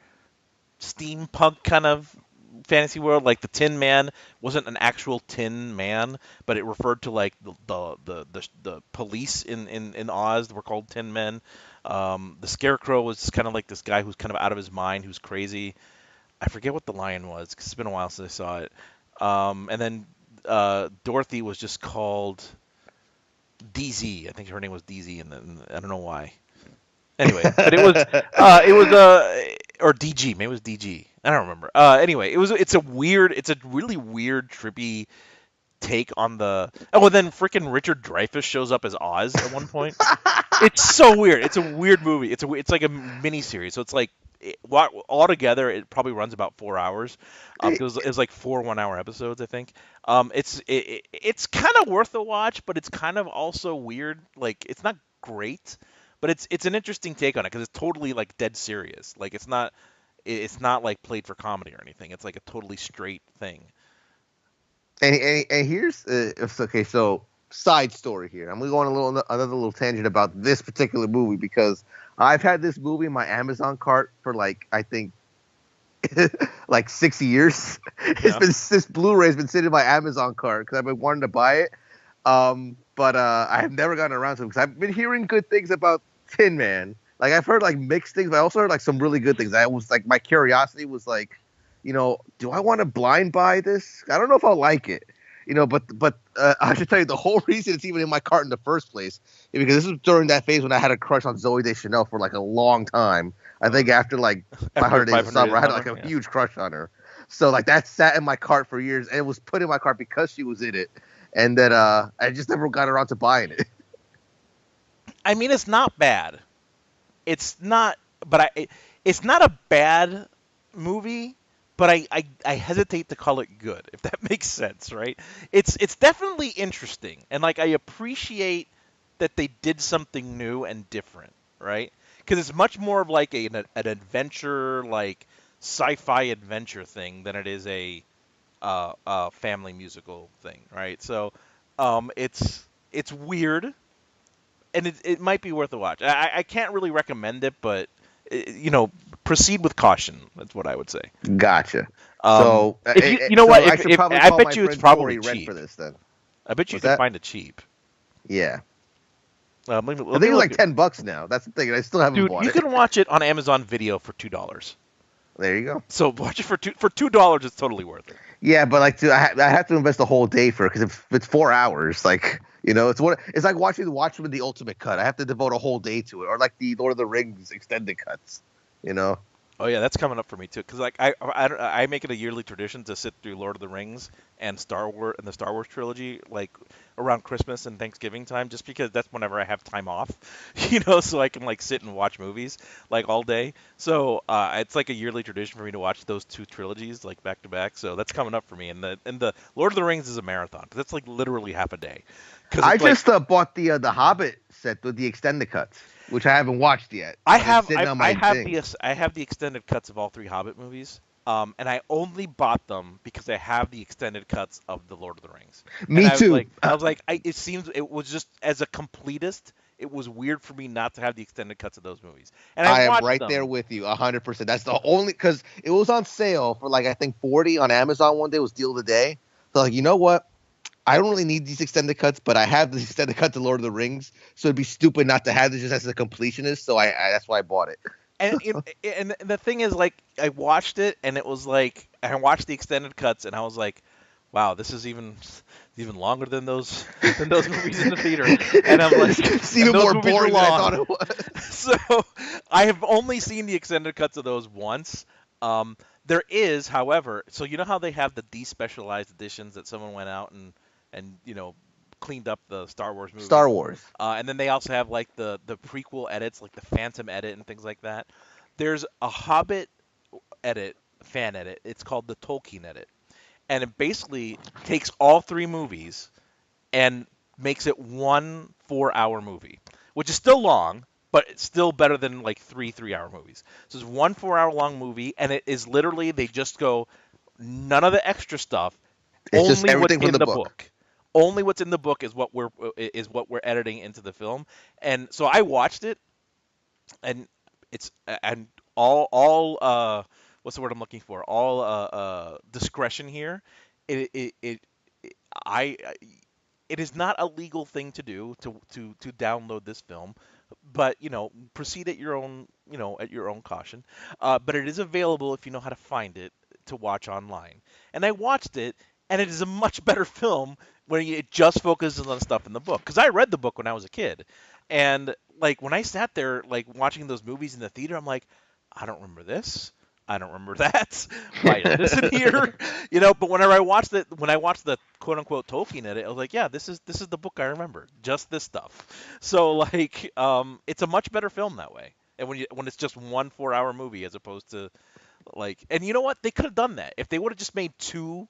steampunk kind of fantasy world. Like the Tin Man wasn't an actual Tin Man, but it referred to like the police in Oz were called Tin Men. The Scarecrow was kind of like this guy who's kind of out of his mind, who's crazy. I forget what the lion was, 'cause it's been a while since I saw it. And then Dorothy was just called DZ. I think her name was DZ, and I don't know why. Anyway, but it was or DG. Maybe it was DG. I don't remember. Anyway, it's a really weird, trippy take on the. Oh, and then freaking Richard Dreyfuss shows up as Oz at one point. It's so weird. It's a weird movie. It's like a mini series. So it's like altogether it probably runs about 4 hours. Because it's like 4 1-hour episodes, I think. It's kind of worth a watch, but it's kind of also weird. Like, it's not great, but it's an interesting take on it because it's totally like dead serious. Like, it's not like played for comedy or anything. It's like a totally straight thing. And here's okay. So side story here. I'm gonna go on another little tangent about this particular movie because I've had this movie in my Amazon cart for like I think like 6 years. Yeah. This Blu-ray has been sitting in my Amazon cart because I've been wanting to buy it. But I have never gotten around to it because I've been hearing good things about Tin Man. Like I've heard like mixed things, but I also heard like some really good things. I was like my curiosity was like, do I want to blind buy this? I don't know if I'll like it. But I should tell you the whole reason it's even in my cart in the first place is because this was during that phase when I had a crush on Zooey Deschanel for like a long time. I think after like 500 Days of Summer, I had like a huge crush on her. So like that sat in my cart for years and it was put in my cart because she was in it. And then I just never got around to buying it. I mean, it's not bad. It's not, but it's not a bad movie. But I hesitate to call it good, if that makes sense, right? It's definitely interesting, and like I appreciate that they did something new and different, right? Because it's much more of like an adventure, like sci-fi adventure thing than it is a family musical thing, right? So It's weird, and it might be worth a watch. I can't really recommend it, but proceed with caution. That's what I would say. Gotcha. Um, So, if you know what, I should probably I call bet my you it's friend probably Tori Rent cheap. for this then. I bet you What's can that? find it cheap. Yeah. Let I me think it's like $10 now. That's the thing. I still haven't Dude, bought you it. can watch it on Amazon Video for $2. There you go. So watch it for $2. It's totally worth it. Yeah, but like, I have to invest a whole day for it because if it's 4 hours, like, it's like watching the Ultimate Cut. I have to devote a whole day to it, or like the Lord of the Rings extended cuts. Oh yeah, that's coming up for me too. Because like I make it a yearly tradition to sit through Lord of the Rings and Star Wars and the Star Wars trilogy like around Christmas and Thanksgiving time, just because that's whenever I have time off, so I can like sit and watch movies like all day. So it's like a yearly tradition for me to watch those two trilogies like back to back. So that's coming up for me. And the Lord of the Rings is a marathon because that's like literally half a day. I just bought the Hobbit set with the extended cuts, which I haven't watched yet. I have the extended cuts of all three Hobbit movies, and I only bought them because I have the extended cuts of the Lord of the Rings. Me too. It seems it was just as a completist, it was weird for me not to have the extended cuts of those movies. And I am right there with you, 100%. That's the only because it was on sale for like I think $40 on Amazon one day. It was deal of the day. So like, you know what? I don't really need these extended cuts, but I have the extended cut to Lord of the Rings, so it'd be stupid not to have this just as a completionist. So I that's why I bought it. And the thing is, like, I watched it, and it was like I watched the extended cuts, and I was like, wow, this is even longer than those movies in the theater. And I'm like, it's even more boring than I thought it was. So I have only seen the extended cuts of those once. There is, however, so you know how they have the despecialized editions that someone went out and cleaned up the Star Wars movies. Star Wars. And then they also have like the prequel edits, like the Phantom edit and things like that. There's a Hobbit fan edit. It's called the Tolkien edit. And it basically takes all three movies and makes it 1 4-hour movie, which is still long, but it's still better than like 3 3-hour movies. So it's 1 4-hour long movie, and it is literally they just go none of the extra stuff. It's only what's in the book. Only what's in the book is what we're editing into the film. And so I watched it, and it's all what's the word I'm looking for? All discretion here. It is not a legal thing to do to download this film, but proceed at your own caution. But it is available if you know how to find it to watch online. And I watched it, and it is a much better film when it just focuses on stuff in the book. Because I read the book when I was a kid, and like when I sat there like watching those movies in the theater, I'm like, I don't remember this. I don't remember that. Why is this in here? But whenever when I watched the quote unquote Tolkien edit, I was like, yeah, this is the book I remember. Just this stuff. So like, it's a much better film that way. And when it's just 1 4-hour movie as opposed to like, and you know what? They could have done that if they would have just made 2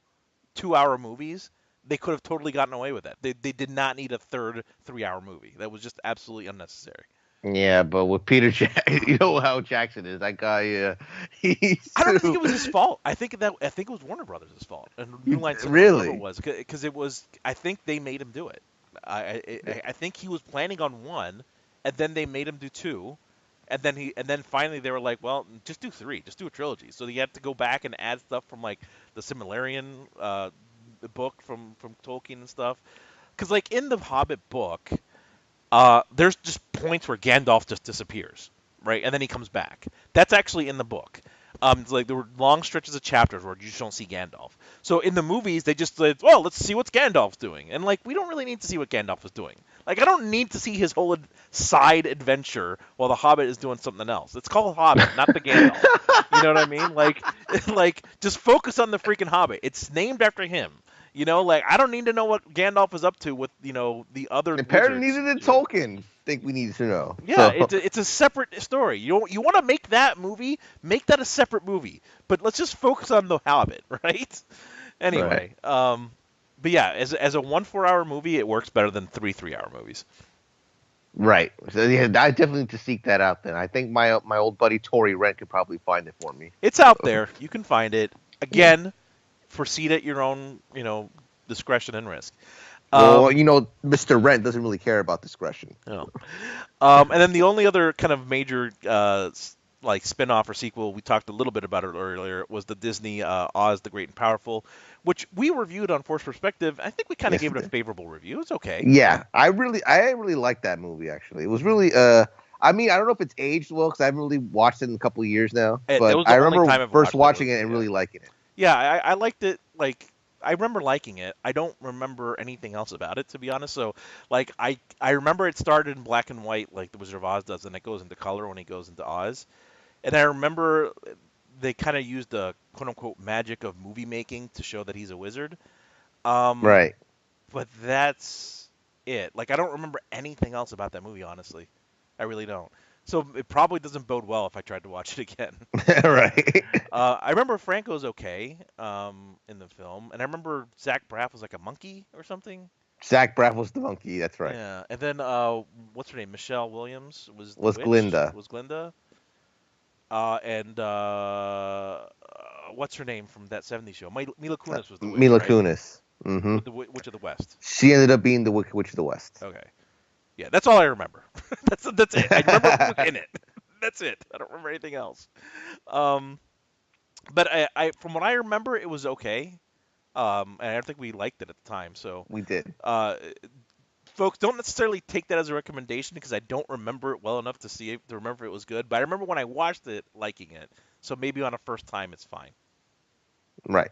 2-hour movies. They could have totally gotten away with that. They did not need a third 3-hour movie. That was just absolutely unnecessary. Yeah, but with Peter Jackson, you know how Jackson is. That guy, I don't think it was his fault. I think it was Warner Brothers' fault. And New Line Cinema, really it was because it was. I think they made him do it. I think he was planning on 1, and then they made him do 2, and then finally they were like, well, just do 3, just do a trilogy. So he had to go back and add stuff from like the Silmarillion book from Tolkien and stuff. Because like in the Hobbit book. There's just points where Gandalf just disappears, right? And then he comes back. That's actually in the book. It's like there were long stretches of chapters where you just don't see Gandalf. So in the movies, they just said, well, let's see what Gandalf's doing. And like, we don't really need to see what Gandalf is doing. Like, I don't need to see his whole side adventure while the Hobbit is doing something else. It's called Hobbit, not the Gandalf. You know what I mean? Like, just focus on the freaking Hobbit. It's named after him. Like, I don't need to know what Gandalf is up to with, the other. Apparently neither did Tolkien think we needed to know. Yeah, so. It's a separate story. You want to make that movie, make that a separate movie. But let's just focus on the Hobbit, right? Anyway, right. But yeah, as a 1 4-hour movie, it works better than 3 3-hour movies. Right. So yeah, I definitely need to seek that out then. I think my old buddy Tori Rent could probably find it for me. It's out there. You can find it. Again, proceed at your own, discretion and risk. Well, Mr. Rent doesn't really care about discretion. No. And then the only other kind of major like spin-off or sequel, we talked a little bit about it earlier, was the Disney Oz the Great and Powerful, which we reviewed on Force Perspective. I think we kind of gave it a favorable review. It's okay. Yeah, I really liked that movie, actually. It was really I mean, I don't know if it's aged well because I haven't really watched it in a couple of years now, but I remember first watching it and really liking it. Yeah, I liked it. Like, I remember liking it. I don't remember anything else about it, to be honest. So, like, I remember it started in black and white, like the Wizard of Oz does, and it goes into color when he goes into Oz. And I remember they kind of used the quote-unquote magic of movie making to show that he's a wizard. Right. But that's it. Like, I don't remember anything else about that movie, honestly. I really don't. So it probably doesn't bode well if I tried to watch it again. Right. I remember Franco's okay in the film, and I remember Zach Braff was like a monkey or something. Zach Braff was the monkey. That's right. Yeah, and then what's her name? Michelle Williams was Glinda. Was Glinda. And what's her name from that '70s show? Mila Kunis was the witch, Mila right? Kunis. Mm-hmm. The Witch of the West. She ended up being the Wicked Witch of the West. Okay. Yeah, that's all I remember. that's it. I remember who was in it. That's it. I don't remember anything else. But I from what I remember, it was okay. And I don't think we liked it at the time. So we did. Folks, don't necessarily take that as a recommendation because I don't remember it well enough to remember it was good. But I remember when I watched it, liking it. So maybe on a first time, it's fine. Right.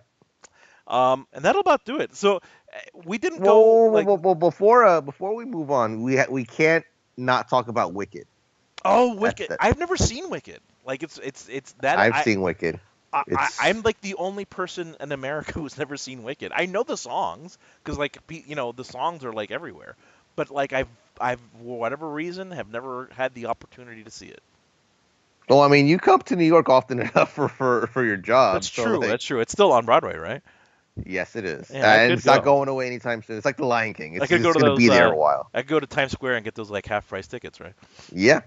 And that'll about do it. So we didn't go. Well, before we move on, we can't not talk about Wicked. Oh, Wicked! I've never seen Wicked. Like it's that. I've seen Wicked. I'm like the only person in America who's never seen Wicked. I know the songs because the songs are like everywhere, but like I've for whatever reason have never had the opportunity to see it. Well, I mean, you come to New York often enough for your job. That's true. That's true. It's still on Broadway, right? Yes, it is. Yeah, and it's not going away anytime soon. It's like The Lion King. It's going to be there a while. I could go to Times Square and get those like half-price tickets, right? Yeah.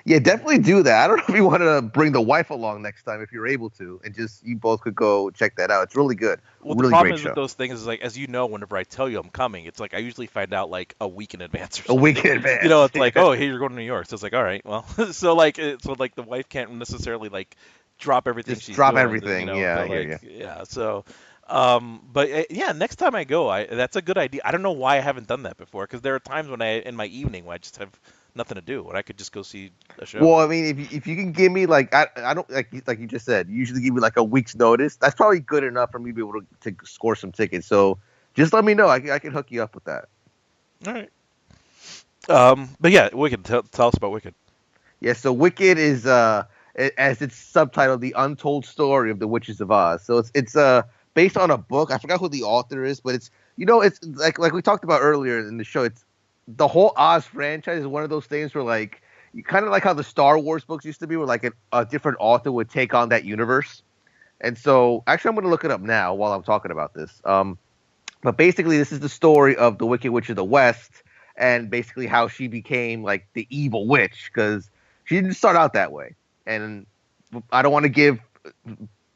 Yeah, definitely do that. I don't know if you want to bring the wife along next time if you're able to, and just you both could go check that out. It's really good. Well, really the problem great is show. With those things is like, as you know, whenever I tell you I'm coming, it's like I usually find out like a week in advance or something. A week in advance. It's like, oh, hey, you're going to New York. So it's like, all right, well, so the wife can't necessarily like drop everything. Just drop everything. Yeah, I hear you. Yeah, so. But yeah, next time I go, that's a good idea. I don't know why I haven't done that before, because there are times when in my evening when I just have nothing to do, when I could just go see a show. Well, I mean, if you can give me like I don't like you just said, you usually give me like a week's notice. That's probably good enough for me to be able to score some tickets. So just let me know. I can hook you up with that. All right. But yeah, Wicked. Tell us about Wicked. Yeah, so Wicked is as it's subtitled, The Untold Story of the Witches of Oz. So it's based on a book. I forgot who the author is, but it's it's like we talked about earlier in the show. It's the whole Oz franchise is one of those things where like you kind of like how the Star Wars books used to be, where like a different author would take on that universe. And so actually I'm going to look it up now while I'm talking about this. But basically this is the story of the Wicked Witch of the West and basically how she became like the evil witch, because she didn't start out that way. And I don't want to give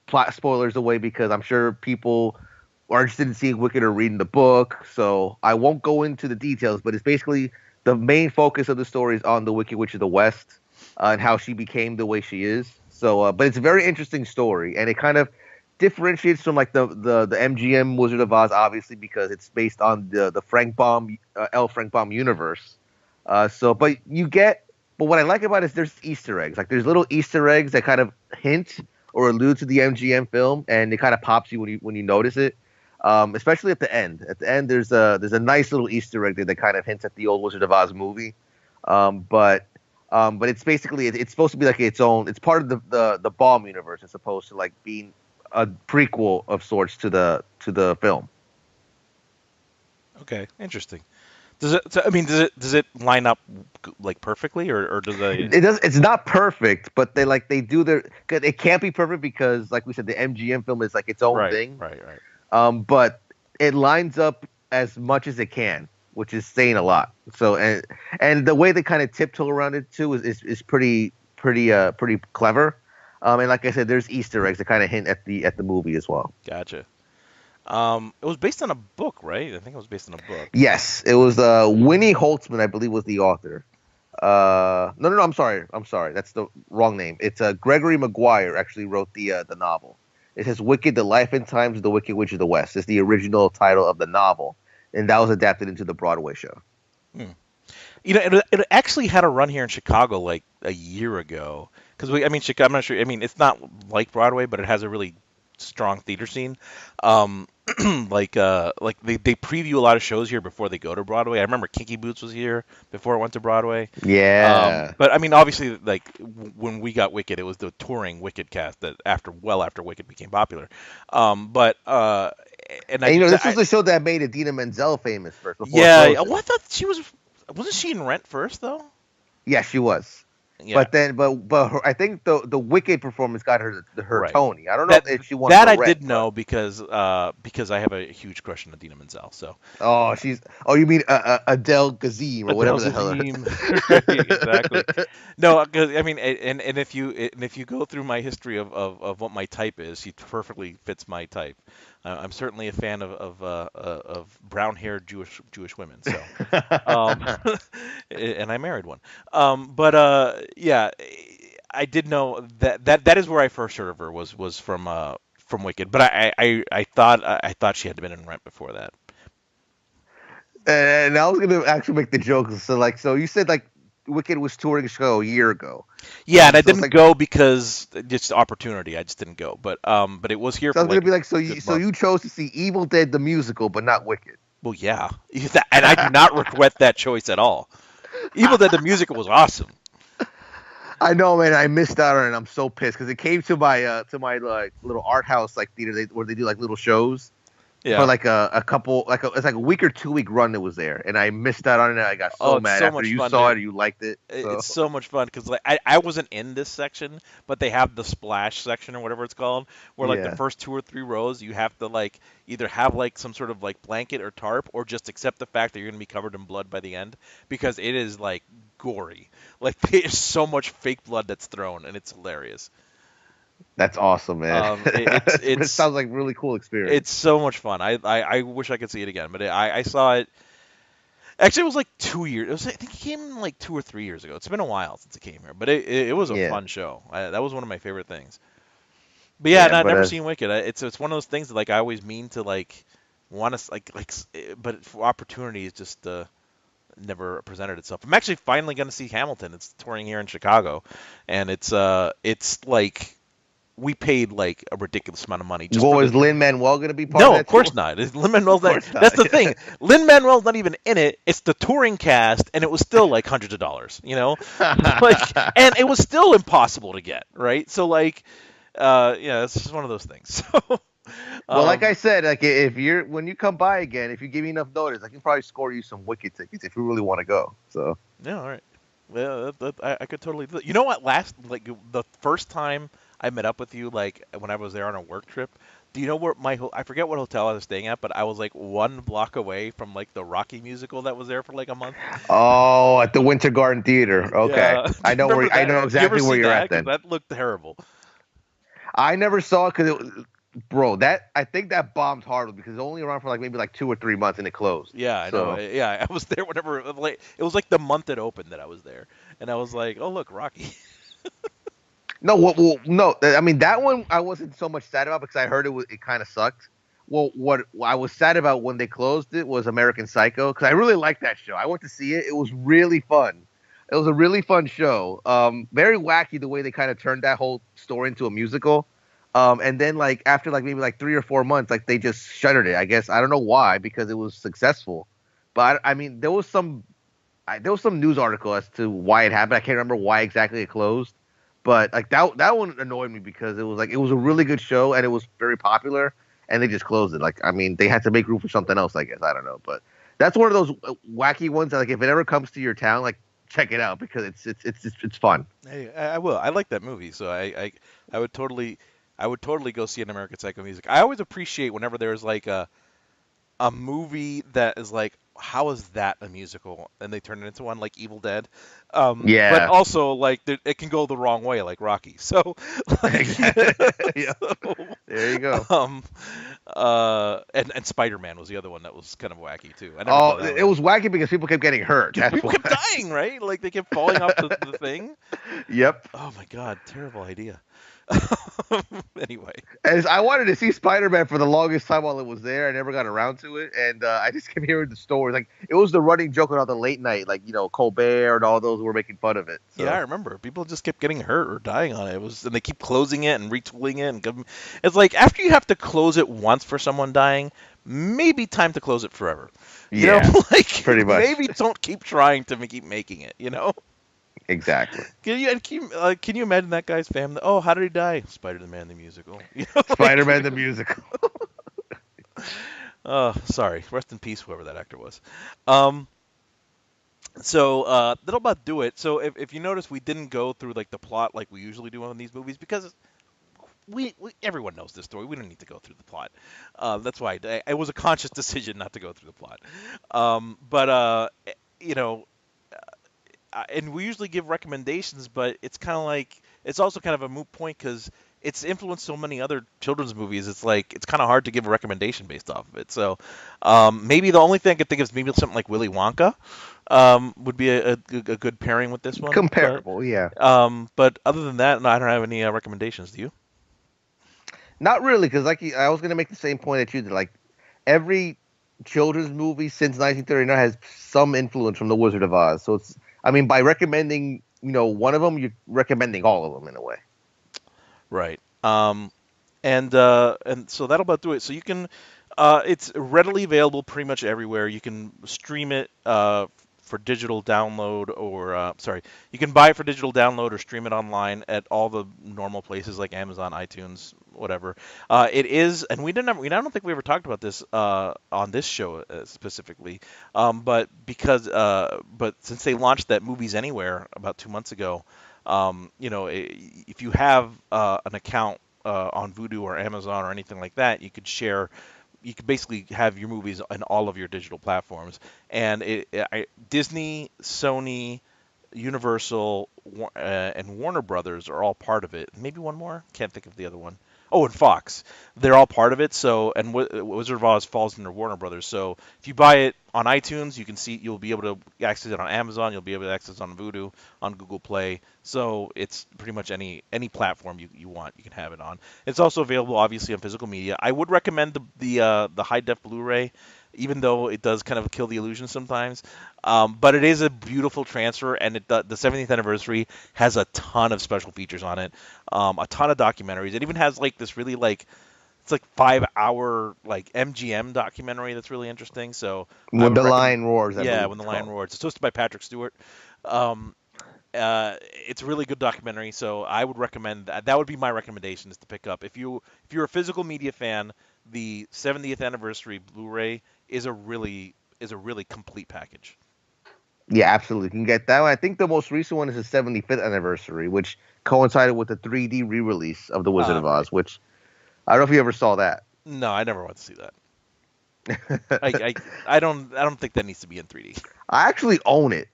plot spoilers away because I'm sure people are interested in seeing Wicked or reading the book, so I won't go into the details, but it's basically the main focus of the story is on the Wicked Witch of the West and how she became the way she is. So, but it's a very interesting story, and it kind of differentiates from like the MGM Wizard of Oz, obviously, because it's based on the Frank Baum L. Frank Baum universe. But what I like about it is there's Easter eggs. Like there's little Easter eggs that kind of hint or allude to the MGM film, and it kind of pops you when you notice it. Especially at the end. At the end, there's a nice little Easter egg there that kind of hints at the old Wizard of Oz movie. But it's basically it's supposed to be like its own. It's part of the Baum universe as opposed to like being a prequel of sorts to the film. Okay, interesting. Does it line up like perfectly, or does it? It does. It's not perfect, but they do their. It can't be perfect because, like we said, the MGM film is like its own thing. Right. But it lines up as much as it can, which is saying a lot. So and the way they kind of tiptoe around it too is pretty clever. And like I said, there's Easter eggs that kind of hint at the movie as well. Gotcha. It was based on a book, right? I think it was based on a book. Yes, it was Winnie Holtzman, I believe, was the author. No, I'm sorry, that's the wrong name. It's Gregory Maguire actually wrote the novel. It says Wicked: The Life and Times of the Wicked Witch of the West. It's the original title of the novel, and that was adapted into the Broadway show. Hmm. It actually had a run here in Chicago like a year ago. Because I mean, Chicago, I'm not sure. I mean, it's not like Broadway, but it has a really strong theater scene. Um, like they preview a lot of shows here before they go to Broadway. I remember Kinky Boots was here before it went to Broadway. Yeah. But I mean, obviously, like when we got Wicked, it was the touring Wicked cast that after Wicked became popular. But and And this I was the show that made Idina Menzel famous first before yeah, Frozen. well, I thought she wasn't she in Rent first though? Yeah, she was. Yeah. But I think the Wicked performance got her Right. Tony. I don't know if she won That for I Rent, did know because I have a huge crush on Idina Menzel. So Oh, you mean Adele Gazim or whatever the Adele hell. Dazeem. Right, exactly. No, because I mean, and if you go through my history of what my type is, she perfectly fits my type. I'm certainly a fan of brown-haired Jewish women. So, um, and I married one. But yeah, I did know that is where I first heard of her was from Wicked. But I thought she had been in Rent before that. And I was gonna actually make the joke. So you said like Wicked was touring a show a year ago. Yeah, and I So it's didn't like go because just opportunity. I just didn't go. But it was here so I for was gonna like be like a good so month. you chose to see Evil Dead the musical, but not Wicked. Well, yeah, and I do not regret that choice at all. Evil Dead the musical was awesome. I know, man. I missed out on it. I'm so pissed because it came to my like little art house like theater where they do like little shows for Yeah. like a couple it's like a week or 2 week run that was there, and I missed out on it. I got Oh, so it's mad so after much you fun, saw dude. it and you liked it. So It's so much fun because like I wasn't in this section, but they have the splash section or whatever it's called, where like the yeah, first 2 or 3 rows you have to like either have like some sort of like blanket or tarp, or just accept the fact that you're gonna be covered in blood by the end because it is like gory. Like there's so much fake blood that's thrown, and it's hilarious. that's awesome, man. It It's sounds like a really cool experience. it's so much fun. I wish I could see it again, but I saw it. Actually, it was like 2 years. I think it came like 2 or 3 years ago. It's been a while since it came here, but it was a Yeah, fun show. That was one of my favorite things. But yeah, yeah, no, I've but never seen Wicked. It's one of those things that like I always mean to like want to but for opportunity it's just never presented itself. I'm actually finally going to see Hamilton. It's touring here in Chicago, and it's like we paid like a ridiculous amount of money just well, for is the. Lin Manuel gonna be part of No, of that tour? course not. Lin-Manuel's Of not. course not. That's the thing. Lin-Manuel's not even in it. It's the touring cast, and it was still like hundreds of dollars, you know? Like, and it was still impossible to get, right? So like, yeah, it's just one of those things. So, Well, like I said, like if you're when you come by again, if you give me enough notice, I can probably score you some Wicked tickets if you really want to go. So yeah, all right. Yeah, I could totally do that. You know what? The first time I met up with you, like when I was there on a work trip, do you know where I forget what hotel I was staying at, but I was like 1 block away from like the Rocky musical that was there for like a month. oh, at the Winter Garden Theater. Okay, Yeah, do I you know remember where I that? know Did you ever exactly where see you're that? at. Because Then that looked terrible. I never saw it because bro, that I think that bombed hard because it was only around for like maybe like 2 or 3 months and it closed. Yeah, I know. So Yeah, I was there whenever it was like the month it opened that I was there, and I was like, oh look, Rocky. no, well, no, I mean that one I wasn't so much sad about because I heard it kind of sucked. Well, what I was sad about when they closed it was American Psycho because I really liked that show. I went to see it. It was really fun. It was a really fun show. Very wacky the way they kind of turned that whole story into a musical. And then like after like maybe like 3 or 4 months, like they just shuttered it. I guess I don't know why because it was successful, but I mean there was some news article as to why it happened. I can't remember why exactly it closed, but like that one annoyed me because it was a really good show and it was very popular, and they just closed it. Like I mean they had to make room for something else. I guess I don't know, but that's one of those wacky ones that like if it ever comes to your town, like check it out because it's fun. Hey, I will. I like that movie, so I would totally go see an American Psycho music. I always appreciate whenever there's like a movie that is like how is that a musical? And they turn it into one like Evil Dead. But Yeah. also like it can go the wrong way like Rocky. So like, Yeah. so, There you go. and Spider-Man was the other one that was kind of wacky too. I never Oh, thought that it was wacky because people kept getting hurt. because That's people why. kept dying, right? Like they kept falling off the thing. Yep. Oh my God, terrible idea. Anyway, As I wanted to see Spider-Man for the longest time while it was there, I never got around to it, and I just kept hearing the stories. Like it was the running joke on all the late night, like Colbert and all those who were making fun of it. So. yeah, I remember people just kept getting hurt or dying on it. And they keep closing it and retooling it, and it's like after you have to close it once for someone dying, maybe time to close it forever. You Yeah, know, like pretty much. maybe don't keep trying to keep making it. You know. Exactly. Can you imagine that guy's family? Oh, how did he die? Spider-Man the musical. You know, like, Spider-Man the musical. oh, sorry. Rest in peace, whoever that actor was. So that'll about do it. So if you notice, we didn't go through like the plot like we usually do on these movies because we everyone knows this story. We don't need to go through the plot. That's why it was a conscious decision not to go through the plot. But you know. And we usually give recommendations, but it's kind of like it's also kind of a moot point because it's influenced so many other children's movies. It's like it's kind of hard to give a recommendation based off of it. So maybe the only thing I could think of is maybe something like Willy Wonka would be a good pairing with this one. Comparable, yeah. But other than that, no, I don't have any recommendations. Do you? Not really, because like I was gonna make the same point that you did. Like every children's movie since 1939 has some influence from The Wizard of Oz. So it's, I mean, by recommending one of them, you're recommending all of them in a way. Right. And so that'll about do it. So you can, it's readily available pretty much everywhere. You can stream it for digital download, or you can buy it for digital download or stream it online at all the normal places like Amazon, iTunes, whatever. It is, and I don't think we ever talked about this on this show specifically, but since they launched that Movies Anywhere about 2 months ago, if you have an account on Vudu or Amazon or anything like that, you could basically have your movies on all of your digital platforms. And Disney, Sony, Universal, and Warner Brothers are all part of it. Maybe one more? Can't think of the other one. Oh, and Fox. They're all part of it. So, and Wizard of Oz falls under Warner Brothers. So, if you buy it on iTunes, you'll be able to access it on Amazon. You'll be able to access it on Vudu, on Google Play. So, it's pretty much any platform you want, you can have it on. It's also available, obviously, on physical media. I would recommend the high def Blu-ray, even though it does kind of kill the illusion sometimes. But it is a beautiful transfer, and the 70th anniversary has a ton of special features on it, a ton of documentaries. It even has like this really it's like 5-hour like MGM documentary that's really interesting. So When the Lion Roars. Yeah, When the Lion Roars. It's hosted by Patrick Stewart. It's a really good documentary, so I would recommend that. That would be my recommendation, is to pick up. If you're a physical media fan, the 70th anniversary Blu-ray is a really complete package. Yeah, absolutely. You can get that one. I think the most recent one is the 75th anniversary, which coincided with the 3D re-release of The Wizard of Oz, which I don't know if you ever saw that. No, I never went to see that. I don't think that needs to be in 3D. I actually own it.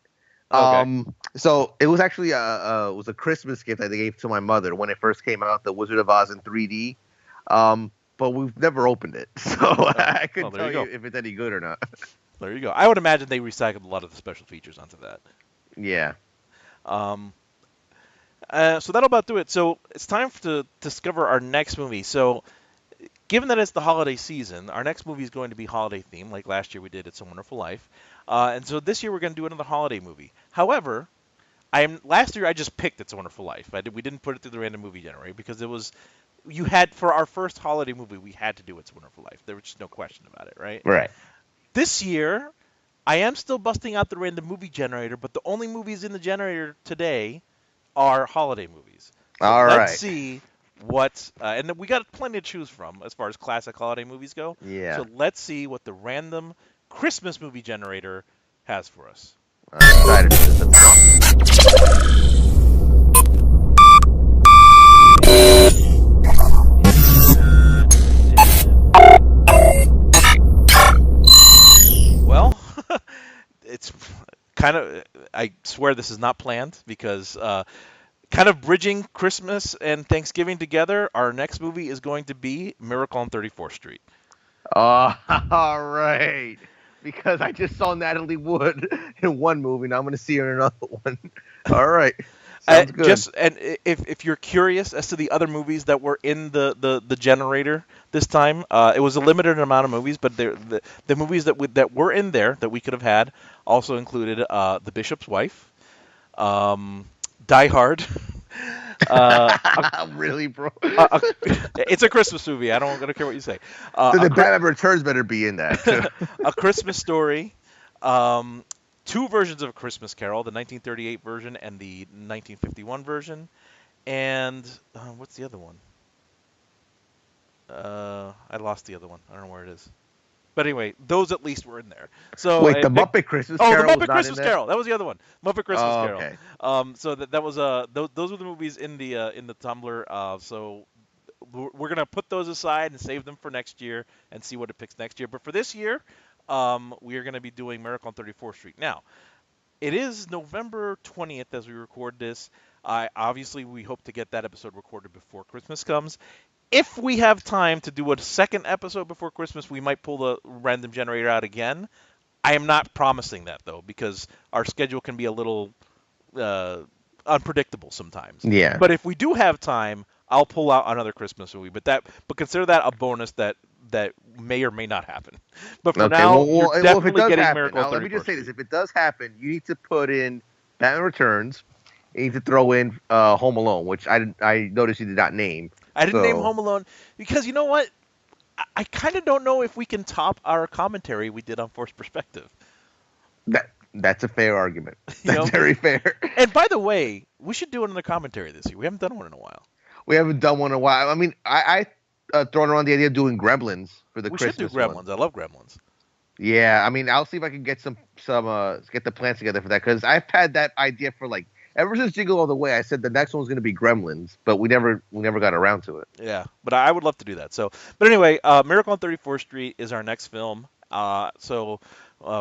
Okay. So it was actually it was a Christmas gift that they gave to my mother when it first came out, The Wizard of Oz in 3D. But we've never opened it, so I couldn't tell you if it's any good or not. There you go. I would imagine they recycled a lot of the special features onto that. Yeah. So that'll about do it. So it's time to discover our next movie. So given that it's the holiday season, our next movie is going to be holiday themed, like last year we did It's a Wonderful Life. And so this year we're going to do another holiday movie. However, last year I just picked It's a Wonderful Life. We didn't put it through the random movie generator because it was... for our first holiday movie, we had to do It's a Wonderful Life. There was just no question about it, right? Right. This year, I am still busting out the random movie generator, but the only movies in the generator today are holiday movies. So let's see what... and we got plenty to choose from as far as classic holiday movies go. Yeah. So let's see what the random Christmas movie generator has for us. I'm excited for this. Well, I swear this is not planned because kind of bridging Christmas and Thanksgiving together, our next movie is going to be Miracle on 34th Street. Oh, all right. Because I just saw Natalie Wood in one movie, now I'm going to see her in another one. All right. Sounds good. If you're curious as to the other movies that were in the generator this time, it was a limited amount of movies, but the movies that were in there that we could have had also included The Bishop's Wife, Die Hard. Really, bro? It's a Christmas movie. I don't care what you say. So the Batman Returns better be in that too. A Christmas Story. Two versions of A Christmas Carol, the 1938 version and the 1951 version. And what's the other one? I lost the other one. I don't know where it is. But anyway, those at least were in there. So wait, the Muppet Christmas Carol. Oh, the Muppet Christmas Carol. That was the other one. Muppet Christmas Carol. Okay. So that was those were the movies in the Tumblr. So we're gonna put those aside and save them for next year and see what it picks next year. But for this year, we are gonna be doing Miracle on 34th Street. Now, it is November 20th as we record this. Obviously, we hope to get that episode recorded before Christmas comes. If we have time to do a second episode before Christmas, we might pull the random generator out again. I am not promising that, though, because our schedule can be a little unpredictable sometimes. Yeah. But if we do have time, I'll pull out another Christmas movie. But consider that a bonus that may or may not happen. But for now, you're definitely getting Miracle on 34th Street. Let me just say this. If it does happen, you need to put in Batman Returns. You need to throw in Home Alone, which I noticed you did not name. I didn't name Home Alone because you know what? I kind of don't know if we can top our commentary we did on Forced Perspective. That's a fair argument. That's very fair. And by the way, we should do another commentary this year. We haven't done one in a while. We haven't done one in a while. I mean, I thrown around the idea of doing Gremlins for the Christmas. We should do Gremlins. One. I love Gremlins. Yeah, I mean, I'll see if I can get some get the plans together for that because I've had that idea for ever since Jingle All the Way. I said the next one's going to be Gremlins, but we never got around to it. Yeah, but I would love to do that. So, but anyway, Miracle on 34th Street is our next film. So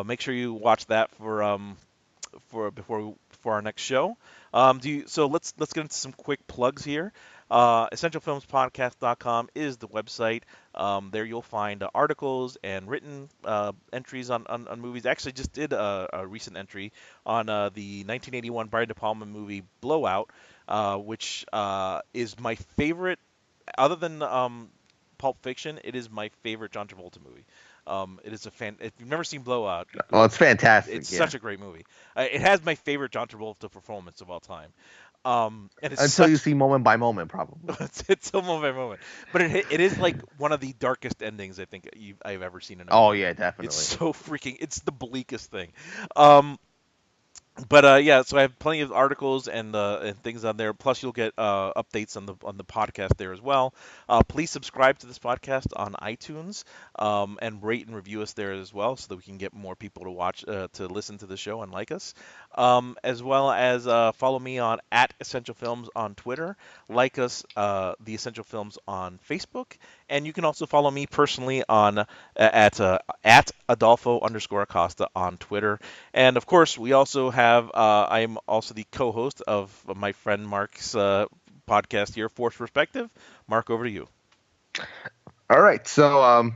make sure you watch that before our next show. So let's get into some quick plugs here. EssentialFilmsPodcast.com is the website. There you'll find articles and written entries on movies. I actually just did a recent entry on the 1981 Brian De Palma movie Blowout, which is my favorite, other than Pulp Fiction. It is my favorite John Travolta movie. It is if you've never seen Blowout, well, it's fantastic. It's such a great movie. It has my favorite John Travolta performance of all time. And it's until you see Moment by Moment, probably. it's a moment by moment, but it is like one of the darkest endings I think I've ever seen in a movie. Oh yeah, definitely. It's so it's the bleakest thing. But yeah, so I have plenty of articles and things on there. Plus, you'll get updates on the podcast there as well. Please subscribe to this podcast on iTunes and rate and review us there as well, so that we can get more people to watch, to listen to the show and like us. As well as follow me on @EssentialFilms on Twitter, like us, The Essential Films on Facebook, and you can also follow me personally on at Adolfo_Acosta on Twitter. And of course, we also have I am also the co-host of my friend Mark's podcast here, Forced Perspective. Mark, over to you. All right, so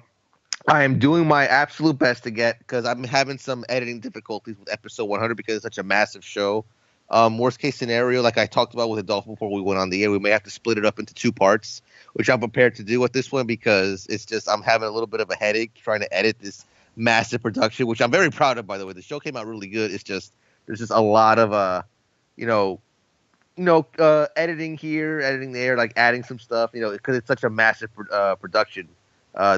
I am doing my absolute best to get, because I'm having some editing difficulties with episode 100 because it's such a massive show. Worst case scenario, like I talked about with Adolfo before we went on the air, we may have to split it up into 2 parts, which I'm prepared to do with this one because it's just I'm having a little bit of a headache trying to edit this massive production, which I'm very proud of, by the way. The show came out really good. It's just there's just a lot of editing here, editing there, like adding some stuff, because it's such a massive production.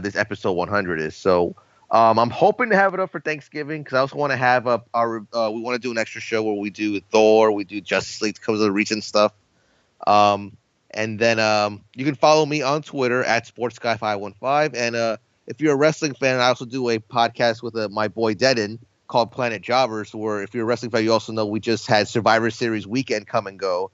This episode 100 is. So I'm hoping to have it up for Thanksgiving, because I also want to have up we want to do an extra show where we do Thor, we do Justice League because of the recent stuff. And then you can follow me on Twitter @SportsGuy515. And if you're a wrestling fan, I also do a podcast with my boy Deadin called Planet Jobbers, where if you're a wrestling fan, you also know we just had Survivor Series weekend come and go.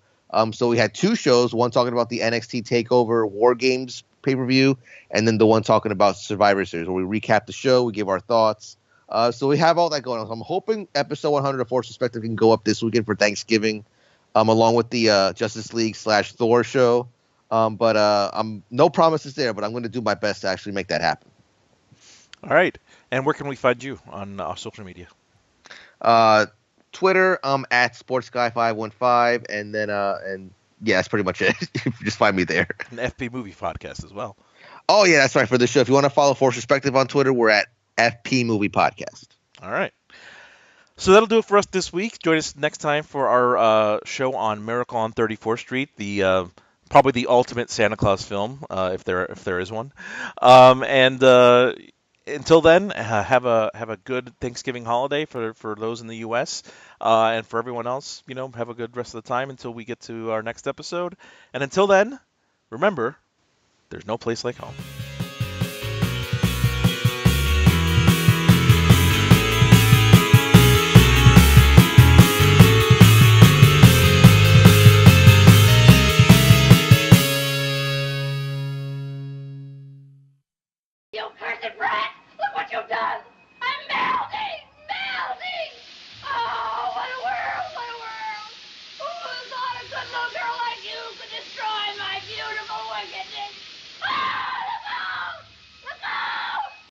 So we had 2 shows, one talking about the NXT TakeOver War Games pay-per-view, and then the one talking about Survivor Series, where we recap the show, we give our thoughts. So we have all that going on. So I'm hoping episode 100 of Force Perspective can go up this weekend for Thanksgiving, along with the Justice League / Thor show. But I'm no promises there, but I'm going to do my best to actually make that happen. All right. And where can we find you on social media? Twitter, at SportsGuy515, and then yeah, that's pretty much it. You can just find me there. An FP Movie Podcast as well. Oh yeah, that's right, for the show. If you want to follow Force Perspective on Twitter, we're at FP Movie Podcast. All right. So that'll do it for us this week. Join us next time for our show on Miracle on 34th Street, the probably the ultimate Santa Claus film, if there is one. Until then, have a good Thanksgiving holiday for those in the U.S. And for everyone else, have a good rest of the time until we get to our next episode. And until then, remember, there's no place like home.